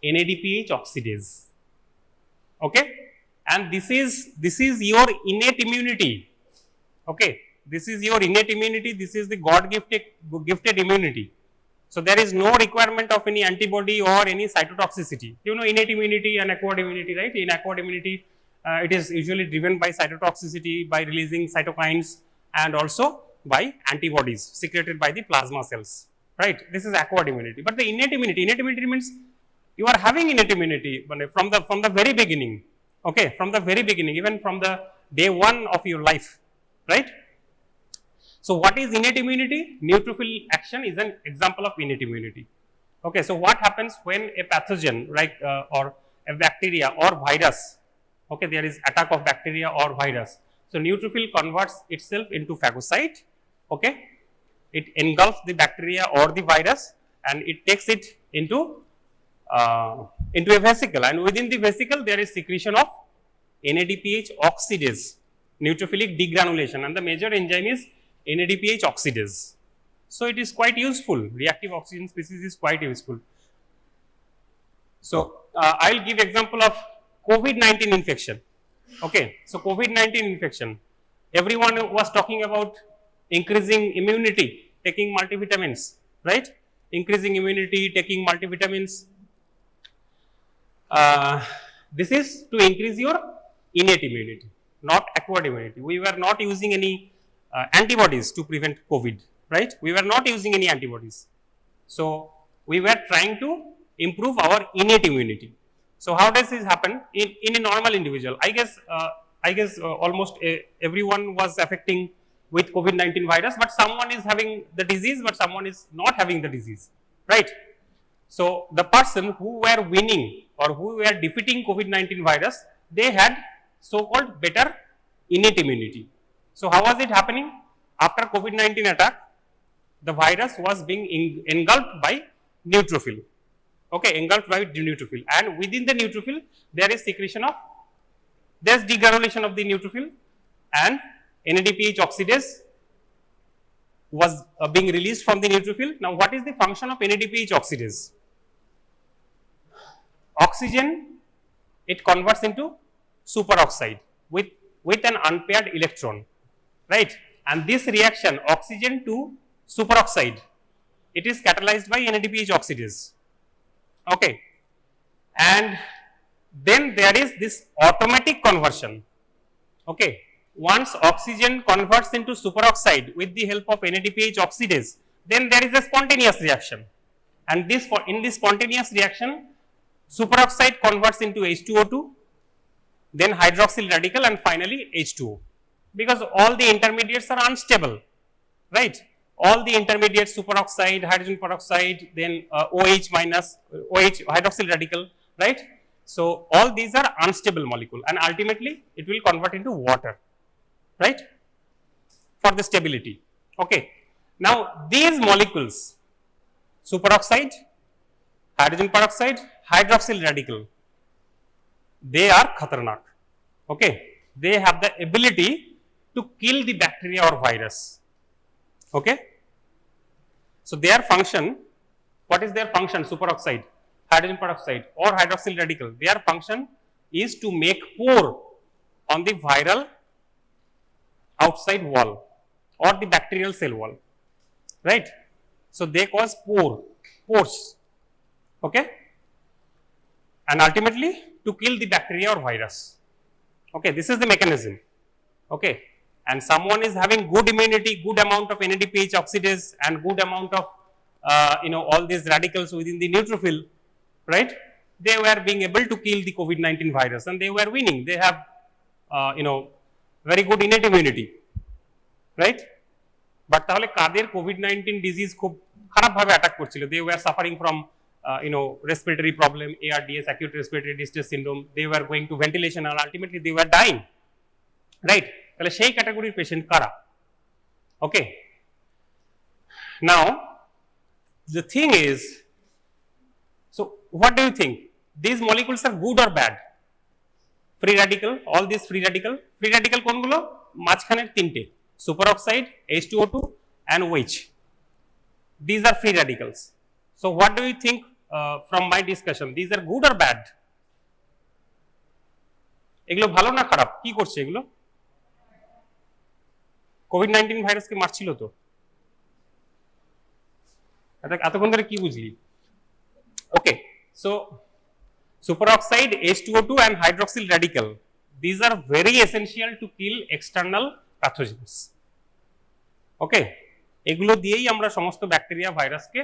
NADPH oxidase, okay, and this is your innate immunity, okay, this is your innate immunity, this is the God gifted immunity. So, there is no requirement of any antibody or any cytotoxicity. You know innate immunity and acquired immunity, right. In acquired immunity, it is usually driven by cytotoxicity, by releasing cytokines, and also by antibodies secreted by the plasma cells, right. This is acquired immunity. But the innate immunity means you are having innate immunity from the very beginning, okay, from the very beginning, even from the day one of your life, right. So, what is innate immunity? Neutrophil action is an example of innate immunity. Okay, so what happens when a pathogen, like or a bacteria or virus, okay, there is attack of bacteria or virus. So, neutrophil converts itself into phagocyte, okay, it engulfs the bacteria or the virus, and it takes it into a vesicle, and within the vesicle there is secretion of NADPH oxidase, neutrophilic degranulation, and the major enzyme is NADPH oxidase. So, it is quite useful, reactive oxygen species is quite useful. So, I will give example of COVID-19 infection, okay. So, COVID-19 infection, everyone was talking about increasing immunity, taking multivitamins, right, increasing immunity, taking multivitamins. This is to increase your innate immunity, not acquired immunity. We were not using any antibodies to prevent COVID, right? We were not using any antibodies. So, we were trying to improve our innate immunity. So, how does this happen in a normal individual? I guess almost everyone was affecting with COVID-19 virus, but someone is having the disease, but someone is not having the disease, right? So, the person who were winning or who were defeating COVID-19 virus, they had so called better innate immunity. So, how was it happening? After COVID-19 attack, the virus was being engulfed by neutrophil, okay, engulfed by neutrophil, and within the neutrophil there is secretion of, there is degranulation of the neutrophil, and NADPH oxidase was being released from the neutrophil. Now, what is the function of NADPH oxidase? Oxygen, it converts into superoxide with an unpaired electron, right, and this reaction oxygen to superoxide, it is catalyzed by NADPH oxidase, okay, and then there is this automatic conversion, okay. Once oxygen converts into superoxide with the help of NADPH oxidase, then there is a spontaneous reaction, and in this spontaneous reaction superoxide converts into H2O2, then hydroxyl radical, and finally H2O, because all the intermediates are unstable, right, all the intermediates, superoxide, hydrogen peroxide, then OH minus, OH hydroxyl radical, right. So, all these are unstable molecule, and ultimately it will convert into water, right, for the stability, okay. Now, these molecules, superoxide, hydrogen peroxide, hydroxyl radical, they are khatarnak, okay. They have the ability to kill the bacteria or virus, okay. So, their function, what is their function? Superoxide, hydrogen peroxide or hydroxyl radical, their function is to make pore on the viral outside wall or the bacterial cell wall, right. So, they cause pores, okay, and ultimately to kill the bacteria or virus, okay. This is the mechanism, okay, and someone is having good immunity, good amount of NADPH oxidase and good amount of all these radicals within the neutrophil, right. They were being able to kill the COVID-19 virus and they were winning. They have very good innate immunity, right? But তাহলে কাদের COVID-19 disease খুব খারাপভাবে attack করছিল, they were suffering from respiratory problem, ARDS, acute respiratory distress syndrome, they were going to ventilation and ultimately they were dying, right? তাহলে সেই ক্যাটাগরির patient কারা? ওকে, now the thing is, so what do you think, these molecules are good or bad? Free radical, all these free radical কোনগুলো? মাঝখানের তিনটে, superoxide, H2O2 and OH. These are free radicals. So what do you think from my discussion, these are good or bad? এগুলো ভালো না খারাপ? কি করছে এগুলো? COVID-19 ভাইরাসকে মারছিল তো। এতক্ষণ ধরে কি বুঝলি? ওকে, so superoxide, H2O2 and hydroxyl radical, these are very essential to kill external pathogens. ওকে, এগুলো দিয়েই আমরা সমস্ত ব্যাকটেরিয়া ভাইরাসকে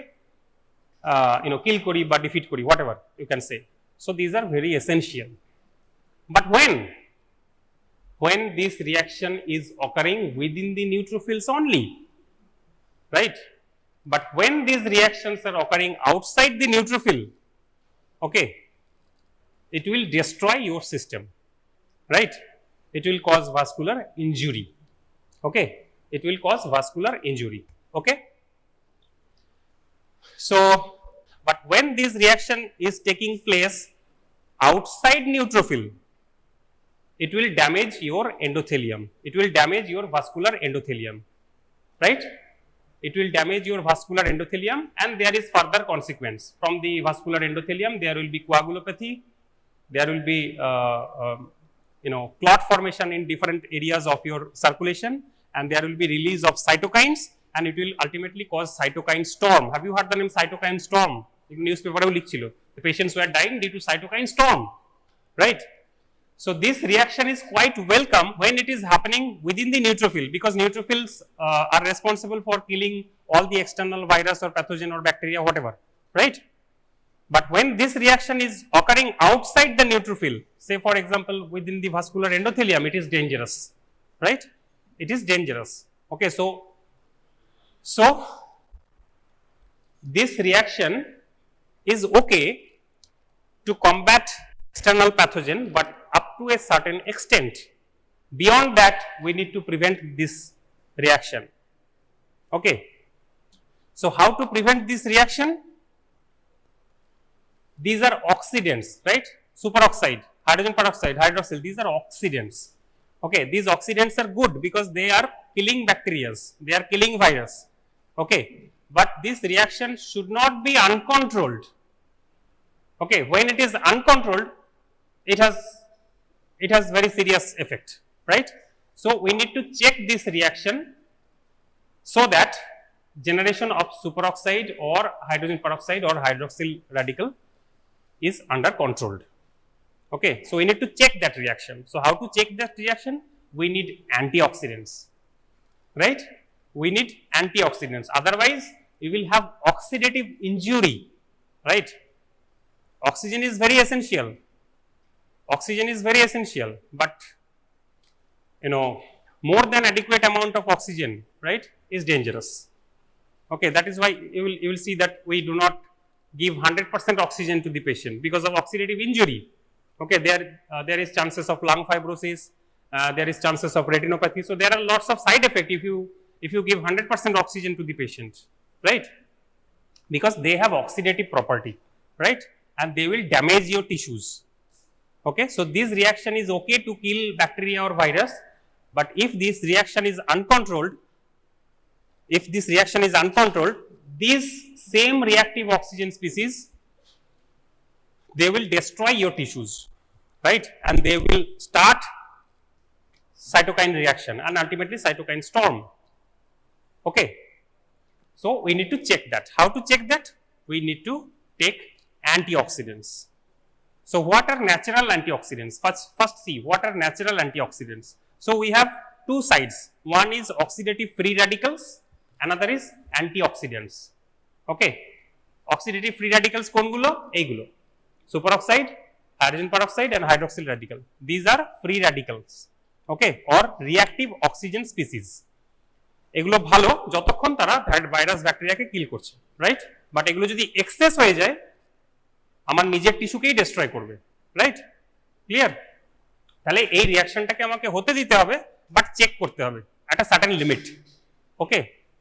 kill করি বা ডিফিট করি, whatever you can say. So these are very essential. But when this reaction is occurring within the neutrophils only, right? But when these reactions are occurring outside the neutrophil, okay, it will destroy your system, right? It will cause vascular injury, okay? It will cause vascular injury, okay? So, but when this reaction is taking place outside neutrophil, it will damage your endothelium, it will damage your vascular endothelium, right? It will damage your vascular endothelium and there is further consequence. From the vascular endothelium, there will be coagulopathy, there will be clot formation in different areas of your circulation, and there will be release of cytokines, and it will ultimately cause cytokine storm. Have you heard the name cytokine storm? Newspaper likhchilo, the patients were dying due to cytokine storm, right? So this reaction is quite welcome when it is happening within the neutrophil, because neutrophils are responsible for killing all the external virus or pathogen or bacteria, whatever, right? But when this reaction is occurring outside the neutrophil, say for example within the vascular endothelium, it is dangerous, right? It is dangerous. Okay, so this reaction is okay to combat external pathogen, but up to a certain extent. Beyond that, we need to prevent this reaction. Okay, so how to prevent this reaction? These are oxidants, right? Superoxide, hydrogen peroxide, hydroxyl, these are oxidants. Okay, these oxidants are good because they are killing bacteria, they are killing virus. Okay, but this reaction should not be uncontrolled. Okay, when it is uncontrolled, it has very serious effect, right? So we need to check this reaction so that generation of superoxide or hydrogen peroxide or hydroxyl radical is under controlled. Okay, so we need to check that reaction. So how to check that reaction? We need antioxidants, right? We need antioxidants, otherwise we will have oxidative injury, right? Oxygen is very essential, oxygen is very essential, but more than adequate amount of oxygen, right, is dangerous. Okay, that is why you will see that we do not give 100% oxygen to the patient because of oxidative injury. Okay, there is chances of lung fibrosis, there is chances of retinopathy. So there are lots of side effects if you give 100% oxygen to the patient, right? Because they have oxidative property, right? And they will damage your tissues. Okay, so this reaction is okay to kill bacteria or virus, but if this reaction is uncontrolled, these same reactive oxygen species, they will destroy your tissues, right? And they will start cytokine reaction and ultimately cytokine storm. Okay, so we need to check that. How to check that? We need to take antioxidants. So what are natural antioxidants? First see what are natural antioxidants. So we have two sides. One is oxidative free radicals, another is antioxidants. Okay, oxidative free radicals কোনগুলো? এইগুলো, superoxide, hydrogen peroxide and hydroxyl radical. These are free radicals. okay, or reactive oxygen species. এগুলো ভালো যতক্ষণ তারা virus ব্যাকটেরিয়াকে কিল করছে, right? But এগুলো যদি access হয়ে যায় আমার নিজের টিস্যুকেই ডিস্ট্রয় করবে, রাইট? ক্লিয়ার? তাহলে এই রিঅ্যাকশনটাকে আমাকে হতে দিতে হবে, বাট চেক করতে হবে একটা সার্টেন লিমিট। ওকে,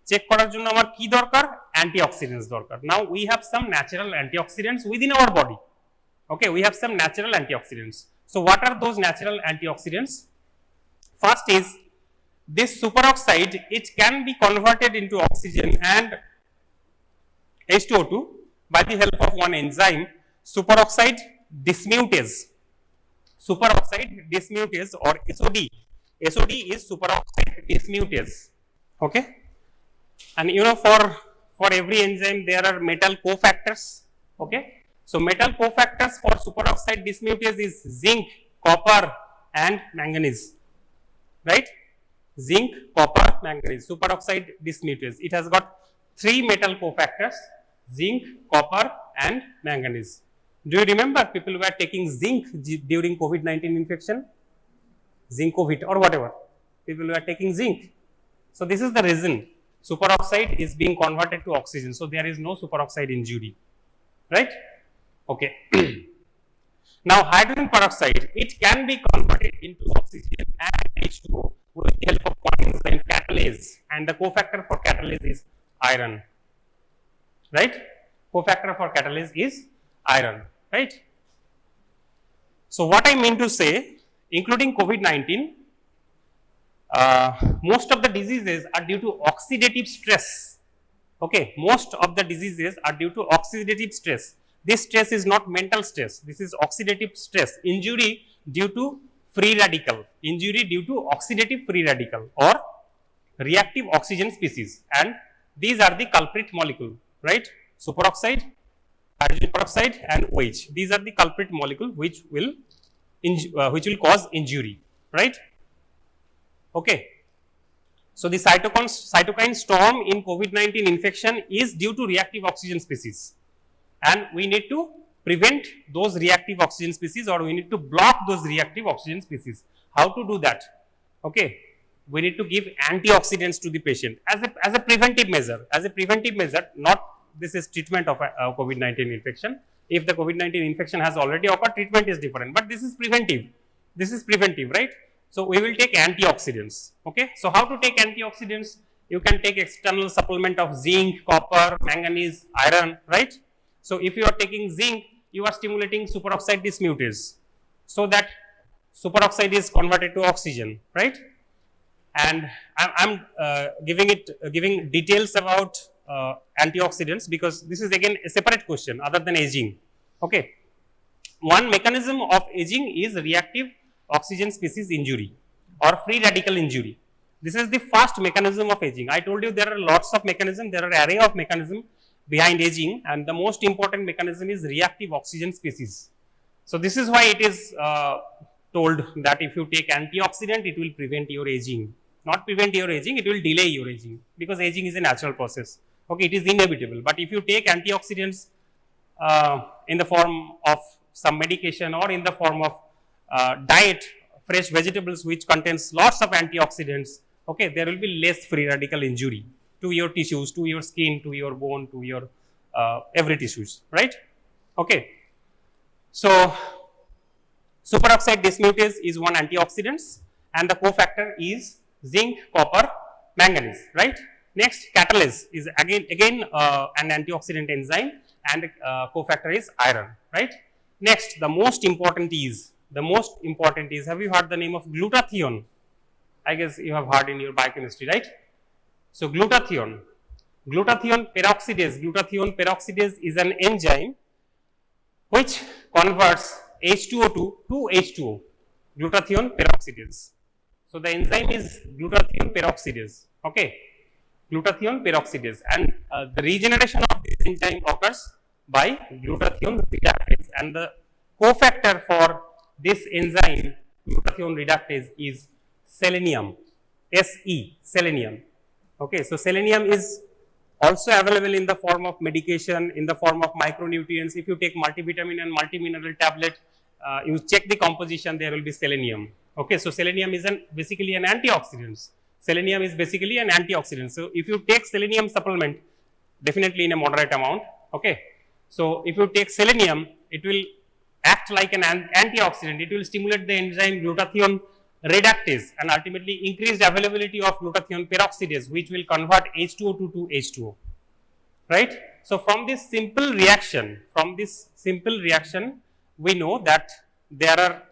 চেক করার জন্য আমার কি দরকার? অ্যান্টিঅক্সিডেন্টস দরকার। Now we have some natural antioxidants within our body. Okay, we have some natural antioxidants. So what are those natural antioxidants? First is this superoxide, it can be converted into oxygen and H2O2 by the help of one enzyme, superoxide dismutase. Superoxide dismutase or SOD. SOD is superoxide dismutase. Okay, and you know, for every enzyme there are metal cofactors. Okay, so metal cofactors for superoxide dismutase is zinc, copper and manganese, right? Zinc, copper, manganese, superoxide dismutase. It has got 3 metal cofactors, zinc, copper and manganese. Do you remember people were taking zinc during COVID-19 infection? Zinc COVID or whatever, people were taking zinc. So this is the reason superoxide is being converted to oxygen. So there is no superoxide injury, right? Okay. Now hydrogen peroxide, it can be converted into oxygen and H2O with the help of one enzyme catalase, and the cofactor for catalase is iron, right? Cofactor for catalase is iron, right? So what I mean to say, including COVID-19, most of the diseases are due to oxidative stress. Okay, most of the diseases are due to oxidative stress. This stress is not mental stress, this is oxidative stress. Injury due to free radical, injury due to oxidative free radical or reactive oxygen species, and these are the culprit molecule, right? Superoxide, hydrogen peroxide and OH. These are the culprit molecule which will cause injury, right? Okay. So the cytokine storm in COVID-19 infection is due to reactive oxygen species, and we need to prevent those reactive oxygen species, or we need to block those reactive oxygen species. How to do that? Okay, we need to give antioxidants to the patient as a preventive measure. As a preventive measure, not this is treatment of COVID-19 infection. If the COVID-19 infection has already occurred, treatment is different, but this is preventive. This is preventive, right? So we will take antioxidants. Okay, so how to take antioxidants? You can take external supplement of zinc, copper, manganese, iron, right? So if you are taking zinc, you are stimulating superoxide dismutase, so that superoxide is converted to oxygen, right? And I'm giving details about antioxidants because this is again a separate question other than aging. Okay, one mechanism of aging is reactive oxygen species injury or free radical injury. This is the first mechanism of aging. I told you there are lots of mechanisms, there are array of mechanisms behind aging, and the most important mechanism is reactive oxygen species. So this is why it is told that if you take antioxidant, it will prevent your aging. Not prevent your aging, it will delay your aging, because aging is a natural process. Okay, it is inevitable. But if you take antioxidants in the form of some medication or in the form of diet, fresh vegetables which contains lots of antioxidants, okay, there will be less free radical injury to your tissues, to your skin, to your bone, to your every tissues, right? Okay. So superoxide dismutase is one antioxidant, and the cofactor is zinc, copper, manganese, right? Next, catalase is again an antioxidant enzyme, and cofactor is iron, right? Next, the most important is, have you heard the name of glutathione? I guess you have heard in your biochemistry, right? So glutathione peroxidase is an enzyme which converts H2O2 to H2O, glutathione peroxidase. So the enzyme is glutathione peroxidase, okay, glutathione peroxidase, and the regeneration of this enzyme occurs by glutathione reductase, and the cofactor for this enzyme glutathione reductase is selenium, Se, selenium. Okay, so selenium is also available in the form of medication, in the form of micronutrients. If you take multivitamin and multimineral tablet, you check the composition, there will be selenium. Okay, so selenium is basically an antioxidant. Selenium is basically an antioxidant. So if you take selenium supplement, definitely in a moderate amount. Okay, so if you take selenium, it will act like an antioxidant. It will stimulate the enzyme glutathione reductase and ultimately increased availability of glutathione peroxidase, which will convert H2O2 to H2O. Right. So from this simple reaction, we know that there are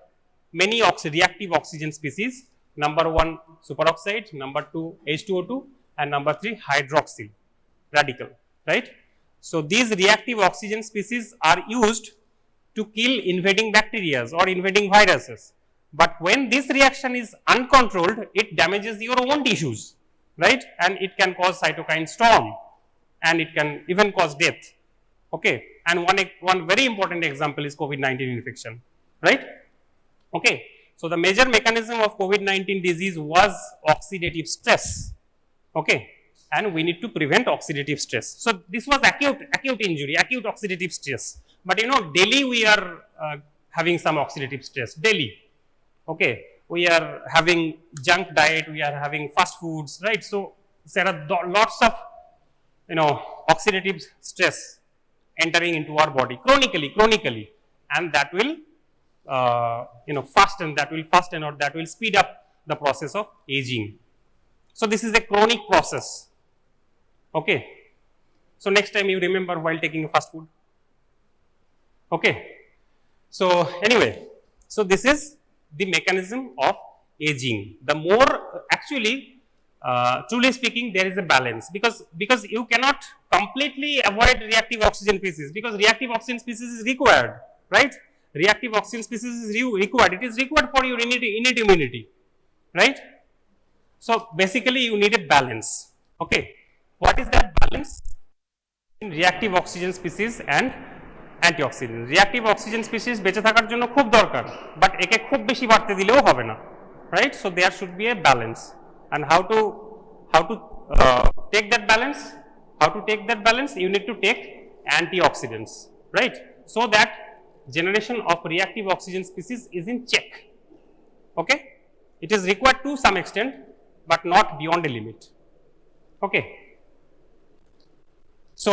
many reactive oxygen species. Number 1 superoxide, number 2 H2O2, and number 3 hydroxyl radical. Right. So these reactive oxygen species are used to kill invading bacteria or invading viruses. But when this reaction is uncontrolled, it damages your own tissues, right? And it can cause cytokine storm, and it can even cause death. Okay, and one very important example is COVID-19 infection, right? Okay, so the major mechanism of COVID-19 disease was oxidative stress. Okay, and we need to prevent oxidative stress. So this was acute injury, acute oxidative stress. But you know, daily we are having some oxidative stress daily. Okay, we are having junk diet, we are having fast foods, right? So there are lots of, you know, oxidative stress entering into our body chronically, and that will, you know, fasten or that will speed up the process of aging. So this is a chronic process. Okay. So next time you remember while taking a fast food. Okay. So anyway, so this is the mechanism of aging. The more actually, truly speaking, there is a balance because you cannot completely avoid reactive oxygen species, because reactive oxygen species is required, right? Reactive oxygen species is required. It is required for your innate immunity, right? So basically, you need a balance. Okay, what is that balance in reactive oxygen species and antioxidant? Reactive oxygen species বেঁচে থাকার জন্য খুব দরকার, but একে খুব বেশি বাড়তে দিলেও হবে না, right? So there should be a balance, and how to take that balance? How to take that balance? You need to take antioxidants, right? So that generation of reactive oxygen species is in check. Okay, it is required to some extent, but not beyond a limit. Okay. So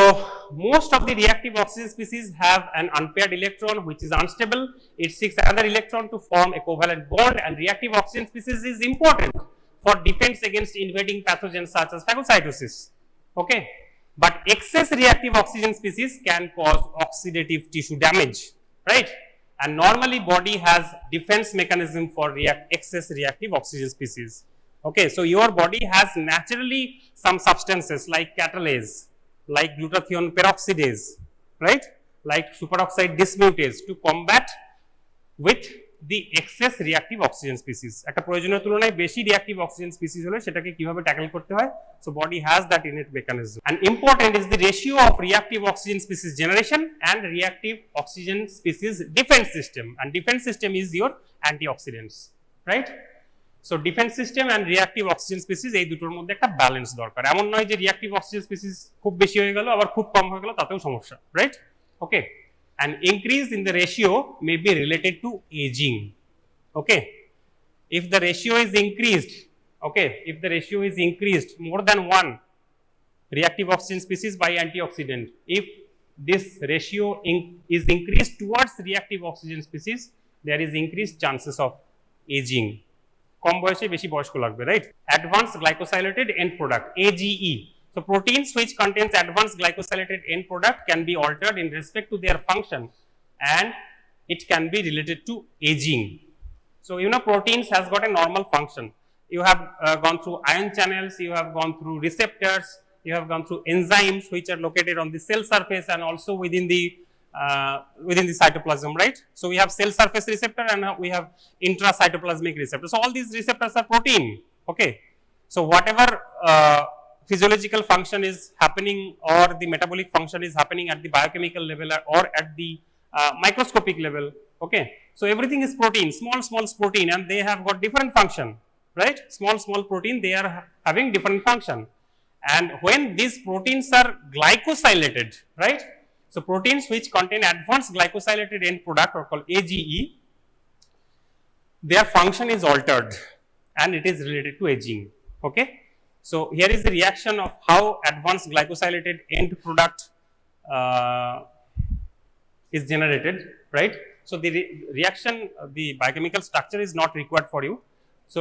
most of the reactive oxygen species have an unpaired electron which is unstable. It seeks another electron to form a covalent bond, and reactive oxygen species is important for defense against invading pathogens such as phagocytosis. Okay, but excess reactive oxygen species can cause oxidative tissue damage, right? And normally body has defense mechanism for excess reactive oxygen species. Okay, so your body has naturally some substances like catalase, like glutathione peroxidase, right? Like superoxide dismutase to combat with the excess reactive oxygen species. একটা প্রয়োজনীয় তুলনায় বেশি reactive oxygen species হলে সেটাকে কিভাবে tackle করতে হয়? So body has that innate mechanism. And important is the ratio of reactive oxygen species generation and reactive oxygen species defense system. And defense system is your antioxidants, right? So defense system and reactive oxygen species এই দুটোর মধ্যে একটা balance দরকার। এমন নয় যে reactive oxygen species খুব বেশি হয়ে গেল আবার খুব কম হয়ে গেল, তাতেও সমস্যা, right? Okay. An increase in the ratio may be related to aging. Okay, if the ratio is increased, okay, if the ratio is increased more than 1 reactive oxygen species by antioxidant, if this ratio is increased towards reactive oxygen species, there is increased chances of aging. কম বয়সে বেশি বয়স্ক লাগবে, right? Advanced glycosylated end product, AGE. So proteins which contains advanced glycosylated end product can be altered in respect to their function, and it can be related to aging. So you know, proteins has got a normal function. You have gone through ion channels, you have gone through receptors, you have gone through enzymes which are located on the cell surface and also within the cytoplasm, right? So we have cell surface receptor and we have intracytoplasmic receptor. So all these receptors are protein. Okay, so whatever physiological function is happening or the metabolic function is happening at the biochemical level or at the microscopic level. Okay, so everything is protein, small protein, and they have got different function, right? Small protein, they are having different function, and when these proteins are glycosylated, right? So proteins which contain advanced glycosylated end product are called AGE. their function is altered and it is related to aging. Okay. So, here is the reaction of how advanced glycosylated end product is generated, right. So, the reaction, the biochemical structure is not required for you. So,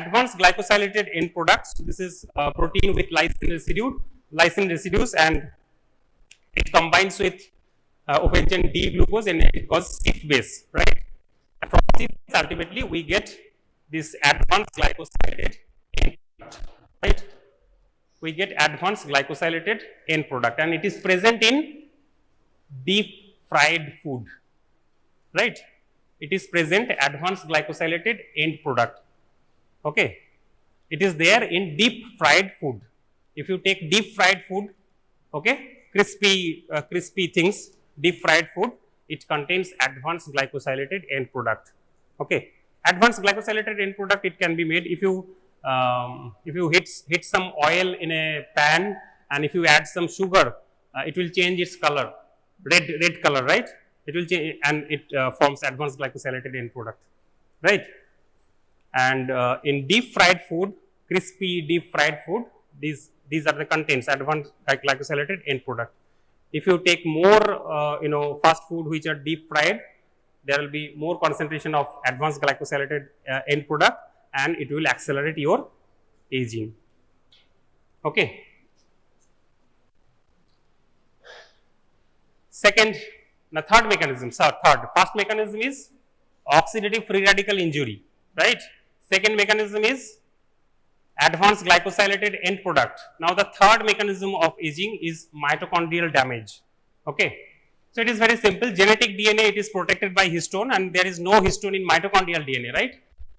advanced glycosylated end products, this is protein with lysine residues, and it combines with open chain D glucose and it causes CF base, right. And from this ultimately we get this advanced glycosylated end product, right. We get advanced glycosylated end product and it is present in deep fried food, right. It is present advanced glycosylated end product. Okay. It is there in deep fried food. If you take deep fried food, okay, crispy things, deep fried food, it contains advanced glycosylated end product. Okay. Advanced glycosylated end product, it can be made if you hit some oil in a pan and if you add some sugar, it will change its color, red color, right. It will change and it forms advanced glycosylated end product, right. And in deep fried food, crispy deep fried food, these are the contents, advanced glycosylated end product. If you take more fast food which are deep fried, there will be more concentration of advanced glycosylated end product and it will accelerate your aging. Okay. Second, the third mechanism, first mechanism is oxidative free radical injury, right. Second mechanism is advanced glycosylated end product. Now, the third mechanism of aging is mitochondrial damage. Okay. So, it is very simple, genetic DNA, it is protected by histone and there is no histone in mitochondrial DNA, right.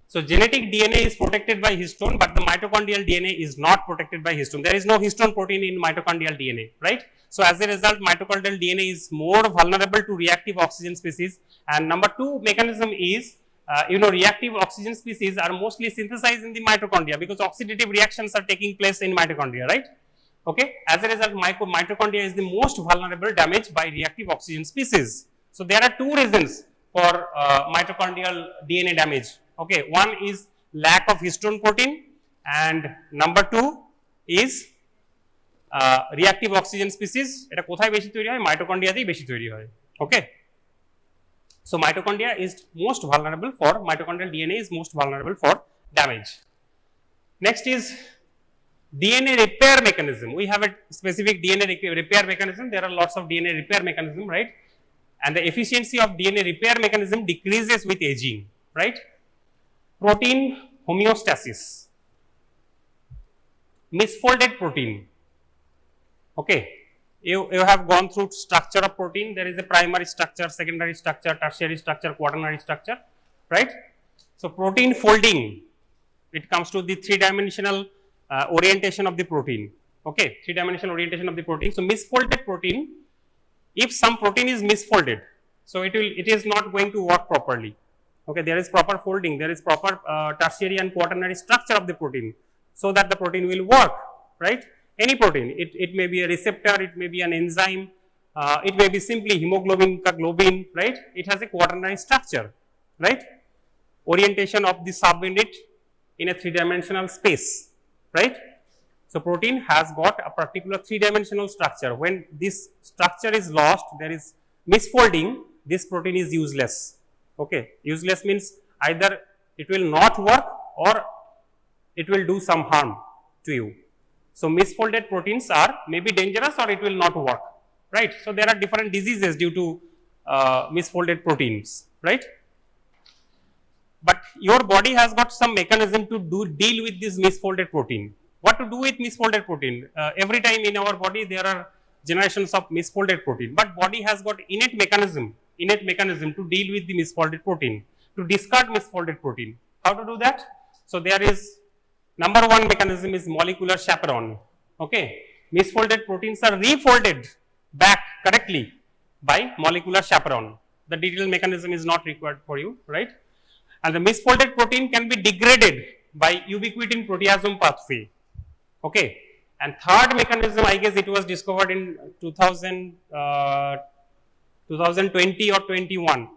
So, genetic DNA is protected by histone, but the mitochondrial DNA is not protected by histone. There is no histone protein in mitochondrial DNA, right. So, as a result, mitochondrial DNA is more vulnerable to reactive oxygen species. And number two mechanism is, reactive oxygen species are mostly synthesized in the mitochondria because oxidative reactions are taking place in mitochondria, right. Okay. As a result, mitochondria is the most vulnerable damage by reactive oxygen species. So, there are two reasons for mitochondrial DNA damage. Okay. One is lack of histone protein and number two is reactive oxygen species. এটা কোথায় বেশি তৈরি হয়? মাইটোকন্ড্রিয়াতেই বেশি তৈরি হয়। Okay. So, mitochondria is most vulnerable for, mitochondrial DNA is most vulnerable for damage. Next is DNA repair mechanism. We have a specific DNA repair mechanism. There are lots of DNA repair mechanism, right. And the efficiency of DNA repair mechanism decreases with aging, right. Protein homeostasis, misfolded protein. Okay. You have gone through structure of protein. There is a primary structure, secondary structure, tertiary structure, quaternary structure, right. So, protein folding, it comes to the three-dimensional orientation of the protein. Okay, three-dimensional orientation of the protein. So, misfolded protein, if some protein is misfolded, so it is not going to work properly. Okay, there is proper folding, there is proper tertiary and quaternary structure of the protein, so that the protein will work, right. Any protein, it may be a receptor, it may be an enzyme, it may be simply hemoglobin, globin, right. It has a quaternary structure, right. Orientation of the subunit in a three-dimensional space, right. So, protein has got a particular three-dimensional structure. When this structure is lost, there is misfolding, this protein is useless. Okay. Useless means either it will not work or it will do some harm to you. So, misfolded proteins are maybe dangerous or it will not work, right. So, there are different diseases due to misfolded proteins, right. But your body has got some mechanism to deal with this misfolded protein. What to do with misfolded protein? Every time in our body there are generations of misfolded protein, but body has got innate mechanism to deal with the misfolded protein, to discard misfolded protein. How to do that? So, there is number one mechanism is molecular chaperone. Okay. Misfolded proteins are refolded back correctly by molecular chaperone. The detailed mechanism is not required for you, right. And the misfolded protein can be degraded by ubiquitin proteasome pathway. Okay. And third mechanism, I guess it was discovered in 2020 or 21.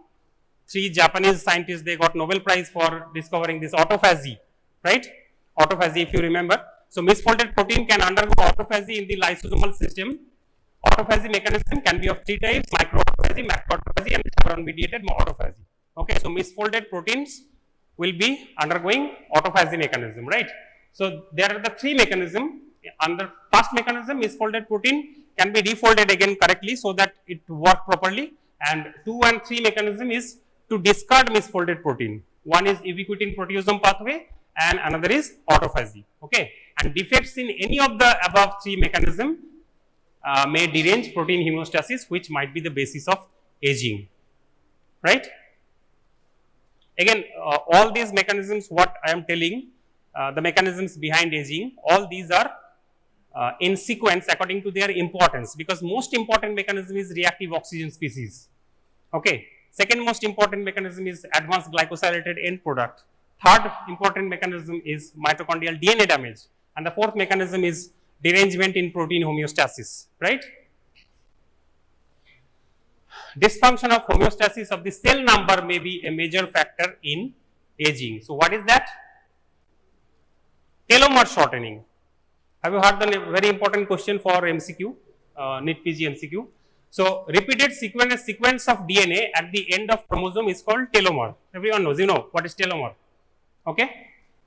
three Japanese scientists, they got Nobel Prize for discovering this autophagy, right? Autophagy, if you remember. So, misfolded protein can undergo autophagy in the lysosomal system. Autophagy mechanism can be of three types: microautophagy, macroautophagy, and chaperone mediated autophagy. Okay, so misfolded proteins will be undergoing autophagy mechanism, right? So, there are the three mechanisms. Under first mechanism, misfolded protein can be refolded again correctly so that it work properly, and 2 and 3 mechanism is to discard misfolded protein. One is ubiquitin proteasome pathway and another is autophagy. Okay, and defects in any of the above three mechanism may derange protein homeostasis, which might be the basis of aging, right? Again, all these mechanisms, what I am telling, the mechanisms behind aging, all these are in sequence according to their importance, because most important mechanism is reactive oxygen species. Okay. Second most important mechanism is advanced glycosylated end product. Third important mechanism is mitochondrial DNA damage, and the fourth mechanism is derangement in protein homeostasis, right? Dysfunction of homeostasis of the cell number may be a major factor in aging. So, what is that? Telomere shortening. Have you heard the very important question for MCQ, NEET PG MCQ? So, repeated sequence of DNA at the end of chromosome is called telomere. Everyone knows, you know what is telomere. Okay.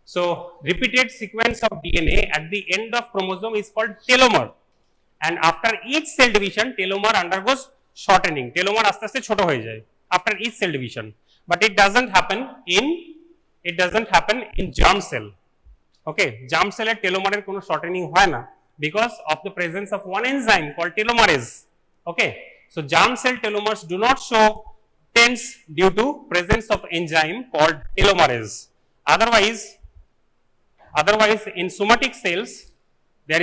So, repeated sequence of DNA at the end of chromosome is called telomere, and after each cell division, telomere undergoes shortening. Telomere aste aste choto hoye jay after each cell division, but it doesn't happen in germ cell. Okay, germ cell এর telomere কোনো shortening হয় না because of the presence of one enzyme called telomerase. Okay, so germ cell telomeres do not show tense due to presence of enzyme called telomerase. Otherwise, in somatic cells there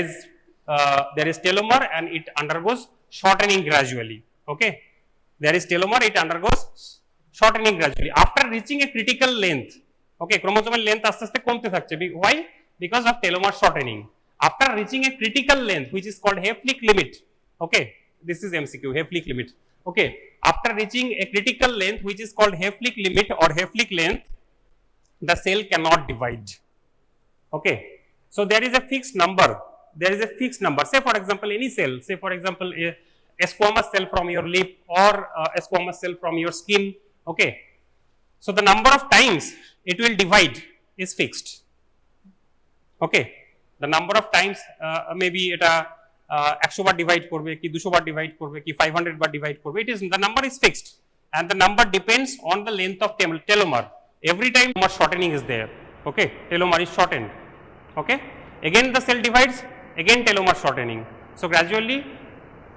is telomere and it undergoes shortening gradually. Okay, there is telomere, it undergoes shortening gradually after reaching a critical length. Okay, chromosomal length aste aste komte thakche. Why? Because of telomere shortening. After reaching a critical length, which is called Hayflick limit. Okay, this is MCQ, Hayflick limit. Okay, after reaching a critical length, which is called Hayflick limit or Hayflick length, the cell cannot divide. Okay, so there is a fixed number. Say for example, any cell. Say for example, a squamous cell from your lip or a squamous cell from your skin. Okay, so the number of times it will divide is fixed. Okay, the number of times maybe এটা 100 বার divide করবে কি 200 বার divide করবে কি 500 বার divide করবে, it is the number is fixed and the number depends on the length of telomere. Every time more shortening is there. Okay, telomere is shortened. Okay, again the cell divides, again telomere shortening. So gradually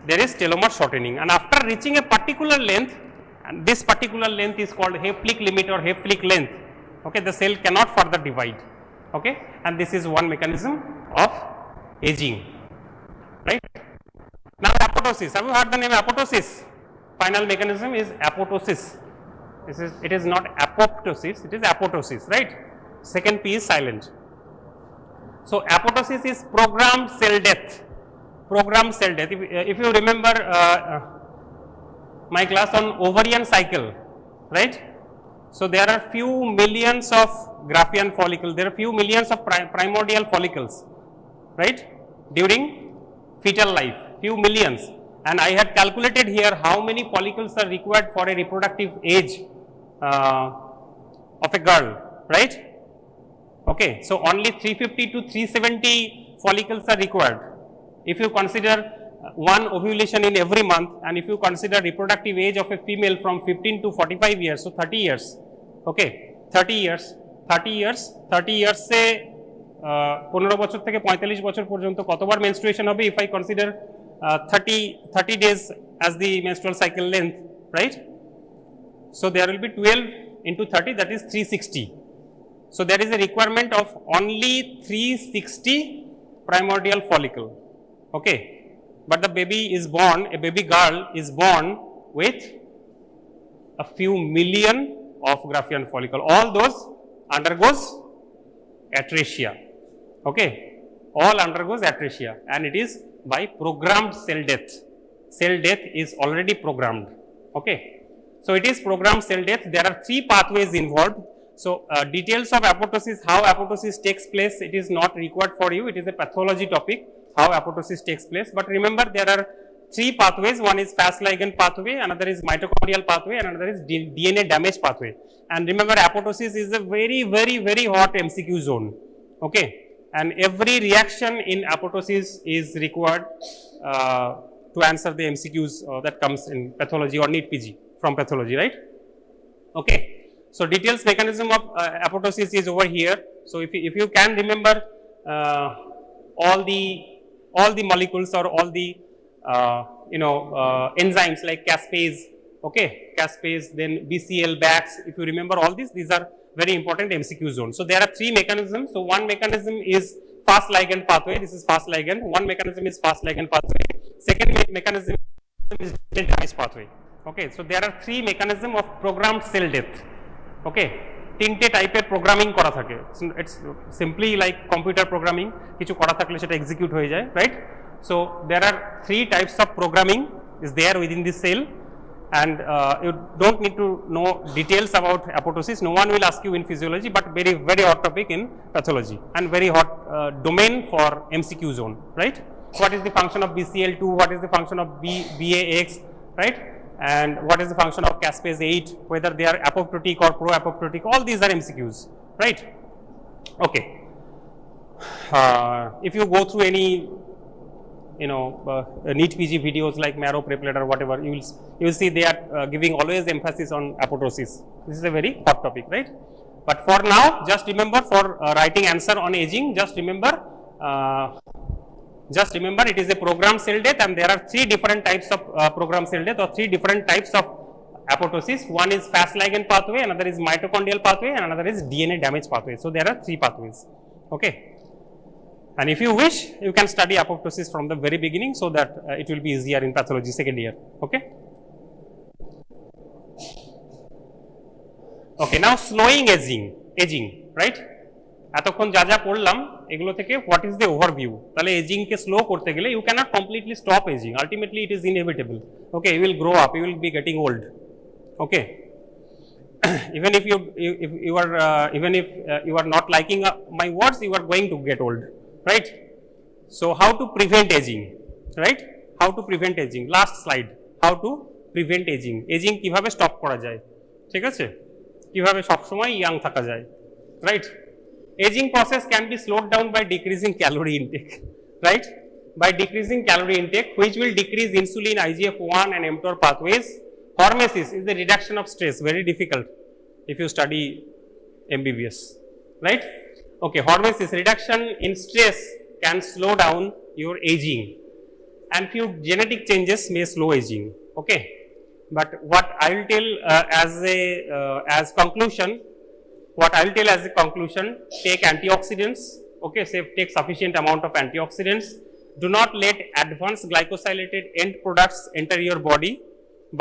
there is telomere shortening, and after reaching a particular length, and this particular length is called Hayflick limit or Hayflick length. Okay, the cell cannot further divide. Okay, and this is one mechanism of aging, right? Now apoptosis. Have you heard the name apoptosis? Final mechanism is apoptosis. It is not apoptosis, it is apoptosis, right? Second P is silent. So apoptosis is programmed cell death. Programmed cell death. If you remember my class on ovarian cycle, right? So there are few millions of Graafian follicles, there are few millions of primordial follicles, right, during fetal life, few millions, and I had calculated here how many follicles are required for a reproductive age of a girl, right? Okay, so only 350 to 370 follicles are required. If you consider one ovulation in every month, and if you consider reproductive age of a female from 15 to 45 years, so 30 years, okay, 30 years से 15 বছর থেকে 45 বছর পর্যন্ত কতবার menstruation হবে if I consider 30 days as the menstrual cycle length, right? So there will be 12 into 30, that is 360. So there is a requirement of only 360 primordial follicle. Okay, but the baby is born, a baby girl is born with a few million of Graafian follicle. All those undergoes atresia. Okay, all undergoes atresia, and it is by programmed cell death. Cell death is already programmed. Okay, So, it is programmed cell death. There are 3 pathways involved. So, details of apoptosis, how apoptosis takes place, it is not required for you. It is a pathology topic, how apoptosis takes place. But remember, there are 3 pathways. One is Fas ligand pathway, another is mitochondrial pathway, and another is DNA damage pathway. And remember, apoptosis is a very, very, very hot MCQ zone. Okay. And every reaction in apoptosis is required to answer the MCQs that comes in pathology or NEET PG from pathology, right? Okay. So, details mechanism of apoptosis is over here. So, if you can remember all the molecules or all the enzymes like caspase, okay, caspase, then BCL, BAX, if you remember all these are very important MCQ zones. So, there are 3 mechanisms. So, one mechanism is Fas ligand pathway, this is Fas ligand, one mechanism is Fas ligand pathway, second mechanism is DNA damage pathway. Okay. So, there are 3 mechanism of programmed cell death. Okay. 3টে টাইপের programming করা থাকে, it's simply like computer programming, কিছু করা থাকলে সেটা execute হয়ে যায়, right? So, there are 3 types of programming is there within this cell, and you don't need to know details about apoptosis. No one will ask you in physiology, but very, very hot topic in pathology and very hot domain for MCQ zone, right? What is the function of BCL2, what is the function of BAX, right? And what is the function of caspase 8, whether they are apoptotic or pro-apoptotic, all these are MCQs, right? Okay. If you go through any NEET PG videos like marrow preplet or whatever, you will see they are giving always emphasis on apoptosis. This is a very hot topic, right? But for now, just remember, for writing answer on aging, just remember it is a programmed cell death, and there are 3 different types of programmed cell death or 3 different types of apoptosis. One is Fas ligand pathway, another is mitochondrial pathway, and another is DNA damage pathway. So, there are 3 pathways. Okay. And if you wish, you can study apoptosis from the very beginning, so that it will be easier in pathology second year. Okay. Okay, now slowing aging, right? এতক্ষণ যা যা পড়লাম এগুলো থেকে what is the overview? তাহলে ageing কে slow করতে গেলে you cannot completely stop aging. Ultimately, it is inevitable. Okay, you will grow up, you will be getting old. Okay. Even if you are not liking my words, you are going to get old. Right? So, how to prevent aging, right? How to prevent aging, last slide, how to prevent aging, aging কিভাবে stop করা যায়, ঠিক আছে, কিভাবে সবসময় young থাকা যায়, right? Aging process can be slowed down by decreasing calorie intake, right? By decreasing calorie intake, which will decrease insulin, IGF-1 and mTOR pathways. Hormesis is the reduction of stress, very difficult if you study MBBS, right? Okay, hormesis, reduction in stress can slow down your aging, and few genetic changes may slow aging. Okay, but what I will tell as conclusion, take antioxidants. Okay, say take sufficient amount of antioxidants. Do not let advanced glycosylated end products enter your body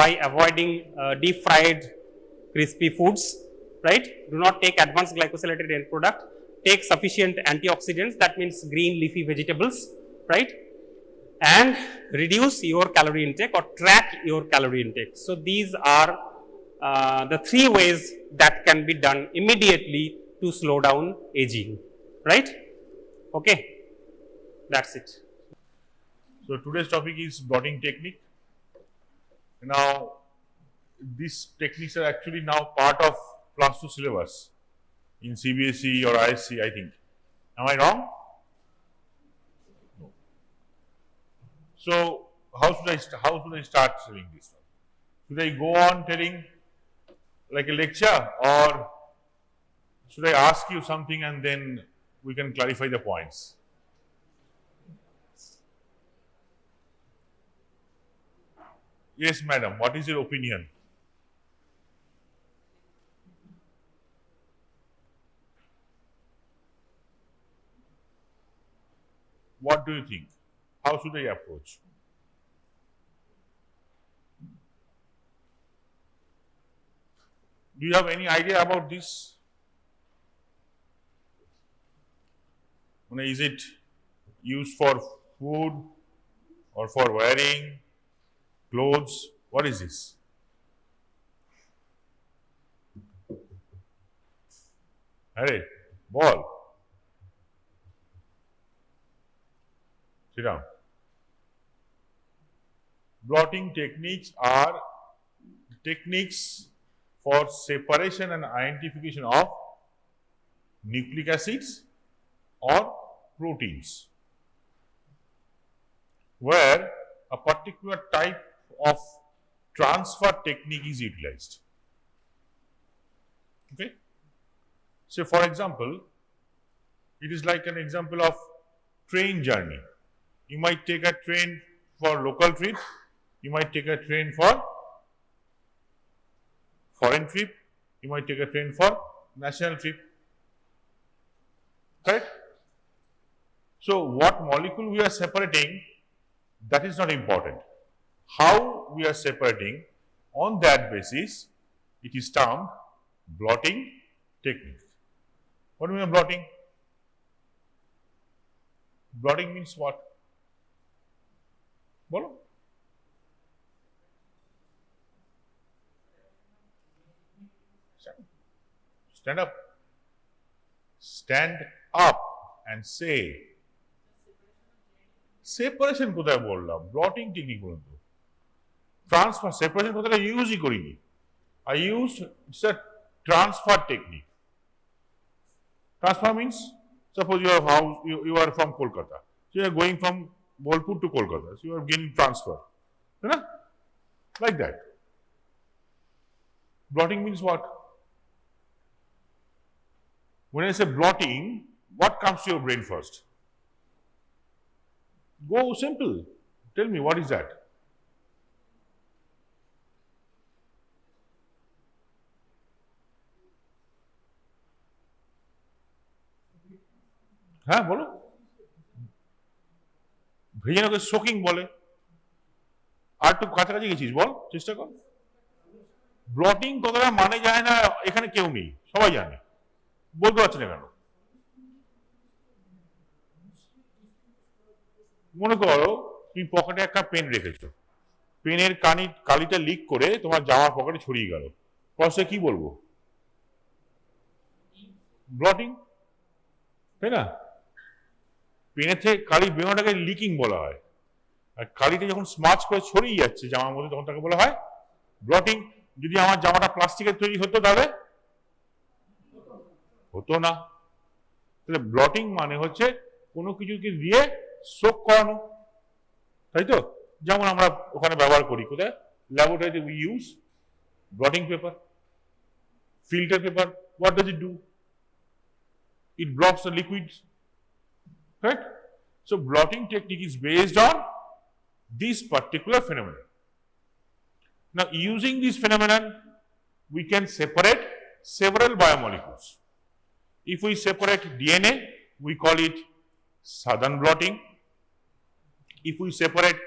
by avoiding deep fried crispy foods, right? Do not take advanced glycosylated end product. Take sufficient antioxidants, that means green leafy vegetables, right? And reduce your calorie intake or track your calorie intake. So, these are the 3 ways that can be done immediately to slow down aging, right? Okay, that's it. So, today's topic is blotting technique. Now, these techniques are actually now part of class 2 syllabus in CBSE or ISC, I think. Am I wrong? No. So, how should I start telling this one? Should I go on telling like a lecture, or should I ask you something and then we can clarify the points? Yes, madam, what is your opinion? What do you think? How should I approach? Do you have any idea about this? Is it used for food or for wearing clothes? What is this? Hey, ball. Sit down. Blotting techniques are techniques for separation and identification of nucleic acids or proteins, where a particular type of transfer technique is utilized. Okay. So, for example, it is like an example of train journey. You might take a train for local trip, you might take a train for foreign trip, you might take a train for national trip. Correct? So, what molecule we are separating, that is not important. How we are separating, on that basis, it is termed blotting technique. What do you mean blotting? Blotting means what? Bolo? Stand up. Stand up and say. Separation কোথায় বললাম? Blotting technique বলুন তো। Transfer, separation কোথায় ইউজই করিনি। I used, it's a transfer technique. Transfer means, suppose you are from Kolkata. So you are going from Bolpur to Kolkata. So you are getting transfer. Like that. Blotting means what? When I say blotting, what comes to your brain first? Go simple. Tell me, what is that? হ্যাঁ বলো, ভেজানোকে soaking বলে। আর একটু কাছাকাছি গেছিস, বল, চেষ্টা কর। Bloating কথাটা মানে যায় না এখানে কেউ নেই, সবাই জানে, বলতে পারছি না কেন। মনে করো তুমি পকেটে একটা পেন রেখেছো, পেনের কালিটা লিক করে তোমার জামার পকেটে ছড়িয়ে গেল, প্রসেসে কি বলবো? ব্লটিং, তাই না? পেনের থেকে কালি বেরোনোটাকে লিকিং বলা হয়, আর কালিটা যখন স্মাচ করে ছড়িয়ে যাচ্ছে জামার মধ্যে তখন তাকে বলা হয় ব্লটিং। যদি আমার জামাটা প্লাস্টিকের তৈরি হতো তাহলে হতো না। তাহলে ব্লটিং মানে হচ্ছে কোনো কিছুকে দিয়ে সোক করানো, তাই তো? যেমন আমরা ওখানে ব্যবহার করি কোথায়, ল্যাবরেটরিতে we use bloating paper, filter paper. What does it do? It blocks the liquids. Correct? So blotting technique is based on this particular phenomenon. Now using this phenomenon, we can separate several biomolecules. If we separate DNA, we call it southern blotting. If we separate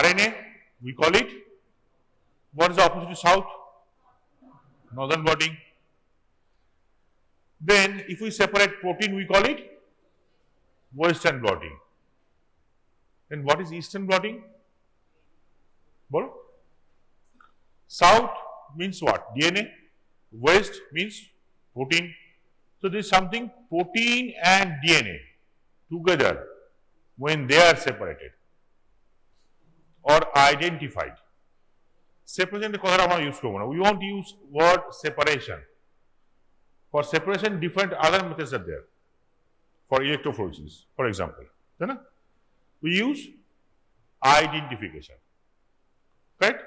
RNA, we call it, what is the opposite to south? Northern blotting. Then if we separate protein, we call it western blotting. Then what is eastern blotting? Bolo? South means what? DNA. West means protein. So there is something, protein and DNA together, when they are separated or identified. Separation is কথাটা আমরা use করবো না। We won't use word separation. For separation, different other methods are there. For electrophoresis, for example, we use identification. Correct?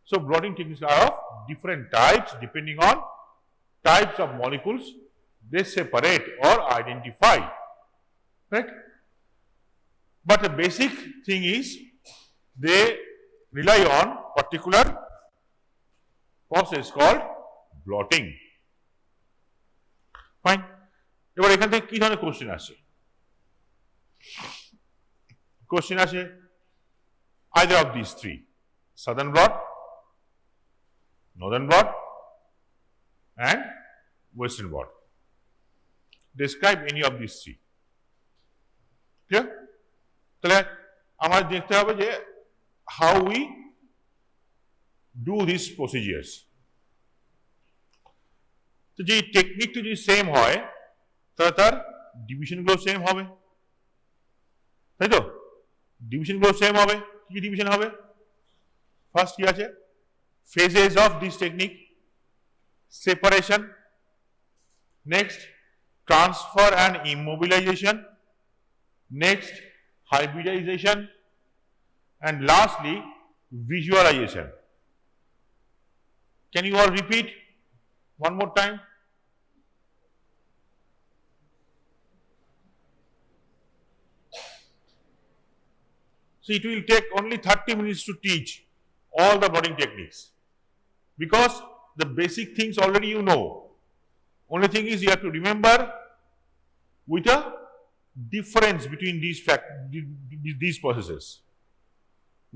So blotting techniques are of different types depending on types of molecules they separate or identify. Right? But the basic thing is they rely on particular process called blotting. Fine. এবার এখান থেকে কি ধরনের question আসে? Question আসে either of these three: southern blot, northern blot, and western blot. Describe any of these three. Clear? তাহলে আমাদের দেখতে হবে যে how we do these procedures. তো যে টেকনিকটা যদি সেম হয় তাহলে তার ডিভিশনগুলো সেম হবে, তাই তো? ডিভিশনগুলো সেম হবে। কি ডিভিশন হবে? ফার্স্ট কি আছে? phases of this technique, separation, next transfer and immobilization, next hybridization, and lastly visualization. Can you all repeat one more time? So it will take only 30 minutes to teach all the blotting techniques, because the basic things already you know. Only thing is you have to remember with a difference between these processes.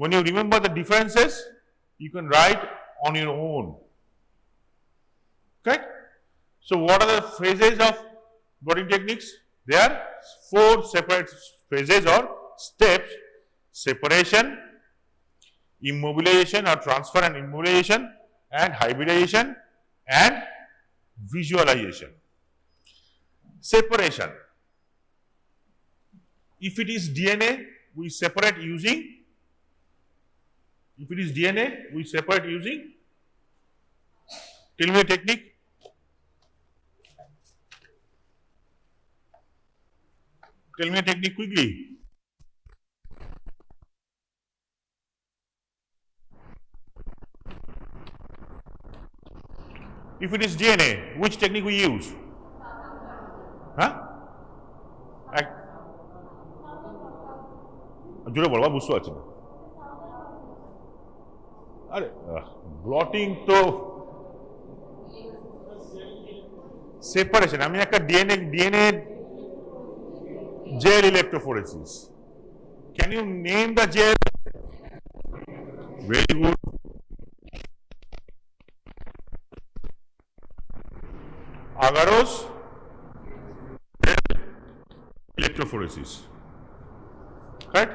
When you remember the differences, you can write on your own. Okay? So what are the phases of blotting techniques? There are 4 separate phases or steps: separation, immobilization or transfer and immobilization, and hybridization and visualization. Separation. If it is DNA, we separate using, tell me a technique. Tell me a technique quickly. If it is DNA, which technique we use? Huh? জোরে বলবা, বুঝতে পারছি না। আরে bloating তো সেপারেশন। আমি একটা DNA gel electrophoresis. Can you name the gel? Very good. Agarose electrophoresis. Right?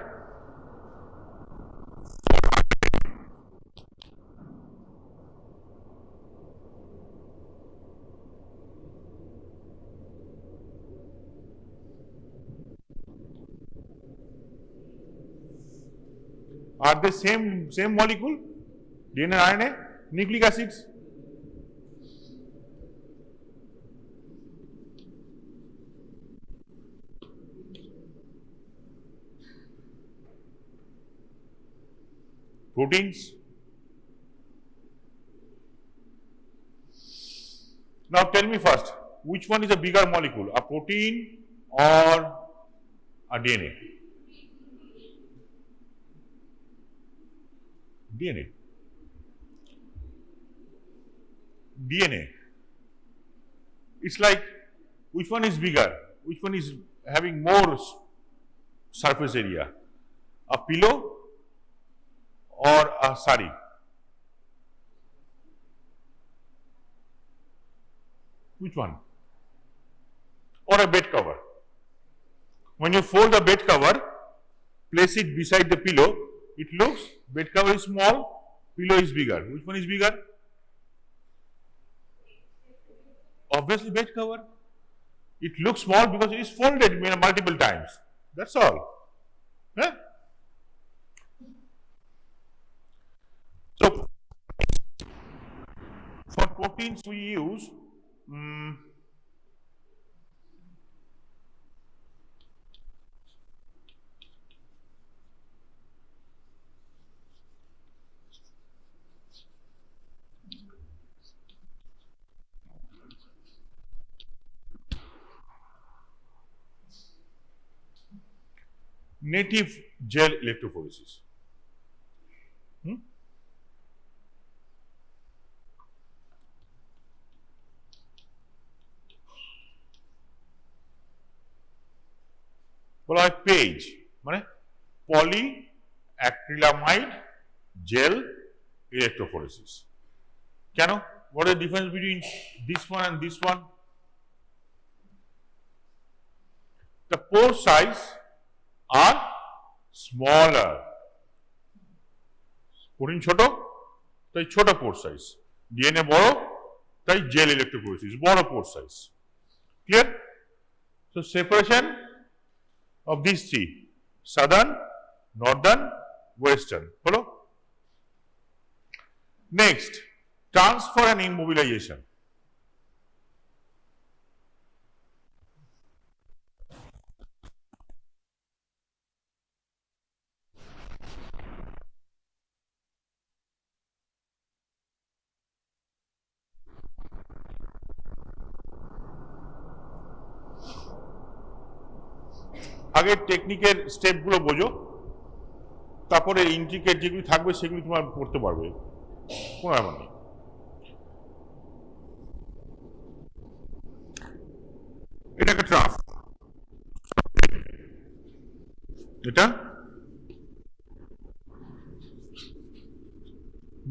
Are they same molecule? DNA, RNA, nucleic acids? Proteins? Now tell me first, which one is a bigger molecule, a protein or a DNA? DNA. It's like, which one is bigger? Which one is having more surface area? A pillow or a sari? Which one? Or a bed cover? When you fold the bed cover, place it beside the pillow, it looks, bed cover is small, pillow is bigger. Which one is bigger? Obviously bed cover. It looks small because it is folded multiple times. That's all. Huh? So for proteins we use native gel electrophoresis. বলা হয় page, মানে polyacrylamide gel electrophoresis. কেন? What is the difference between this one and this one? The pore size are smaller. Protein ছোট, তাই ছোট পোর size. DNA বড়, তাই gel electrophoresis, বড় pore size. Clear? So separation of these three, southern, northern, western. Follow? Next, transfer and immobilization. আগে টেকনিকের স্টেপগুলো বোঝো, তারপরে ইন্ট্রিকেট যেগুলি থাকবে সেগুলি তোমার পড়তে পারবে, কোনো ব্যাপার নেই। এটা একটা ট্রাফ, এটা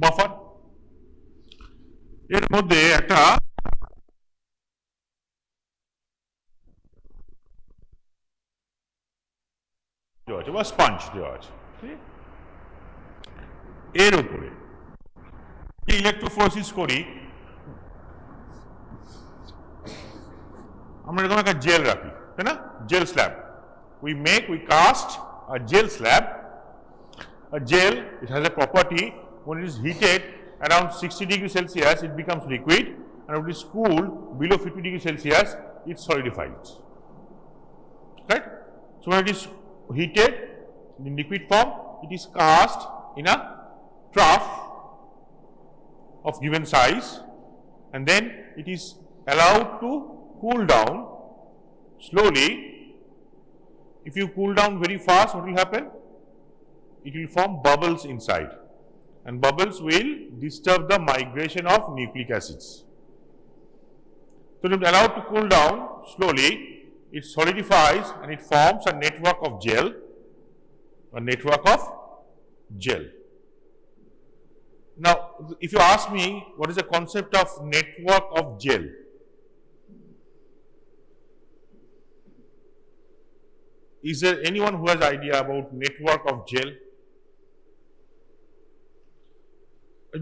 বাফার, এর মধ্যে একটা দেওয়া আছে বা স্পঞ্জ দেওয়া আছে, এর উপরে ইলেকট্রোফোরেসিস করি আমরা এরকম একটা জেল রাখি, তাই না? Gel slab we cast a gel slab. A gel, it has a property, when it is heated around 60 degrees Celsius it becomes liquid, and when it is cooled below 50 degrees Celsius it solidifies, right? So when it is heated in liquid form it is cast in a trough of given size, and then it is allowed to cool down slowly. If you cool down very fast, what will happen? It will form bubbles inside, and bubbles will disturb the migration of nucleic acids. So it is allowed to cool down slowly, it solidifies and it forms a network of gel, Now, if you ask me what is the concept of network of gel, is there anyone who has idea about network of gel?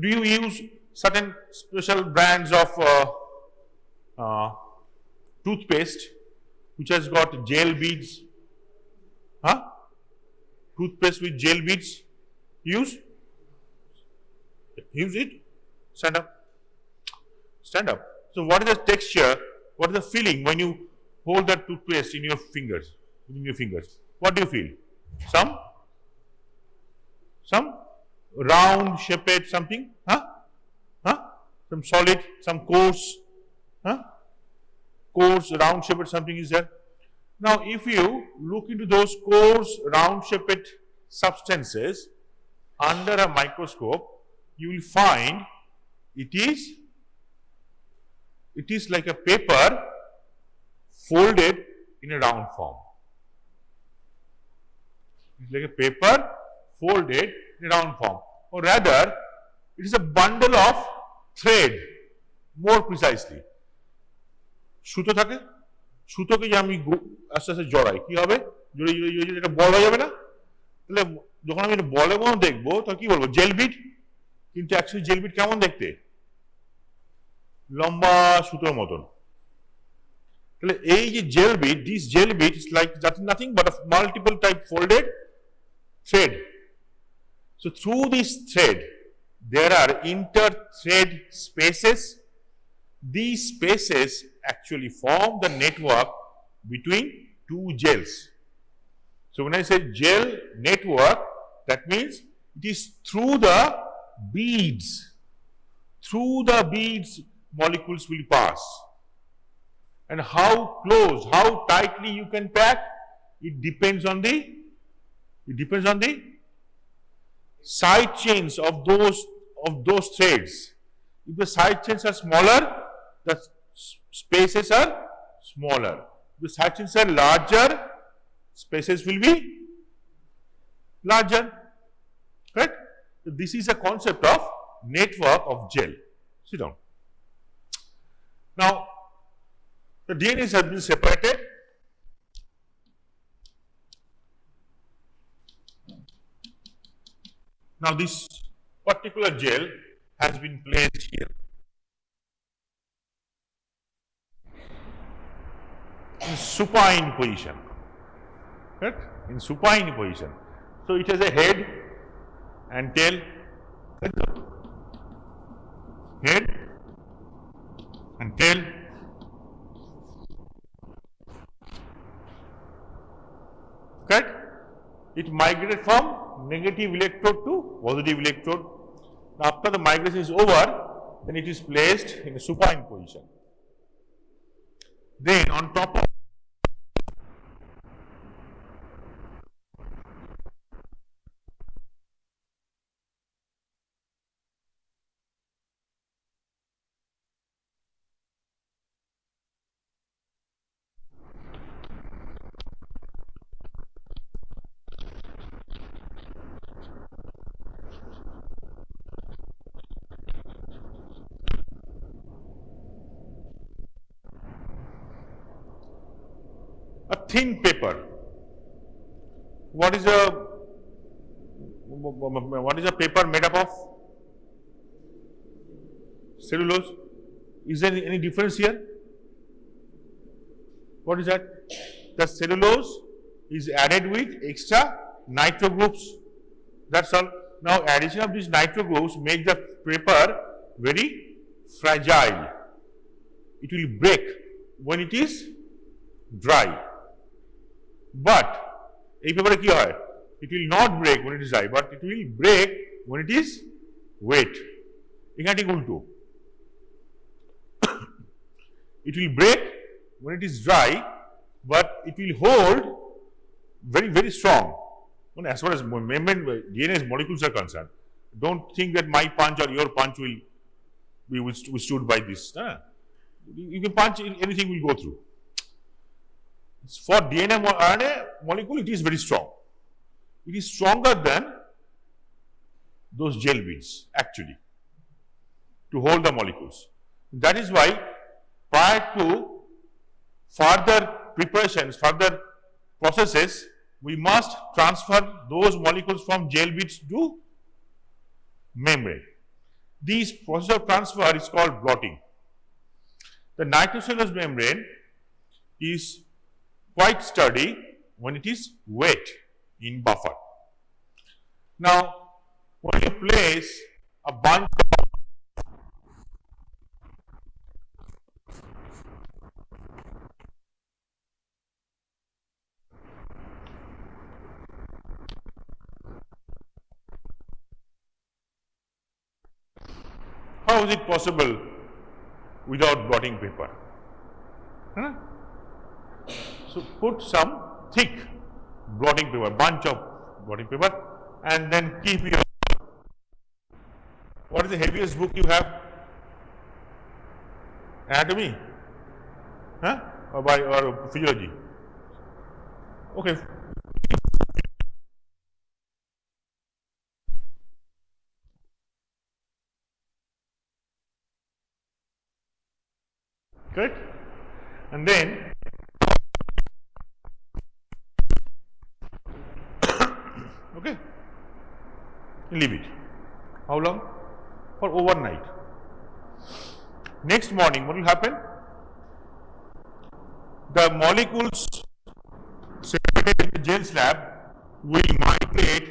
Do you use certain special brands of toothpaste which has got gel beads? Huh? Toothpaste with gel beads? Use it? Stand up. Stand up. So what is the texture, what is the feeling when you hold that toothpaste in your fingers? What do you feel? Some round shaped something, some solid, some coarse, coarse round shaped something is there. Now if you look into those coarse round shaped substances under a microscope, you will find it is like a paper folded in a round form. It's like a paper folded in a round form, or rather it is a bundle of thread, more precisely. সুতো থাকে, সুতোকে যে আমি আস্তে আস্তে জড়াই, কি হবে? জড়িয়ে জড়িয়ে জড়িয়ে এটা বল হয়ে যাবে না? তাহলে যখন আমি এটা বলে মতো দেখবো তখন কি বলবো? Gel bit. কিন্তু অ্যাকচুয়ালি জেল বিট কেমন দেখতে? লম্বা সুতোর মতন। তাহলে এই যে gel bit, this gel bit is like nothing but a multiple type folded thread. So through this thread there are inter-thread spaces. These spaces actually form the network between two gels. So when I say gel network, that means it is through the beads. Through the beads molecules will pass. And how close, how tightly you can pack, it depends on the side chains of those threads. If the side chains are smaller, the spaces are smaller. If the side chains are larger, spaces will be larger. Correct? So this is a concept of network of gel. Sit down. Now, the DNA has been separated. Now this particular gel has been placed here. in supine position. Correct? In supine position. So it has a head and tail. Head and tail. Correct? It migrated from negative electrode to positive electrode. Now, after the migration is over, then it is placed in a supine position. Then on top of a thin paper. What is a paper made up of? Cellulose. Is there any difference here? What is that? The cellulose is added with extra nitro groups. That's all. Now, addition of these nitro groups make the paper very fragile. It will break when it is dry. But এই পেপারে কি হয়? It will not break when it is dry, but it will break when it is wet. এখানে ঠিক উল্টো. It will break when it is dry, but it will hold very, very strong. As far as membrane DNA's molecules are concerned, don't think that my punch or your punch will be withstood by this. You can punch, anything will go through. For DNA RNA molecule, it is very strong. It is stronger than those gel beads actually to hold the molecules. That is why prior to further preparations, further processes, we must transfer those molecules from gel beads to membrane. This process of transfer is called blotting. The nitrocellulose membrane is quite sturdy when it is wet in buffer. Now, when you place a bunch how is it possible without blotting paper? Huh? So, put some thick blotting paper, bunch of blotting paper, and then keep your. What is the heaviest book you have? Anatomy? Huh? Or physiology? Okay. Correct? And then okay, leave it. How long? For overnight. Next morning, what will happen? The molecules separated in the gel slab will migrate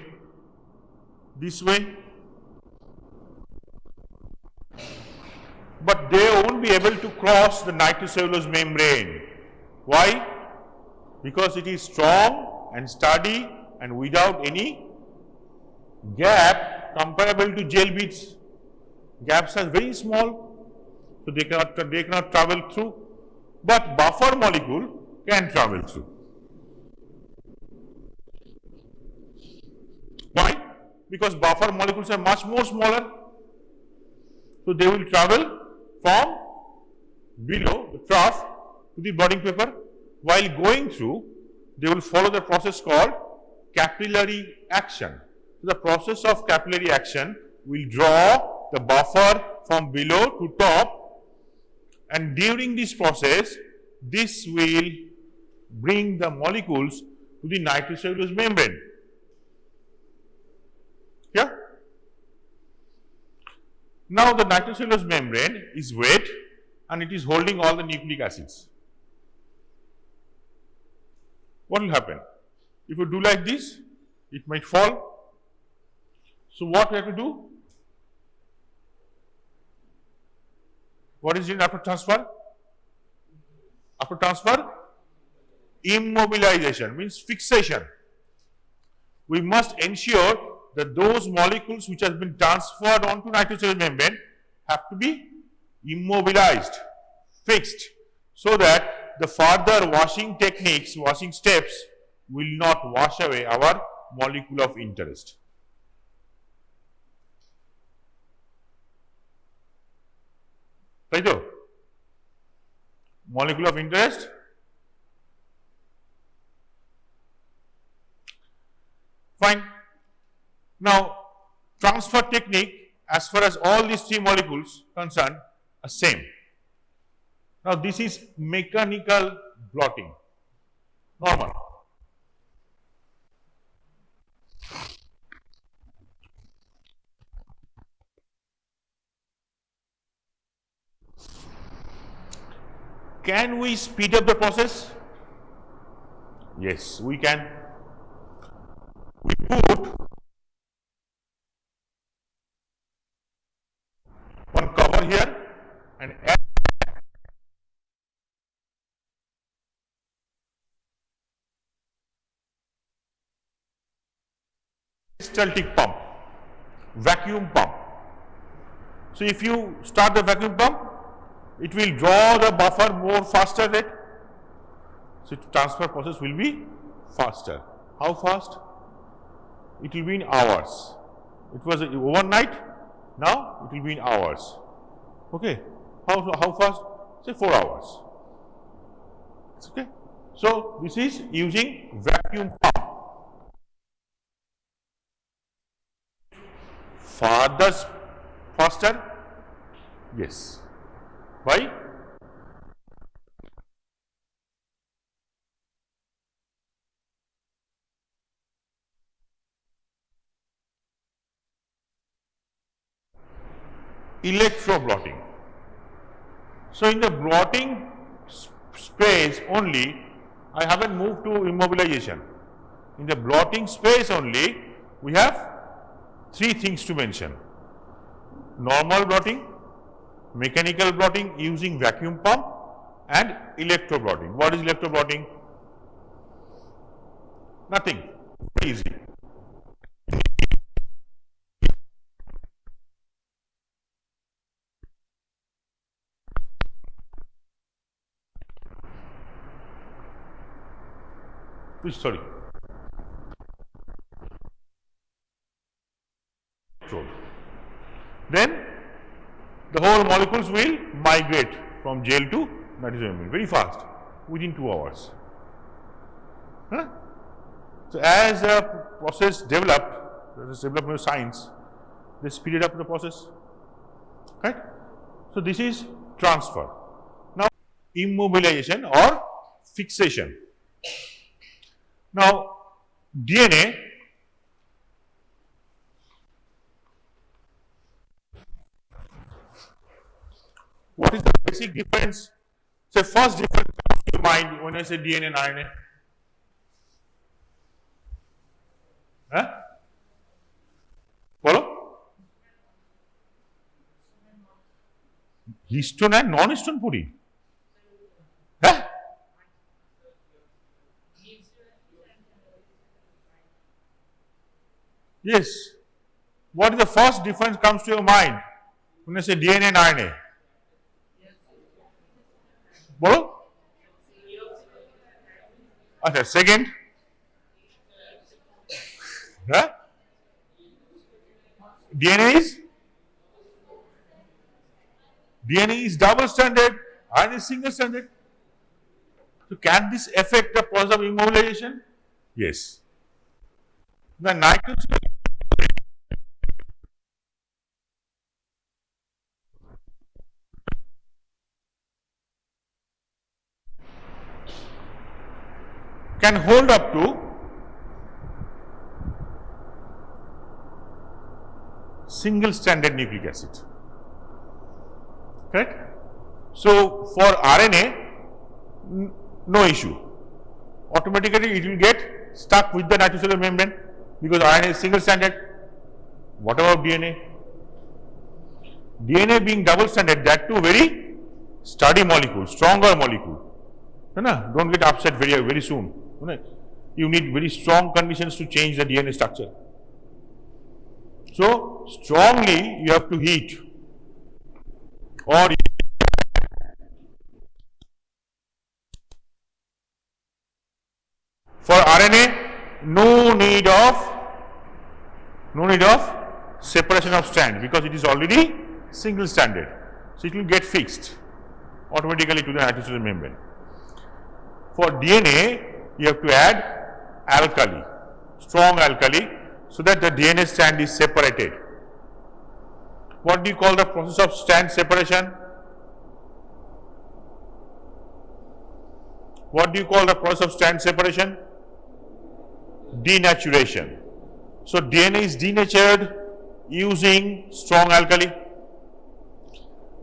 this way, but they won't be able to cross the nitrocellulose membrane. Why? Because it is strong and sturdy and without any gap comparable to gel beads. Gaps are very small, so they cannot travel through, but buffer molecule can travel through. Why? Because buffer molecules are much more smaller, so they will travel from below the trough to the blotting paper. While going through, they will follow the process called capillary action. So the process of capillary action will draw the buffer from below to top, and during this process, this will bring the molecules to the nitrocellulose membrane. Yeah? Now the nitrocellulose membrane is wet and it is holding all the nucleic acids. what will happen? If you do like this, it might fall. So what we have to do? What is it after transfer? After transfer, immobilization means fixation. We must ensure that those molecules which has been transferred onto nitrocellulose membrane have to be immobilized, fixed, so that the further washing techniques, washing steps will not wash away our molecule of interest. Right? Molecule of interest. Fine. Now, transfer technique as far as all these three molecules concerned are same. Now, this is mechanical blotting, normal. Can we speed up the process? Yes, we can. We put one cover here and add peristaltic pump, vacuum pump. So if you start the vacuum pump, it will draw the buffer more faster rate. So transfer process will be faster. How fast? It will be in hours. It was overnight, now it will be in hours. Okay. How fast? Say 4 hours. Okay. So this is using vacuum pump. Further faster? Yes. Why? Electro-blotting. So in the blotting space only, I haven't moved to immobilization. In the blotting space only, we have three things to mention: normal blotting, mechanical blotting using vacuum pump, and electro-blotting. What is electro-blotting? Nothing. Very easy. Please, sorry. Then the whole molecules will migrate from gel to nitrogen very fast, within 2 hours. Huh? So as a process developed, as development of science, they speeded up the process. Right? So this is transfer. Now immobilization or fixation. Now DNA, what is the basic difference? So first difference comes to your mind when I say DNA and RNA. Huh? Follow? Histone and non-histone protein. Huh? Yes. What is the first difference comes to your mind when I say DNA and RNA? Bolo? Okay, second. Huh? DNA is double stranded, RNA is single stranded. So can this affect the process of immobilization? Yes. The nitrogen can hold up to single stranded nucleic acid. Correct? So for RNA, no issue. automatically it will get stuck with the nitrocellular membrane because RNA is single stranded. What about DNA? DNA being double stranded, that too very sturdy molecule, stronger molecule. Don't get upset very soon. You need very strong conditions to change the DNA structure. So strongly you have to heat, or for RNA no need of separation of strand because it is already single stranded. So it will get fixed automatically to the nitrocellular membrane. For DNA you have to add alkali, strong alkali, so that the DNA strand is separated. What do you call the process of strand separation? What do you call the process of strand separation? Denaturation. So DNA is denatured using strong alkali.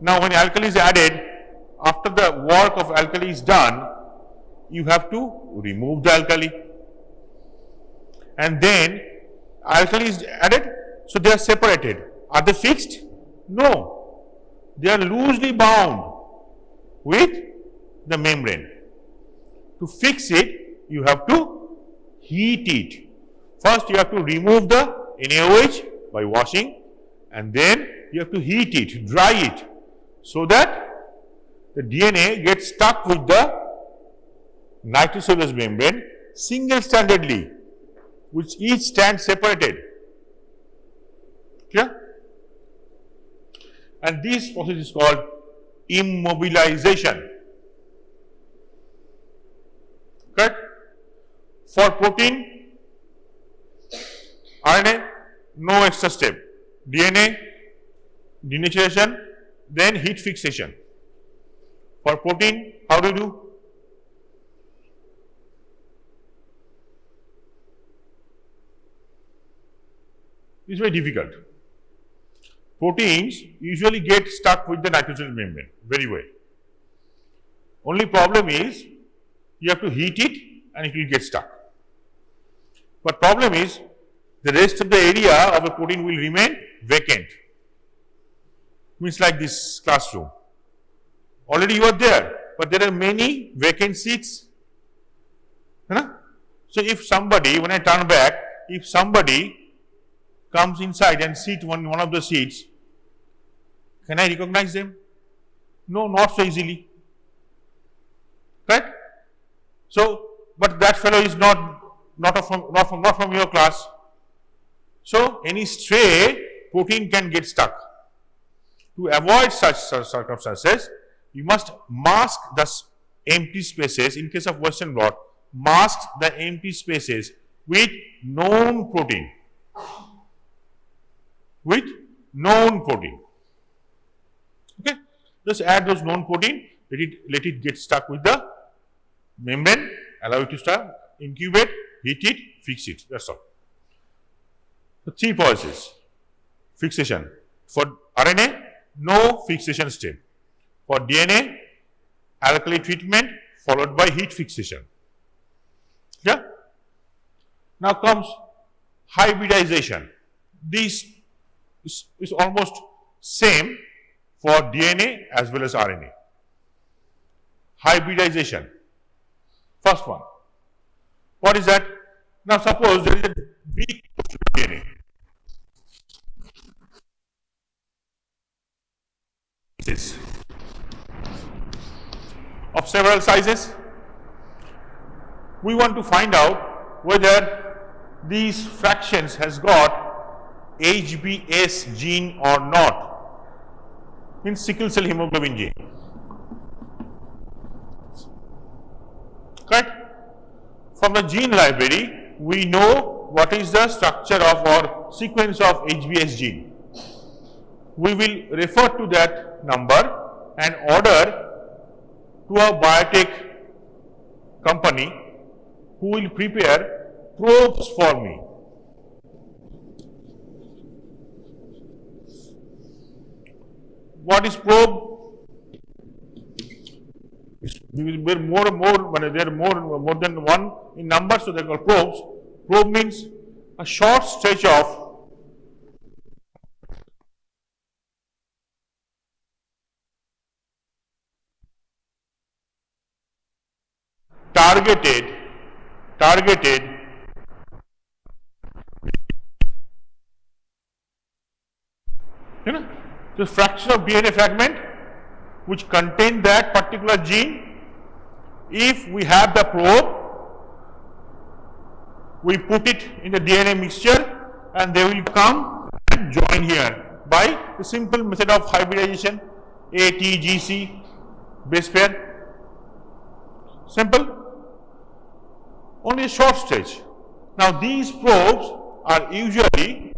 Now when alkali is added, after the work of alkali is done, you have to remove the alkali. And then alkali is added, so they are separated. Are they fixed? No. They are loosely bound with the membrane. To fix it, you have to heat it. First, you have to remove the NaOH by washing, and then you have to heat it, dry it, so that the DNA gets stuck with the nitrocellulose membrane single-strandedly, with each strand separated. Clear? And this process is called immobilization. Correct? For protein, RNA, no extra step. DNA, denaturation, then heat fixation. For protein, how do you do? It's very difficult. Proteins usually get stuck with the nitrocellular membrane very well. Only problem is you have to heat it and it will get stuck. But problem is the rest of the area of a protein will remain vacant. Means like this classroom. Already you are there, but there are many vacant seats. So if somebody, when I turn back, if somebody comes inside and sit on one of the seats, can I recognize them? No, not so easily. Right? So, but that fellow is not from your class. So, any stray protein can get stuck. To avoid such circumstances, you must mask the empty spaces. In case of Western blot, mask the empty spaces with known protein. With known protein. Okay, just add those known protein, let it get stuck with the membrane, allow it to start, incubate, heat it, fix it. That's all. So, 3 processes. Fixation. For RNA, no fixation step. For DNA, alkali treatment followed by heat fixation. Yeah? Now comes hybridization. This is almost same for DNA as well as RNA. Hybridization. First one. What is that? Now suppose there is a big DNA. This of several sizes. We want to find out whether these fractions has got HBS gene or not. Means sickle cell hemoglobin gene. Correct? From the gene library, we know what is the structure of or sequence of HBS gene. We will refer to that number and order to a biotech company who will prepare probes for me. What is probe? There are more than one in number, so they are called probes. Probe means a short stretch of targeted you know, so fraction of DNA fragment which contain that particular gene. If we have the probe, we put it in the DNA mixture and they will come and join here by the simple method of hybridization, ATGC base pair. Simple, only a short stretch. Now these probes are usually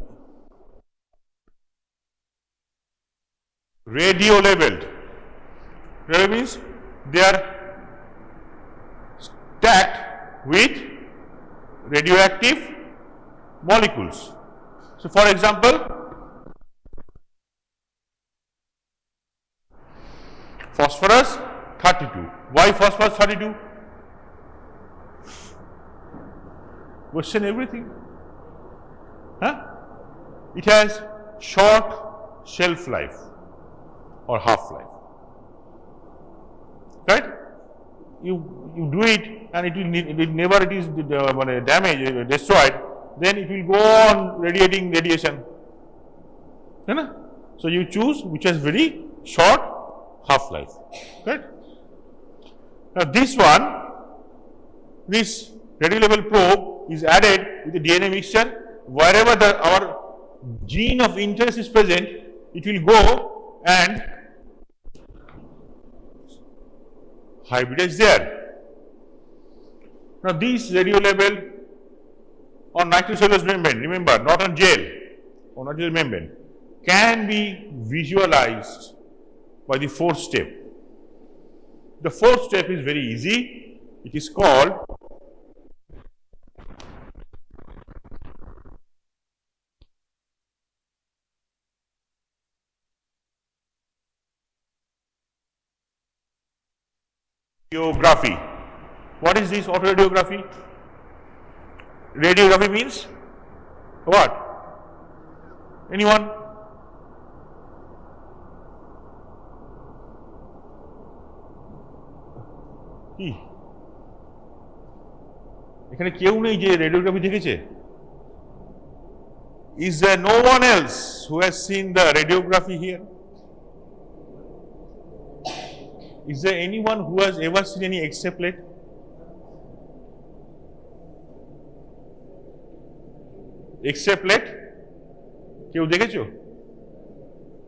radio labeled. Radio means they are stacked with radioactive molecules. So for example, phosphorus 32. Why phosphorus 32? Question everything. Huh? It has short shelf life or half life. Right? You do it and it is damaged, destroyed, then it will go on radiating radiation. So you choose which has very short half life. Right? Now this radio level probe is added with the DNA mixture. Wherever our gene of interest is present, it will go and hybridize there. Now these radio label on nitrocellulose membrane, remember not on gel or not gel membrane, can be visualized by the fourth step. The fourth step is very easy. It is called radiography. What is this autoradiography? Radiography means what? Anyone? কি এখানে কেউ নেই যে radiography দেখেছে? Is there no one else who has seen the radiography here? Is there anyone who has ever seen any X-ray plate? X-ray plate? কেউ দেখেছো?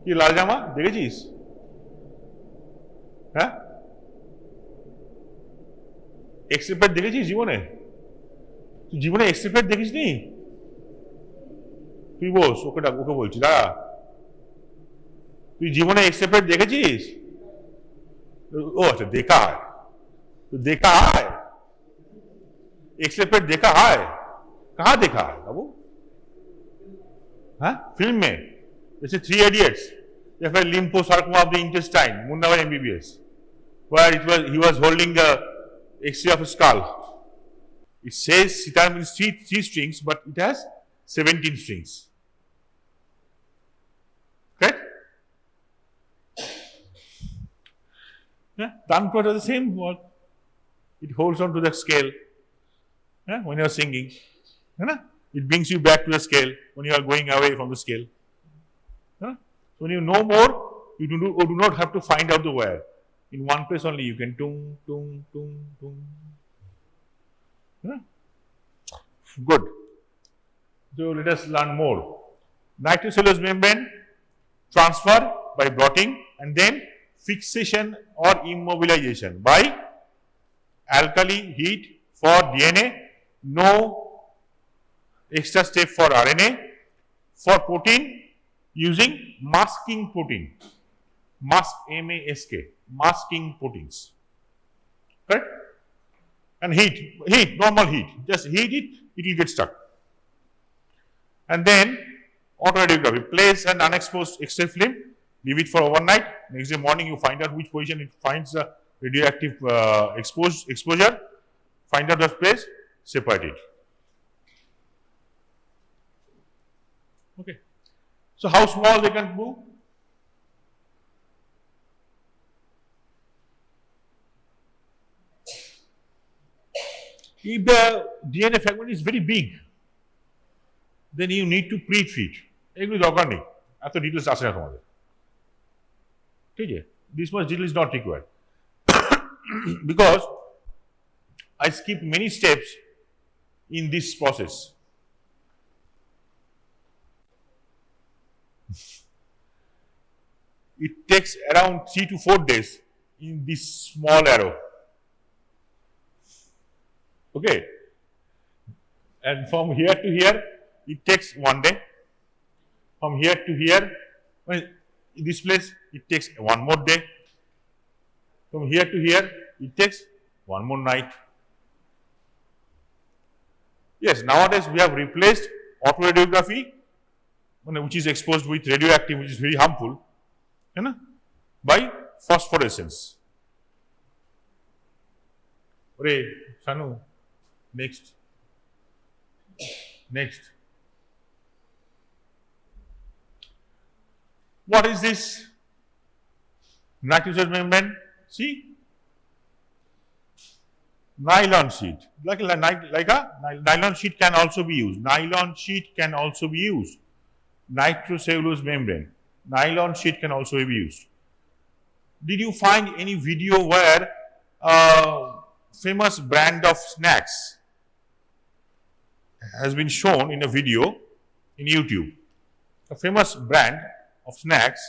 কি লাল জামা দেখেছিস? হ্যাঁ? X-ray plate দেখেছিস জীবনে? তুই জীবনে X-ray plate দেখিসনি? তুই বস, ওকে বলছি দাঁড়া। তুই জীবনে X-ray plate দেখেছিস? ओ अच्छा देखा है, तो देखा है एक्सरे प्लेट देखा है? कहाँ देखा है बाबू? हाँ फिल्म में, जैसे 3 Idiots या फिर lymphocytoma of the intestine, Munawar MBBS, where he was holding the X-ray of a skull. It says sitar means three strings, but it has 17 strings. Correct? Yeah, thumb does the same work. It holds on to the scale when you are singing. It brings you back to the scale when you are going away from the scale. So when you know more, you do not have to find out the wire. In one place only you can tung, tung, tung, tung. Good. So let us learn more. Nitrocellulose membrane transfer by blotting and then fixation or immobilization by alkali heat for DNA, no extra step for RNA. For protein, using masking protein, MASK, masking proteins. Correct? And heat, normal heat, just heat it, it will get stuck. And then autoradiography, place an unexposed X-ray film, leave it for overnight. Next day morning, you find out which position it finds the radioactive exposure, find out the place, separate it. Okay. So, how small they can move? If the DNA fragment is very big, then you need to pre-treat. এগুলো দরকার নেই, এত details আসে না তোমাদের, ঠিক আছে? This much detail is not required because I skip many steps in this process. It takes around 3 to 4 days in this small arrow. Okay, and from here to here it takes 1 day. From here to here, well, in this place it takes 1 more day. From here to here it takes 1 more night. Yes, nowadays we have replaced autoradiography, which is exposed with radioactive, which is very harmful, by phosphorescence. Ore, Sanu, next. What is this? Nitrogen membrane. See, nylon sheet. Like a nylon sheet can also be used. Nylon sheet can also be used. Nitrocellulose membrane. Nylon sheet can also be used. Did you find any video where famous brand of snacks has been shown in a video in YouTube? A famous brand of snacks,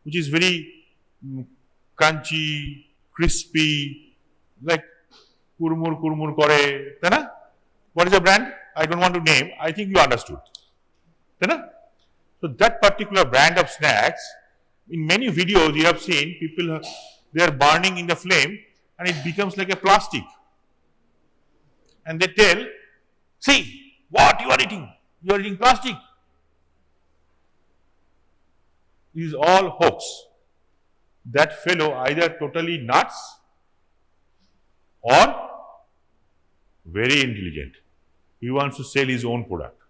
which is very crunchy, crispy, like kurmur kore, what is the brand? I don't want to name, I think you understood. So that particular brand of snacks, in many videos you have seen people, they are burning in the flame and it becomes like a plastic. And they tell, see, what you are eating? You are eating plastic. This is all hoax. That fellow either totally nuts or very intelligent. He wants to sell his own product.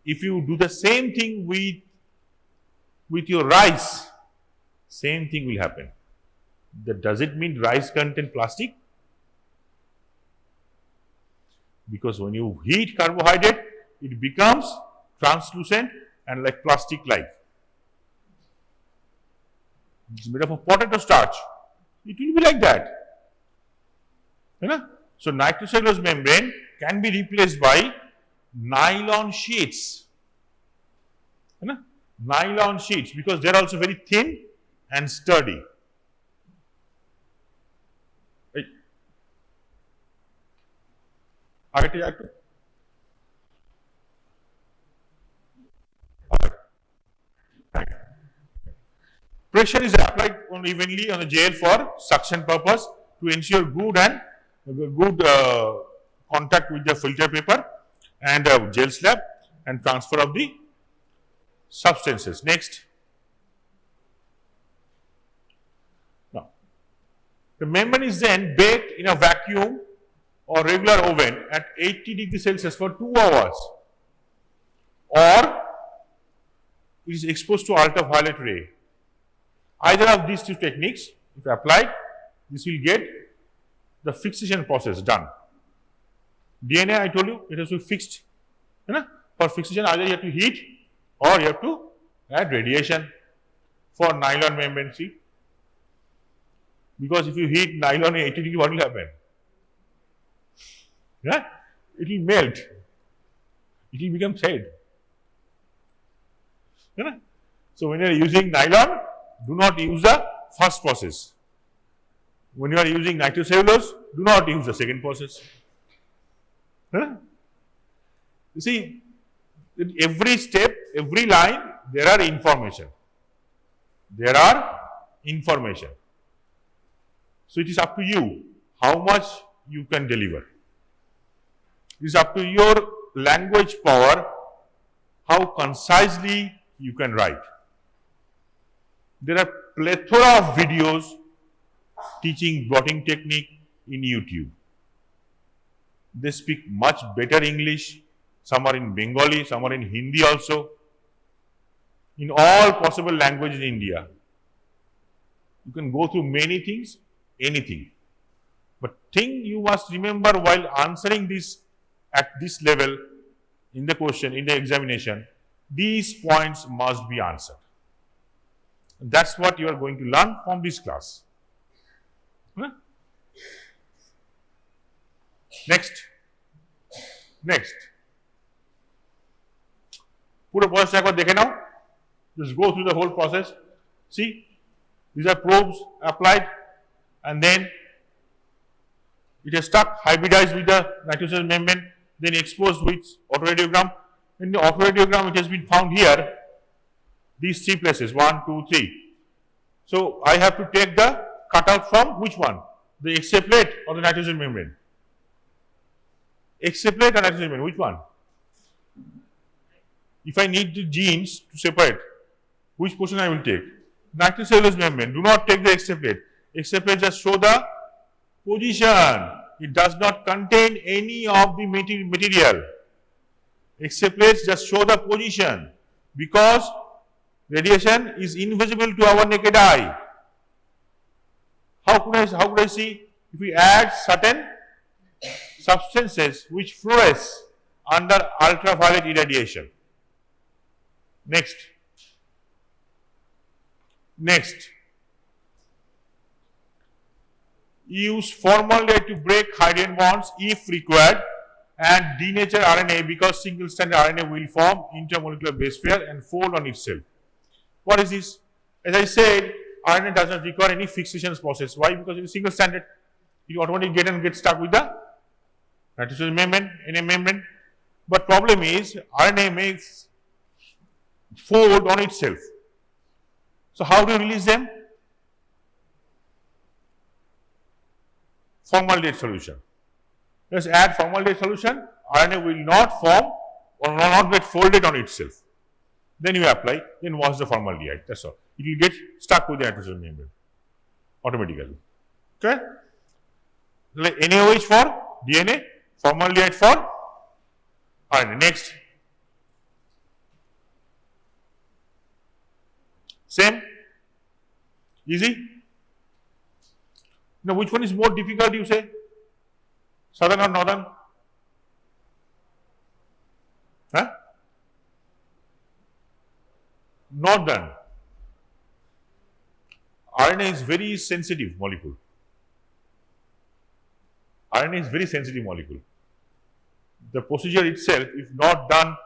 If you do the same thing with your rice, same thing will happen. Does it mean rice contain plastic? Because when you heat carbohydrate, it becomes translucent and like plastic-like. It's made up of potato starch. It will be like that. So nitrocellulose membrane can be replaced by nylon sheets. Nylon sheets, because they are also very thin and sturdy. Pressure is applied evenly on the gel for suction purpose to ensure good contact with the filter paper and gel slab and transfer of the substances. Next. Now, the membrane is then baked in a vacuum or regular oven at 80 degrees Celsius for 2 hours, or it is exposed to ultraviolet ray. Either of these two techniques, if applied, this will get the fixation process done. DNA, I told you, it has to be fixed. For fixation, either you have to heat or you have to add radiation for nylon membrane. See, because if you heat nylon at 80 degrees, what will happen? It will melt. It will become thread. So when you are using nylon, do not use the first process. When you are using nitrocellulose, do not use the second process. You see, in every step, every line, there are information. So it is up to you how much you can deliver. It is up to your language power, how concisely you can write. There are plethora of videos teaching blotting technique in YouTube. They speak much better English. Some are in Bengali, some are in Hindi also. In all possible languages in India. You can go through many things, anything. But thing you must remember while answering this at this level in the question, in the examination, these points must be answered. That's what you are going to learn from this class. Huh? Next. পুরো প্রসেসটা একবার দেখে নাও। Just go through the whole process. See, these are probes applied, and then it is stuck, hybridized with the nitrogen membrane, then exposed with autoradiogram. In the autoradiogram, it has been found here, these three places, 1, 2, 3. So I have to take the cutout from which one? The X-ray plate or the nitrogen membrane? X-ray plate or nitrogen membrane, which one? If I need the genes to separate, which portion I will take? Nitrocellulose membrane. Do not take the X-ray plate. X-ray plate just show the position. It does not contain any of the material. X-ray plates just show the position because radiation is invisible to our naked eye. How could I see? If we add certain substances which fluoresce under ultraviolet irradiation. Next. Use formaldehyde to break hydrogen bonds if required and denature RNA because single stranded RNA will form intermolecular base pair and fold on itself. What is this? As I said, RNA does not require any fixation process. Why? Because it is single stranded. It automatically get stuck with the nitrogen membrane, NA membrane. But problem is RNA makes fold on itself. So how do you release them? Formaldehyde solution. Let's add formaldehyde solution. RNA will not form or not get folded on itself. Then you apply, then wash the formaldehyde. That's all. It will get stuck with the nitrogen membrane automatically. Okay? Like NaOH for DNA, formaldehyde for RNA. Next. Same. Easy. Now, which one is more difficult, you say? Southern or northern? Huh? Northern. RNA is very sensitive molecule. RNA is very sensitive molecule. The procedure itself, if not done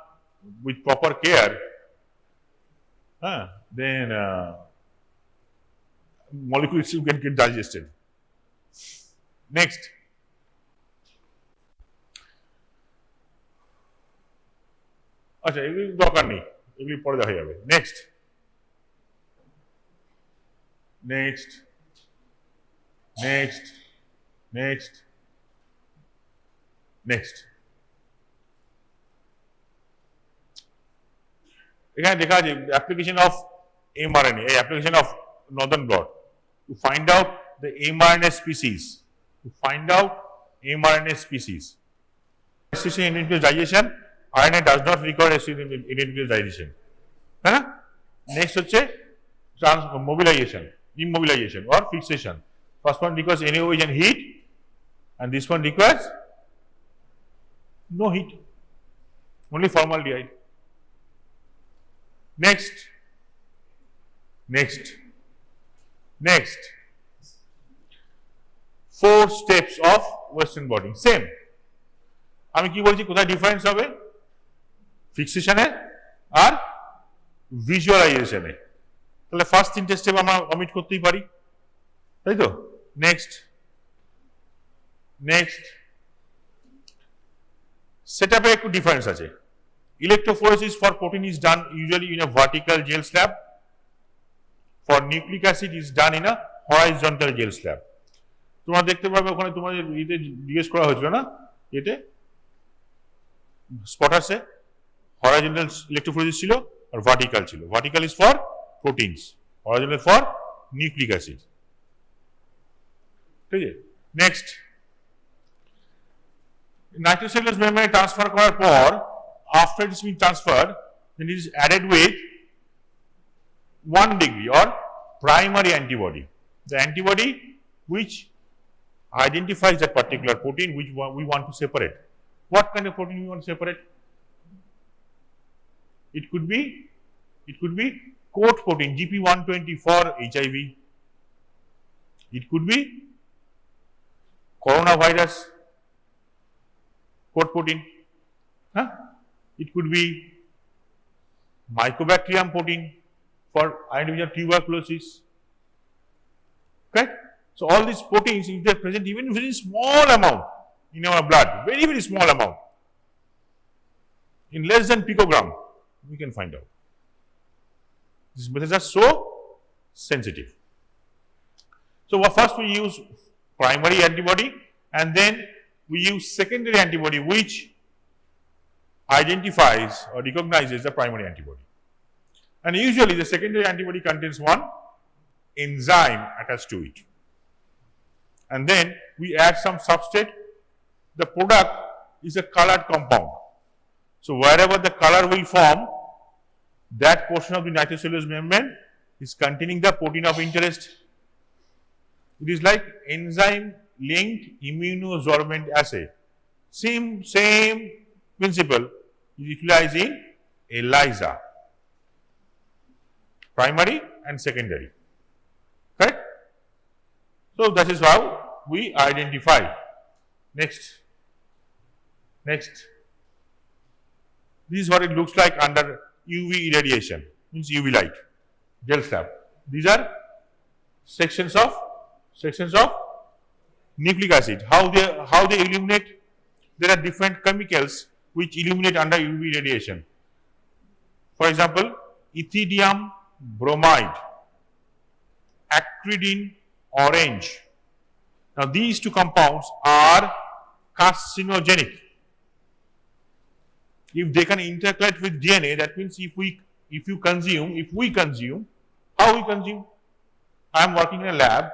with proper care, then molecule itself can get digested. Next. আচ্ছা এগুলি দরকার নেই, এগুলি পরে দেখা যাবে। Next এখানে দেখা আছে application of mRNA, application of northern blot to find out the mRNA species. Restriction in nuclear digestion, RNA does not require restriction in nuclear digestion. Next হচ্ছে immobilization or fixation. First one requires NaOH and heat, and this one requires no heat, only formaldehyde. Next. 4 steps of Western blotting. Same. আমি কি বলছি কোথায় difference হবে? ফিক্সেশনে আর ভিজুয়ালাইজেশনে। তাহলে first 3টে step আমরা omit করতেই পারি, তাই তো? নেক্সট সেটআপে একটু ডিফারেন্স আছে। Electrophoresis for protein is done usually in a vertical gel slab. For nucleic acid is done in a horizontal gel slab. তোমরা দেখতে পাবে ওখানে তোমাদের এতে জিজ্ঞেস করা হয়েছিল না, এতে স্পটার্সে হরাইজন্টাল ইলেকট্রোফোরেসিস ছিল আর ভার্টিক্যাল ছিল। Vertical is for proteins original for nucleic acid. Okay. Next, nitrocellulose membrane transfer করার পর, after it is been transferred, then it is added with 1 degree or primary antibody. The antibody which identifies that particular protein which we want to separate. What kind of protein we want to separate? It could be coat protein GP120 for HIV. It could be coronavirus coat protein. It could be mycobacterium protein for identification of tuberculosis. Correct? So all these proteins, if they are present even in very small amount in our blood, very, very small amount, in less than picogram, we can find out. These methods are so sensitive. So first we use primary antibody and then we use secondary antibody which identifies or recognizes the primary antibody. And usually the secondary antibody contains one enzyme attached to it. And then we add some substrate. The product is a colored compound. So wherever the color will form, that portion of the nitrocellulose membrane is containing the protein of interest. It is like enzyme-linked immunosorbent assay. Same principle is utilized in ELISA, primary and secondary. Correct? So that is how we identify. Next. This is what it looks like under UV irradiation, means UV light, gel slab. These are sections of nucleic acid. How they illuminate? There are different chemicals which illuminate under UV radiation. For example, ethidium bromide, acridine orange. Now these two compounds are carcinogenic. If they can interact with DNA, that means if we consume, how we consume? I am working in a lab,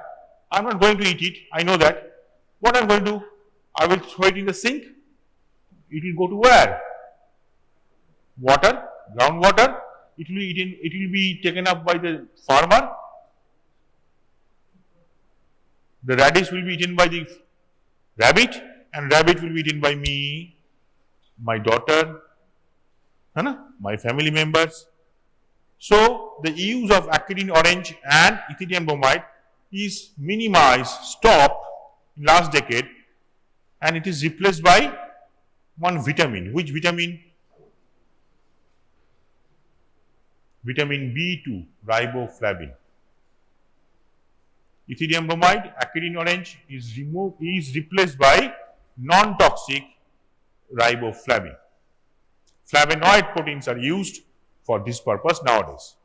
I am not going to eat it, I know that. What I am going to do? I will throw it in the sink. It will go to where? Water, groundwater. It will be taken up by the farmer. The radish will be eaten by the rabbit, and rabbit will be eaten by me, my daughter, my family members. So the use of acridine orange and ethidium bromide is minimized, stopped in last decade, and it is replaced by one vitamin. Which vitamin? Vitamin B2, riboflavin. Ethidium bromide, acridine orange is replaced by non-toxic riboflavin. Flavonoid proteins are used for this purpose nowadays.